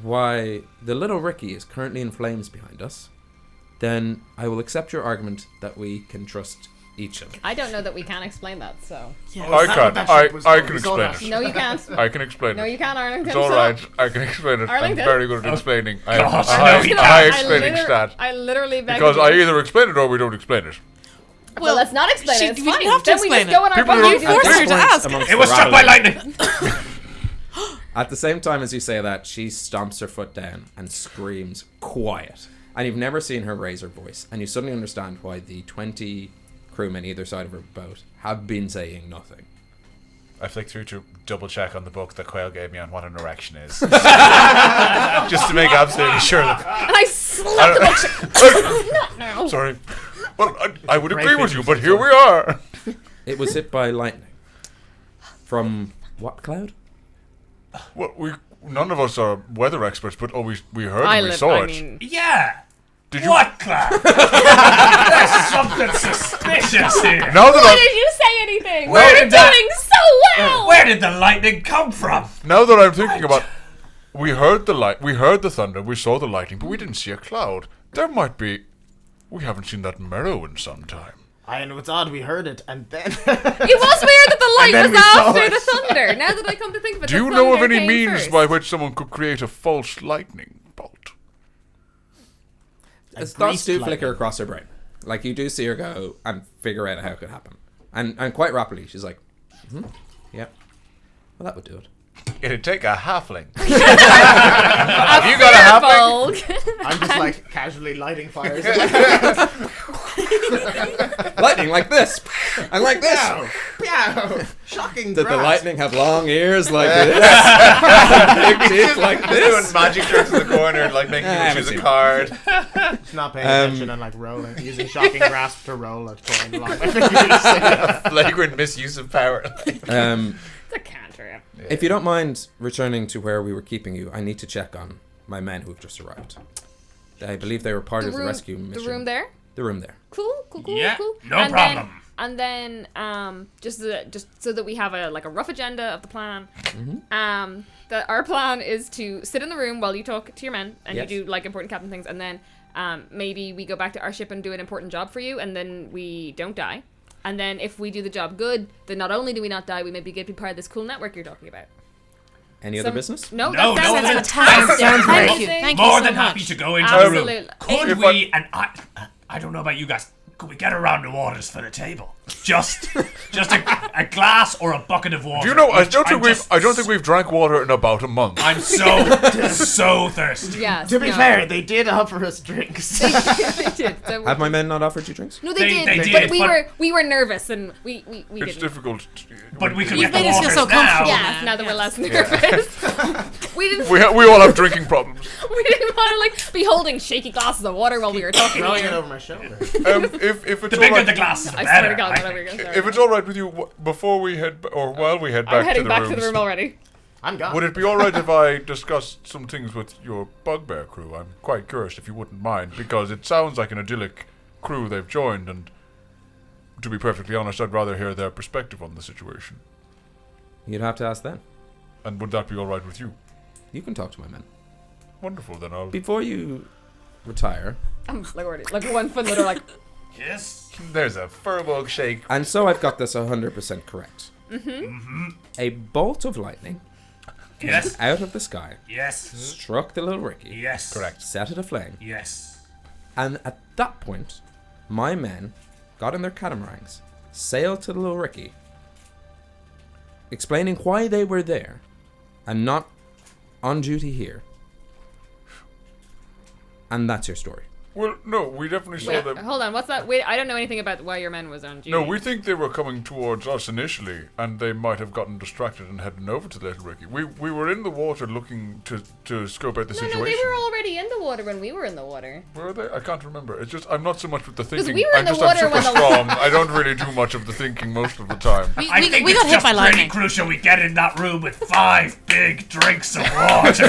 why the little Ricky is currently in flames behind us, then I will accept your argument that we can trust each other. I don't know that we can explain that, so. Yeah. I that what can. that I ship was I called? can We saw explain that. it. No, you can't. I can explain No, it. you can't, Arlington. It's all Shut right. up. I can explain it. Arlington? I'm very good at explaining. I have God, a no, high, you a high can't. explaining stat. I literally beg Because you. I either explain it or we don't explain it. Well, let's not explain She- it. It's we fine. didn't have to Then we explain just go on our People boat. are- and do forced it. her to ask. Amongst It was the struck by rattling. lightning. At the same time as you say that, she stomps her foot down and screams, "Quiet!" And you've never seen her raise her voice, and you suddenly understand why the 20 crewmen either side of her boat have been saying nothing. I flicked through to double check on the book that Quail gave me on what an erection is. Just to make absolutely sure that. And I slapped the book. Not now. Sorry. Well, I would Great agree with you, vision, but here we are. It was hit by lightning. From what cloud? Well, none of us are weather experts, but we heard and we saw it. Yeah. Did you? What, Clark? There's something suspicious here. Now that Why did you say anything? Where We're did that- doing so well. Where did the lightning come from? Now that I'm thinking about, we heard the thunder, we saw the lightning, but we didn't see a cloud. There might be. We haven't seen that marrow in some time. I know it's odd. We heard it, and then It was weird that the light then was we saw after it. the thunder. Now that I come to think of it, Do the you know of thunder any came means first. by which someone could create a false lightning bolt? Thoughts greased do lightning. flicker across her brain. Like, you do see her go and figure out how it could happen. And quite rapidly, she's like, yeah, well, that would do it. It'd take a halfling. Have you got a halfling? I'm just like casually lighting fires. Lightning like this, and like this. Pow! Shocking. Did the grasp. lightning have long ears like this? Big teeth like Just this? doing magic tricks in the corner, like making I you haven't choose seen a it. card. Just not paying attention and like rolling, using shocking grasp to roll a coin along my fingers. Flagrant misuse of power. It's a cantrip. If you don't mind returning to where we were keeping you, I need to check on my men who have just arrived. I believe they were part of the rescue mission. The room there? The room there. Cool. Yeah, cool. no and problem. Then, just so that we have a rough agenda of the plan. That our plan is to sit in the room while you talk to your men and Yes. you do like important captain things, and then maybe we go back to our ship and do an important job for you, and then we don't die. And then if we do the job good, then not only do we not die, we maybe get to be part of this cool network you're talking about. Any other business? No, No, that's no, fantastic. Thank you. Thank you More so than much. happy to go into Absolutely. the room. Could If we, and I don't know about you guys, could we get around the waters for the table? Just a glass or a bucket of water. Do you know? I don't I'm think we've drank water in about a month. I'm so thirsty. Yes, To be no. fair, they did offer us drinks. They did. So Have my men not offered you drinks? no, They they did, but but- we were nervous and we It's didn't. difficult. But we could You've get the made us feel waters so now. comfortable. Yes, now that we're less nervous. we didn't. We all have drinking problems. We didn't want to like be holding shaky glasses of water while we were talking. Throwing it Here. over my shoulder. If it's The all bigger right, the glass, the I better. swear to God, I whatever think. you're going if it's all right with you, before we head or while we head I'm back heading to the back rooms, to the room already. I'm gone. would it be all right if I discussed some things with your bugbear crew? I'm quite curious if you wouldn't mind, because it sounds like an idyllic crew they've joined, and to be perfectly honest, I'd rather hear their perspective on the situation. You'd have to ask them. And would that be all right with you? You can talk to my men. Wonderful, then I'll. Before you retire, I'm like already like 1 foot little like. Yes. There's a furbog shake. and so I've got this 100% correct. A bolt of lightning Yes. out of the sky Yes. struck the little Ricky, Yes. Correct. set it aflame, Yes. and at that point, my men got in their catamarans, sailed to the little Ricky, explaining why they were there and not on duty here. And that's your story. Well, no, we definitely saw Wait, them. hold on. What's that? Wait, I don't know anything about why your men was on duty. No, we think they were coming towards us initially, and they might have gotten distracted and heading over to Little Ricky. We were in the water looking to scope out the situation. No, they were already in the water when we were in the water. Were they? I can't remember. It's just I'm not so much with the thinking. we were in the I'm water super when the- strong. I don't really do much of the thinking most of the time. I think we got it's hit just by pretty lightning. crucial we get in that room with 5 big drinks of water. So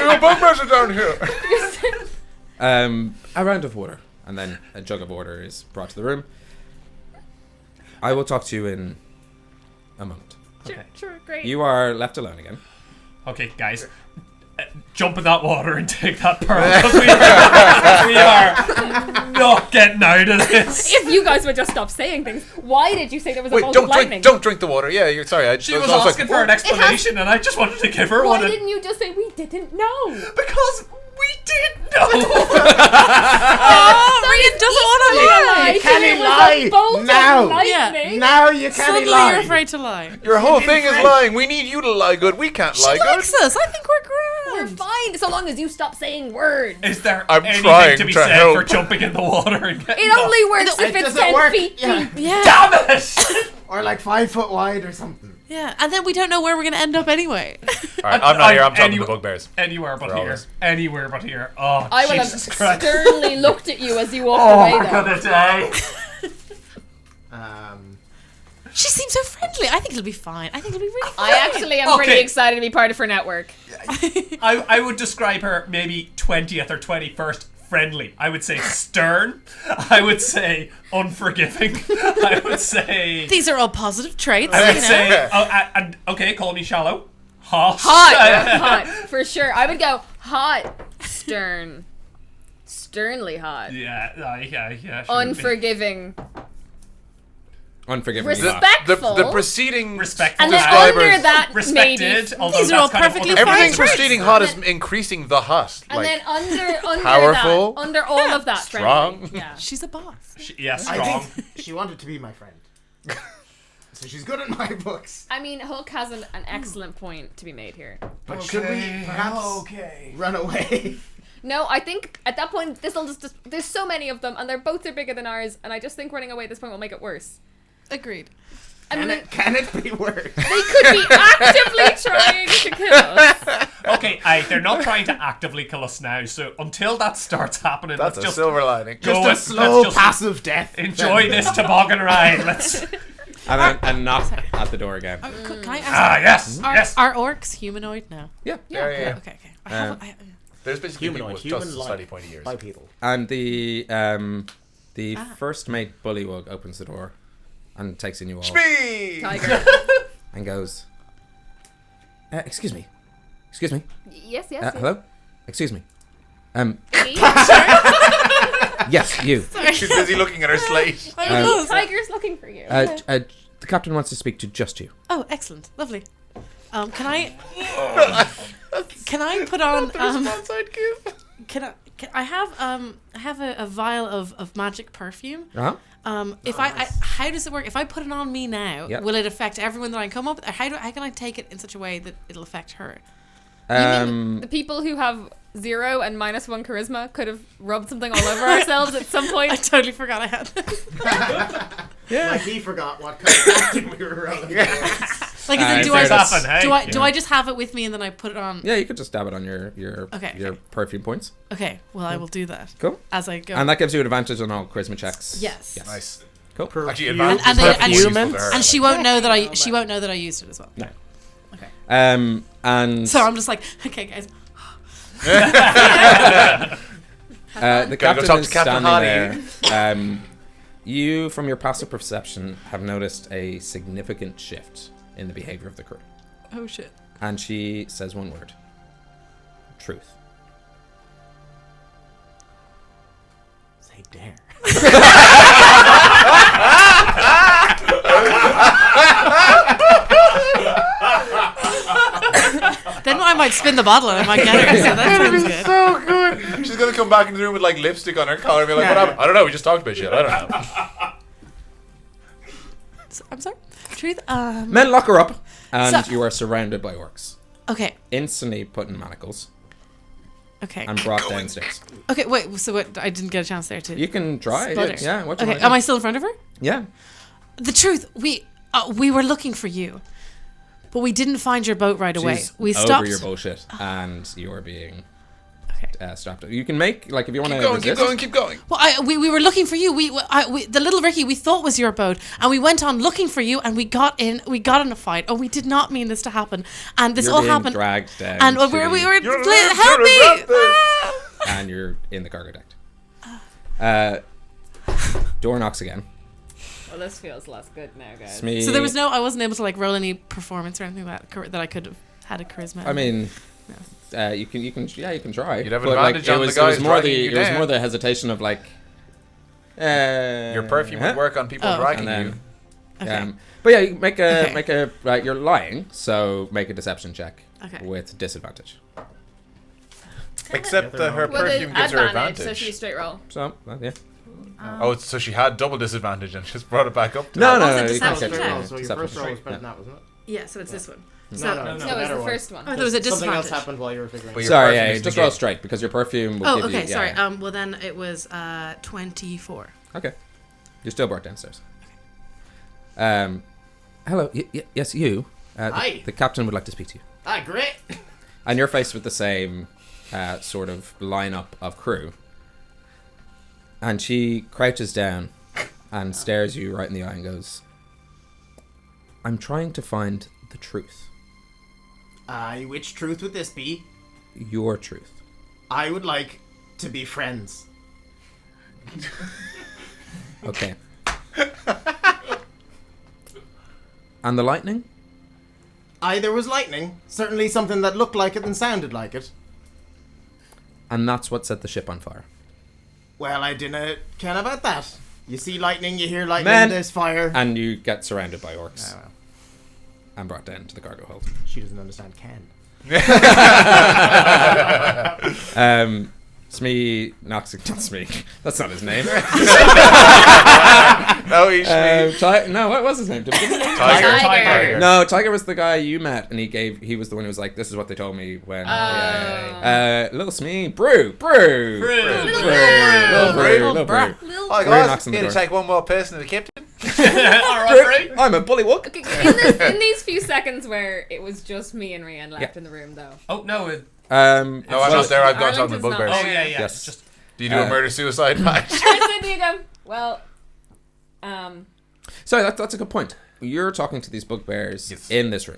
your bugbears are down here. A round of water, and then a jug of water is brought to the room. I will talk to you in a moment. Sure, great. You are left alone again. Okay, guys. Jump in that water and take that pearl. 'Cause we are not getting out of this. If you guys would just stop saying things, why did you say there was a Wait, bolt of lightning? don't drink the water. Yeah, you're sorry. She was asking for an explanation, and I just wanted to give her Why one. didn't you just say we didn't know? Because we did know. Rian doesn't want to lie. Can he It was lie a bolt now? of lightning. Now you can't Suddenly lie. you're afraid to lie. Your whole thing is lying. We need you to lie good. We can't lie She good. likes us. I think we're We're grand. fine so long as you stop saying words. Is there I'm anything trying to be to said help. for jumping in the water and getting It only works It if it's doesn't 10 work. feet Yeah. deep. Yeah. Damn it! Or like 5 foot wide or something. Yeah. And then we don't know where we're going to end up anyway. All right, I'm not here. I'm talking to the bugbears. Anywhere but For all here. this. Anywhere but here. Oh, I will have Jesus Christ. sternly looked at you as you walked Oh, away we're though. gonna die. She seems so friendly. I think it'll be fine. I think it'll be really fine. I actually am pretty excited to be part of her network. I would describe her maybe 20th or 21st friendly. I would say stern. I would say unforgiving. I would say... These are all positive traits. I would say... okay, call me shallow. Hot. Hot, for sure. I would go hot, stern, sternly hot. Yeah. Sure. Unforgiving. Respectful. The preceding respectful. And then under that, respected. maybe. Although These are all perfectly fine. Everything traits. preceding hot is increasing the hot. And then under powerful, that, under all of that, strong. friendly. Yeah. She's a boss. Strong. I think she wanted to be my friend. So she's good at my books. I mean, Hulk has an excellent point to be made here. But should we perhaps run away? No, I think at that point, there's so many of them, and both are bigger than ours, and I just think running away at this point will make it worse. Agreed. Can it be worse? They could be actively trying to kill us. Okay, they're not trying to actively kill us now, so until that starts happening, That's let's a just silver lining. Just a slow, passive death. Enjoy this toboggan ride. Let's... And knock at the door again. Can I ask? Yes. Are orcs humanoid now? Yeah. Okay. There's basically people with just slightly pointy ears. Bipedal. And the first mate Bullywug opens the door and takes in you all. Speed! Tiger. And goes, excuse me. Yes. Hello? Excuse me. Me? Yes, you. She's busy looking at her slate. Tiger's looking for you. The captain wants to speak to just you. Oh, excellent. Lovely. Can I put on I have a vial of magic perfume. Uh-huh. How does it work? If I put it on me now, Yep. will it affect everyone that I come up with? How can I take it in such a way that it'll affect her? You mean the people who have 0 and -1 charisma could have rubbed something all over ourselves at some point? I totally forgot I had this. Like he forgot what kind of acting we were rolling. Like, do I just have it with me and then I put it on? Yeah, you could just dab it on your perfume points. Okay, well I will do that. Cool. As I go. And that gives you an advantage on all charisma checks. Yes. Nice. Cool. Actually, and she won't know that I used it as well. No. Okay. And so I'm just like, okay, guys. The captain is standing there. You, from your passive perception, have noticed a significant shift in the behavior of the crew. Oh shit. And she says one word. Truth. Say dare. Then I might spin the bottle and I might get her. So that sounds good. So good. She's gonna come back in the room with like lipstick on her collar and be like, "What happened? I don't know. We just talked about shit. I don't know." I'm sorry. Truth. Men lock her up, and you are surrounded by orcs. Okay. Instantly put in manacles. Okay. And brought downstairs. Okay. Wait. So what? I didn't get a chance there to. You can try. Yeah. What Okay. Am I still in front of her? Yeah. The truth. We were looking for you, but we didn't find your boat right away. We stopped. Over your bullshit, and you are being strapped. You can make if you want to keep going. Well, we were looking for you. The little Ricky we thought was your boat, and we went on looking for you, and we got in a fight. Oh, we did not mean this to happen, and this all happened. Dragged down, and we were help me! And you're in the cargo deck. Door knocks again. Well, this feels less good now, guys. So there was I wasn't able to roll any performance or anything that I could have had a charisma. I mean, you can try. You'd have advantage on the guys. It was more the hesitation of your perfume would work on people dragging you. Okay. But yeah, you make a you're lying, so make a deception check with disadvantage. Except that her perfume gives her advantage. So she straight roll. So yeah. So she had double disadvantage and just brought it back up. No. You can't So your first roll was better than that, wasn't it? Yeah. So it's this one. No, it was the first one. Oh, there was a disadvantage. Something else happened while you were figuring. Sorry, just roll straight because your perfume will give you... okay, sorry. Well, then it was 24. Okay. You're still brought downstairs. Okay. Hello. Yes, you. Hi. The captain would like to speak to you. Hi, great. And you're faced with the same sort of lineup of crew. And she crouches down and stares you right in the eye and goes, I'm trying to find the truth. Which truth would this be? Your truth. I would like to be friends. Okay. And the lightning? There was lightning. Certainly something that looked like it and sounded like it. And that's what set the ship on fire. Well, I didn't care about that. You see lightning, you hear lightning, Man. there's fire. And you get surrounded by orcs. And brought down to the cargo hold. She doesn't understand Ken. Smee knocks. Not Smee. That's not his name. No, he's no, what was his name? Tiger. No, Tiger was the guy you met, and he was the one who was like, "This is what they told me when." Little Smee, brew. Oh Brew God, knocks on the need to door. take one more person to the captain. I'm a bullywug. Okay, in these few seconds where it was just me and Rian left in the room, though. Oh no! No, I'm not there. I've got to talk to the Arlington's not bugbears. Oh yeah. Yes. It's just Do you do a murder-suicide match? I said to you go, well, Sorry, that's a good point. You're talking to these bugbears in this room.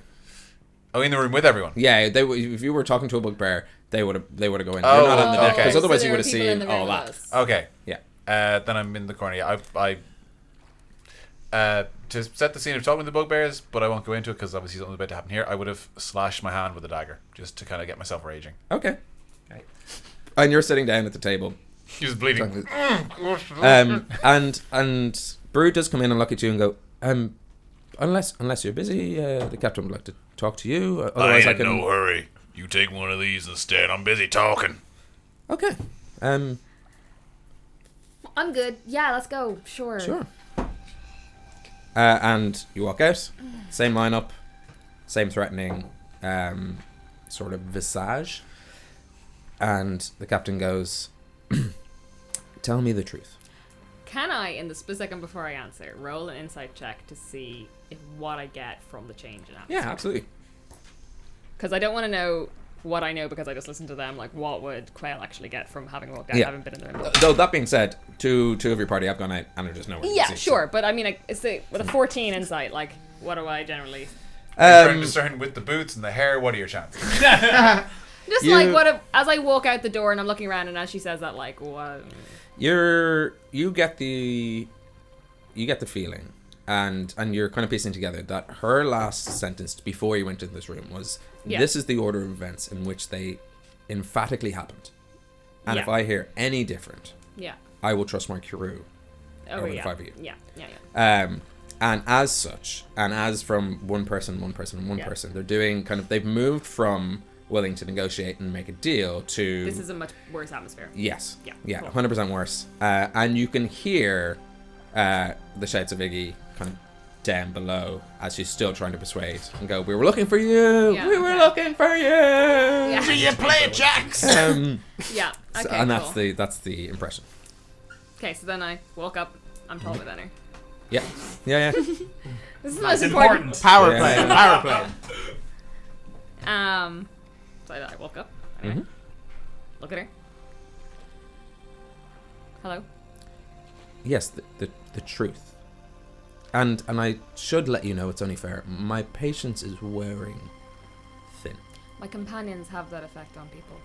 Oh, in the room with everyone. Yeah, if you were talking to a bugbear, they would have go in. Oh, You're not on the deck okay. because otherwise So you there would have were people in seen the room all with that. us. Okay. Yeah. Then I'm in the corner. Yeah, to set the scene of talking to the bugbears, but I won't go into it because obviously something's about to happen here. I would have slashed my hand with a dagger just to kind of get myself raging. Okay. And you're sitting down at the table. He was bleeding. And Brew does come in and look at you and go, unless you're busy, the captain would like to talk to you. Otherwise, I ain't in no hurry. You take one of these instead. I'm busy talking. Okay. I'm good. Yeah, let's go. Sure. Sure. And you walk out. Same lineup. Same threatening sort of visage. And the captain goes, tell me the truth. Can I, in the split second before I answer, roll an insight check to see if what I get from the change in atmosphere? Yeah, absolutely. Because I don't want to know what I know because I just listened to them. Like, what would Quail actually get from having walked out? Yeah. Having been in the room. Though that being said, two of your party have gone out and are just nowhere. Yeah, to see, sure. But I mean, with a 14 insight, like, what do I generally... I'm trying to discern with the boots and the hair, what are your chances? Just like, as I walk out the door and I'm looking around and as she says that, like, what... You get the feeling, and you're kind of piecing together that her last sentence before you went into this room was, "This is the order of events in which they emphatically happened, and if I hear any different, I will trust my crew over the five of you." Yeah. And as such, and as from one person, they're doing they've moved from willing to negotiate and make a deal to... This is a much worse atmosphere. Yes. Yeah, cool. 100% worse. And you can hear the shouts of Iggy kind of down below as she's still trying to persuade and go, "We were looking for you! Yeah, we were looking for you! Yeah. Do you play jacks? Yeah, okay, and cool. that's the impression. Okay, so then I walk up. I'm taller than her. Yeah. This is the most important. Power play. So I walk up. Anyway. Look at her. Hello. Yes, the truth. And I should let you know, it's only fair, my patience is wearing thin. My companions have that effect on people.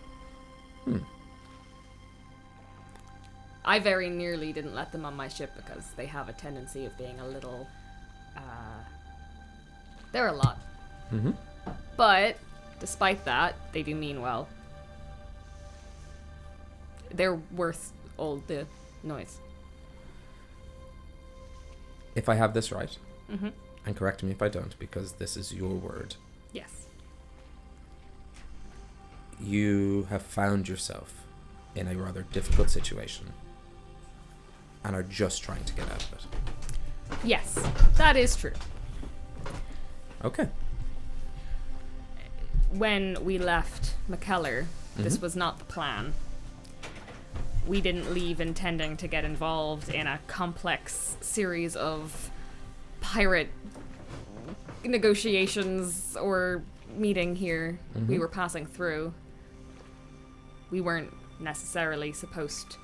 I very nearly didn't let them on my ship because they have a tendency of being a little... they're a lot. But, despite that, they do mean well. They're worth all the noise. If I have this right, and correct me if I don't, because this is your word, Yes. you have found yourself in a rather difficult situation and are just trying to get out of it. Yes, that is true. Okay. When we left McKellar, this was not the plan. We didn't leave intending to get involved in a complex series of pirate negotiations or meeting here. We were passing through. We weren't necessarily supposed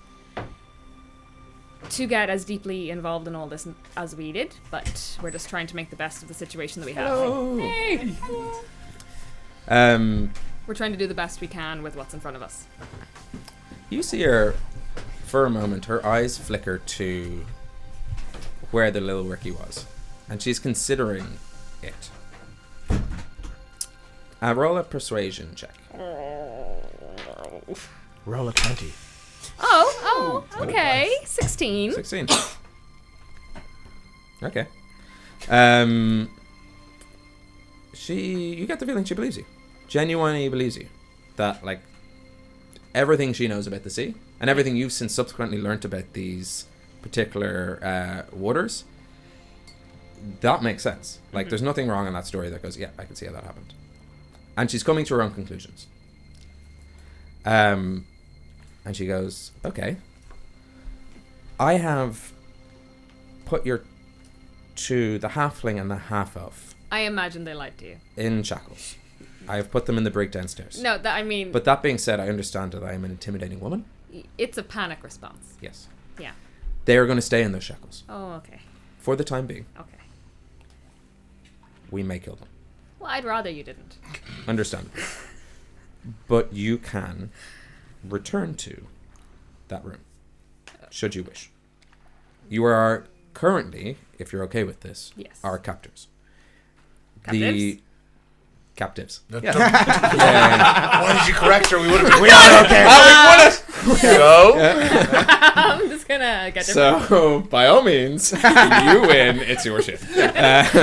to get as deeply involved in all this as we did, but we're just trying to make the best of the situation that we have. Hello. Hey. We're trying to do the best we can with what's in front of us. You see her, for a moment, her eyes flicker to where the little Ricky was, and she's considering it. Roll a persuasion check. Roll a 20. Oh, okay. 16. 16. Okay. You get the feeling she believes you. Genuinely believes you. That, like, everything she knows about the sea, and everything you've since subsequently learnt about these particular waters, that makes sense. Like, there's nothing wrong in that story that goes, yeah, I can see how that happened. And she's coming to her own conclusions. And she goes, okay, I have put your to the halfling and the half-elf I imagine they lied to you. in shackles. I have put them in the brig downstairs. No, I mean... But that being said, I understand that I am an intimidating woman. It's a panic response. Yes. Yeah. They are going to stay in those shackles. Oh, okay. For the time being. Okay. We may kill them. Well, I'd rather you didn't. Understandable. But you can return to that room, should you wish. You are currently, if you're okay with this, Yes. our captors. Captives? Captives. Yeah. Why did you correct her? We would have been. We are okay. Oh, we won it. Go. I'm just gonna get different. So, by all means, you win. It's your ship. Nice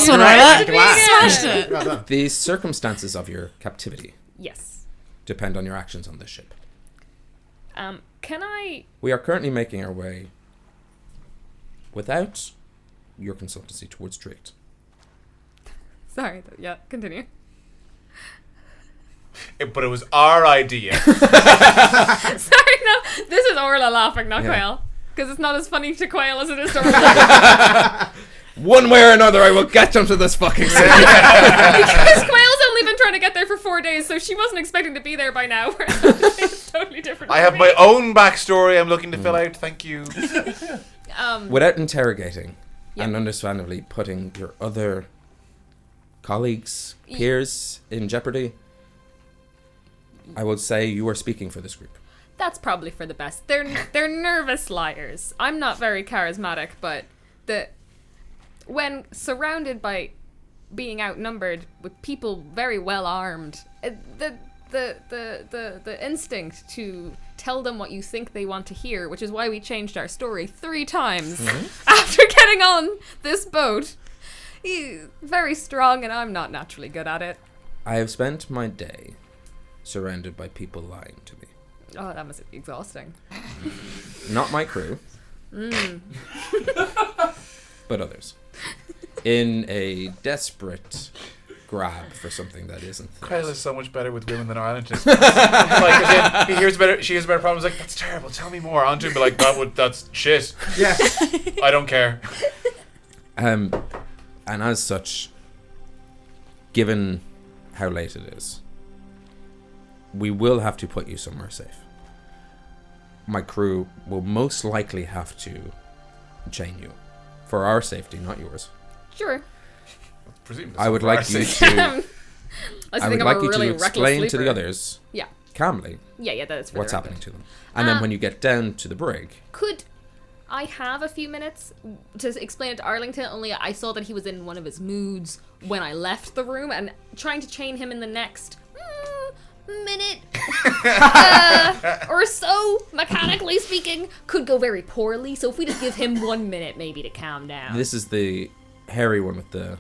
one, Orla. Smashed it. Well done. The circumstances of your captivity Yes. depend on your actions on this ship. Can I... We are currently making our way without your consultancy towards Drake. Sorry. Yeah, continue. But it was our idea. Sorry, no. This is Orla laughing, not Yeah. Quail. Because it's not as funny to Quail as it is to Orla. One way or another, I will get them to this fucking city. Because Quail's only been trying to get there for 4 days, so she wasn't expecting to be there by now. Whereas it's totally different. I have my own backstory I'm looking to fill out. Thank you. Without interrogating Yeah. and understandably putting your other colleagues, peers in jeopardy, I would say you are speaking for this group. That's probably for the best. They're nervous liars. I'm not very charismatic, but when surrounded by being outnumbered with people very well armed, the instinct to tell them what you think they want to hear, which is why we changed our story 3 times after getting on this boat, very strong, and I'm not naturally good at it. I have spent my day surrounded by people lying to me. Oh, that must be exhausting. Not my crew, but others. In a desperate grab for something that isn't theirs. Kyle is so much better with women than Arlington. Like, he hears better. She hears better problems. Like, that's terrible. Tell me more. Arlington be like, that's shit. Yeah. I don't care. And as such, given how late it is, we will have to put you somewhere safe. My crew will most likely have to chain you for our safety, not yours. Sure. I would like you to. I would like you to explain to the sleeper. others, Yeah. calmly, Yeah, that's for what's the happening record. to them, and then when you get down to the brig, Could I have a few minutes to explain it to Arlington? Only I saw that he was in one of his moods when I left the room, and trying to chain him in the next minute or so, mechanically speaking, could go very poorly. So if we just give him 1 minute maybe to calm down. this is the hairy one with the,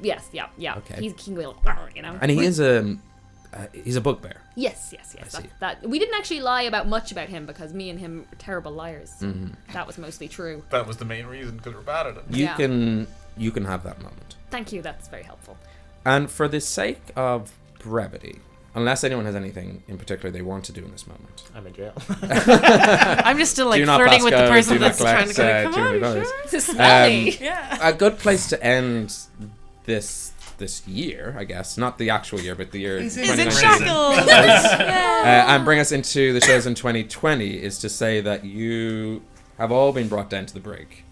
Yes, yeah. Okay. He can go like, you know. and he's a bugbear. Yes. see. That we didn't actually lie about much about him because me and him were terrible liars. That was mostly true. That was the main reason, because we're bad at it. You Yeah. can have that moment. Thank you. That's very helpful. And for the sake of brevity, unless anyone has anything in particular they want to do in this moment, I'm in jail. I'm just still like Do not flirting with the Pasco, person do not that's trying to collect, go, come on, $200. sure. This is smelly. Yeah. a good place to end this year, I guess, not the actual year, but the year Is in 2019, shackles. and bring us into the shows in 2020 is to say that you have all been brought down to the brig,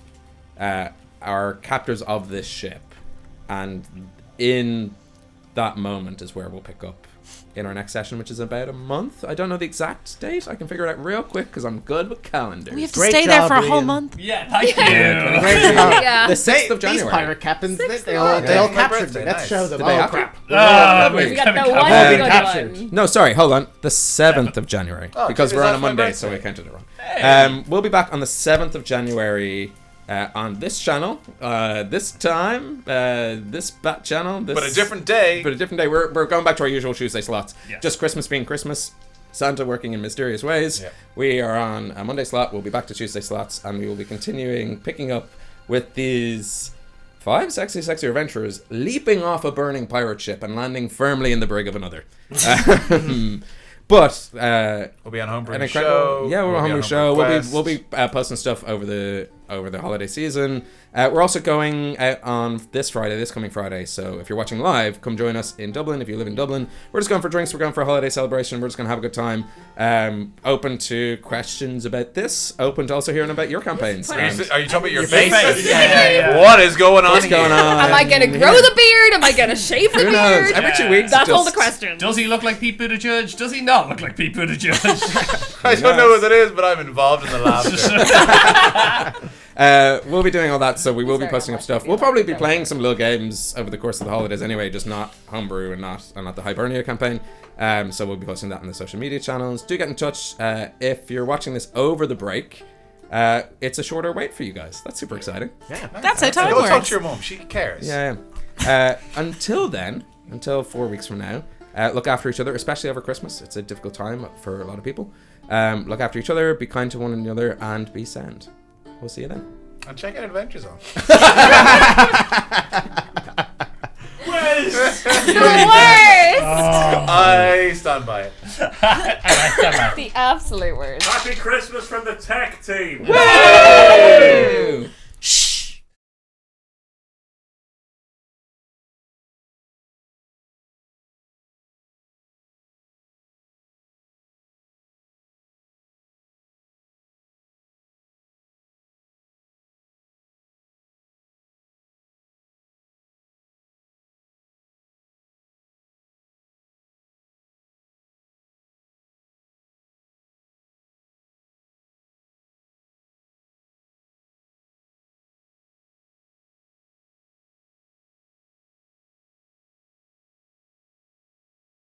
are captors of this ship, and in that moment is where we'll pick up in our next session, which is about a month. I don't know the exact date. I can figure it out real quick because I'm good with calendars. We have to stay there for a whole month. Yeah, thank you. Great job. Yeah. The 6th of These January. pirate captains, they all captured me. Let's show them. Did they Oh, have crap. We got the one been good captured. one. No, sorry, hold on. The 7th of January. Because geez, we're on a that's my Monday, birthday. so we counted it wrong. We'll be back on the 7th of January on this channel. This time, this bat channel. This, But a different day. But a different day. We're going back to our usual Tuesday slots. Yes. Just Christmas being Christmas. Santa working in mysterious ways. Yeah. We are on a Monday slot. We'll be back to Tuesday slots, and we will be continuing picking up with these 5 sexy adventurers leaping off a burning pirate ship and landing firmly in the brig of another. But We'll be on Homebrew an Show. Yeah, we're We'll on be Homebrew on Show. Homebrew We'll be Quest. posting stuff over the holiday season. We're also going out on this coming Friday. So if you're watching live, come join us in Dublin. If you live in Dublin, we're just going for drinks. We're going for a holiday celebration. We're just going to have a good time. Open to questions about this. Open to also hearing about your campaigns. Are you talking about your face? face? Yeah. What is going on What's here? going on? Am I gonna grow the beard? Am I gonna shave the Who knows? beard? Every 2 weeks. That's all the just- questions. Does he look like Pete Buttigieg? Does he not look like Pete Buttigieg? I don't know what it is, but I'm involved in the laughter. We'll be doing all that, so we will be Sorry, posting I'm up stuff. watching We'll the probably be other playing some little games over the course of the holidays anyway, just not Homebrew and not the Hibernia campaign. So we'll be posting that on the social media channels. Do get in touch if you're watching this over the break. It's a shorter wait for you guys. That's super exciting. That's how time Go talk works. to your mum. She cares. Yeah. Until then, until 4 weeks from now, look after each other, especially over Christmas. It's a difficult time for a lot of people. Look after each other, be kind to one another, and be sound. We'll see you then. And check out Adventure Zone. The worst. I stand by it. The absolute worst. Happy Christmas from the tech team.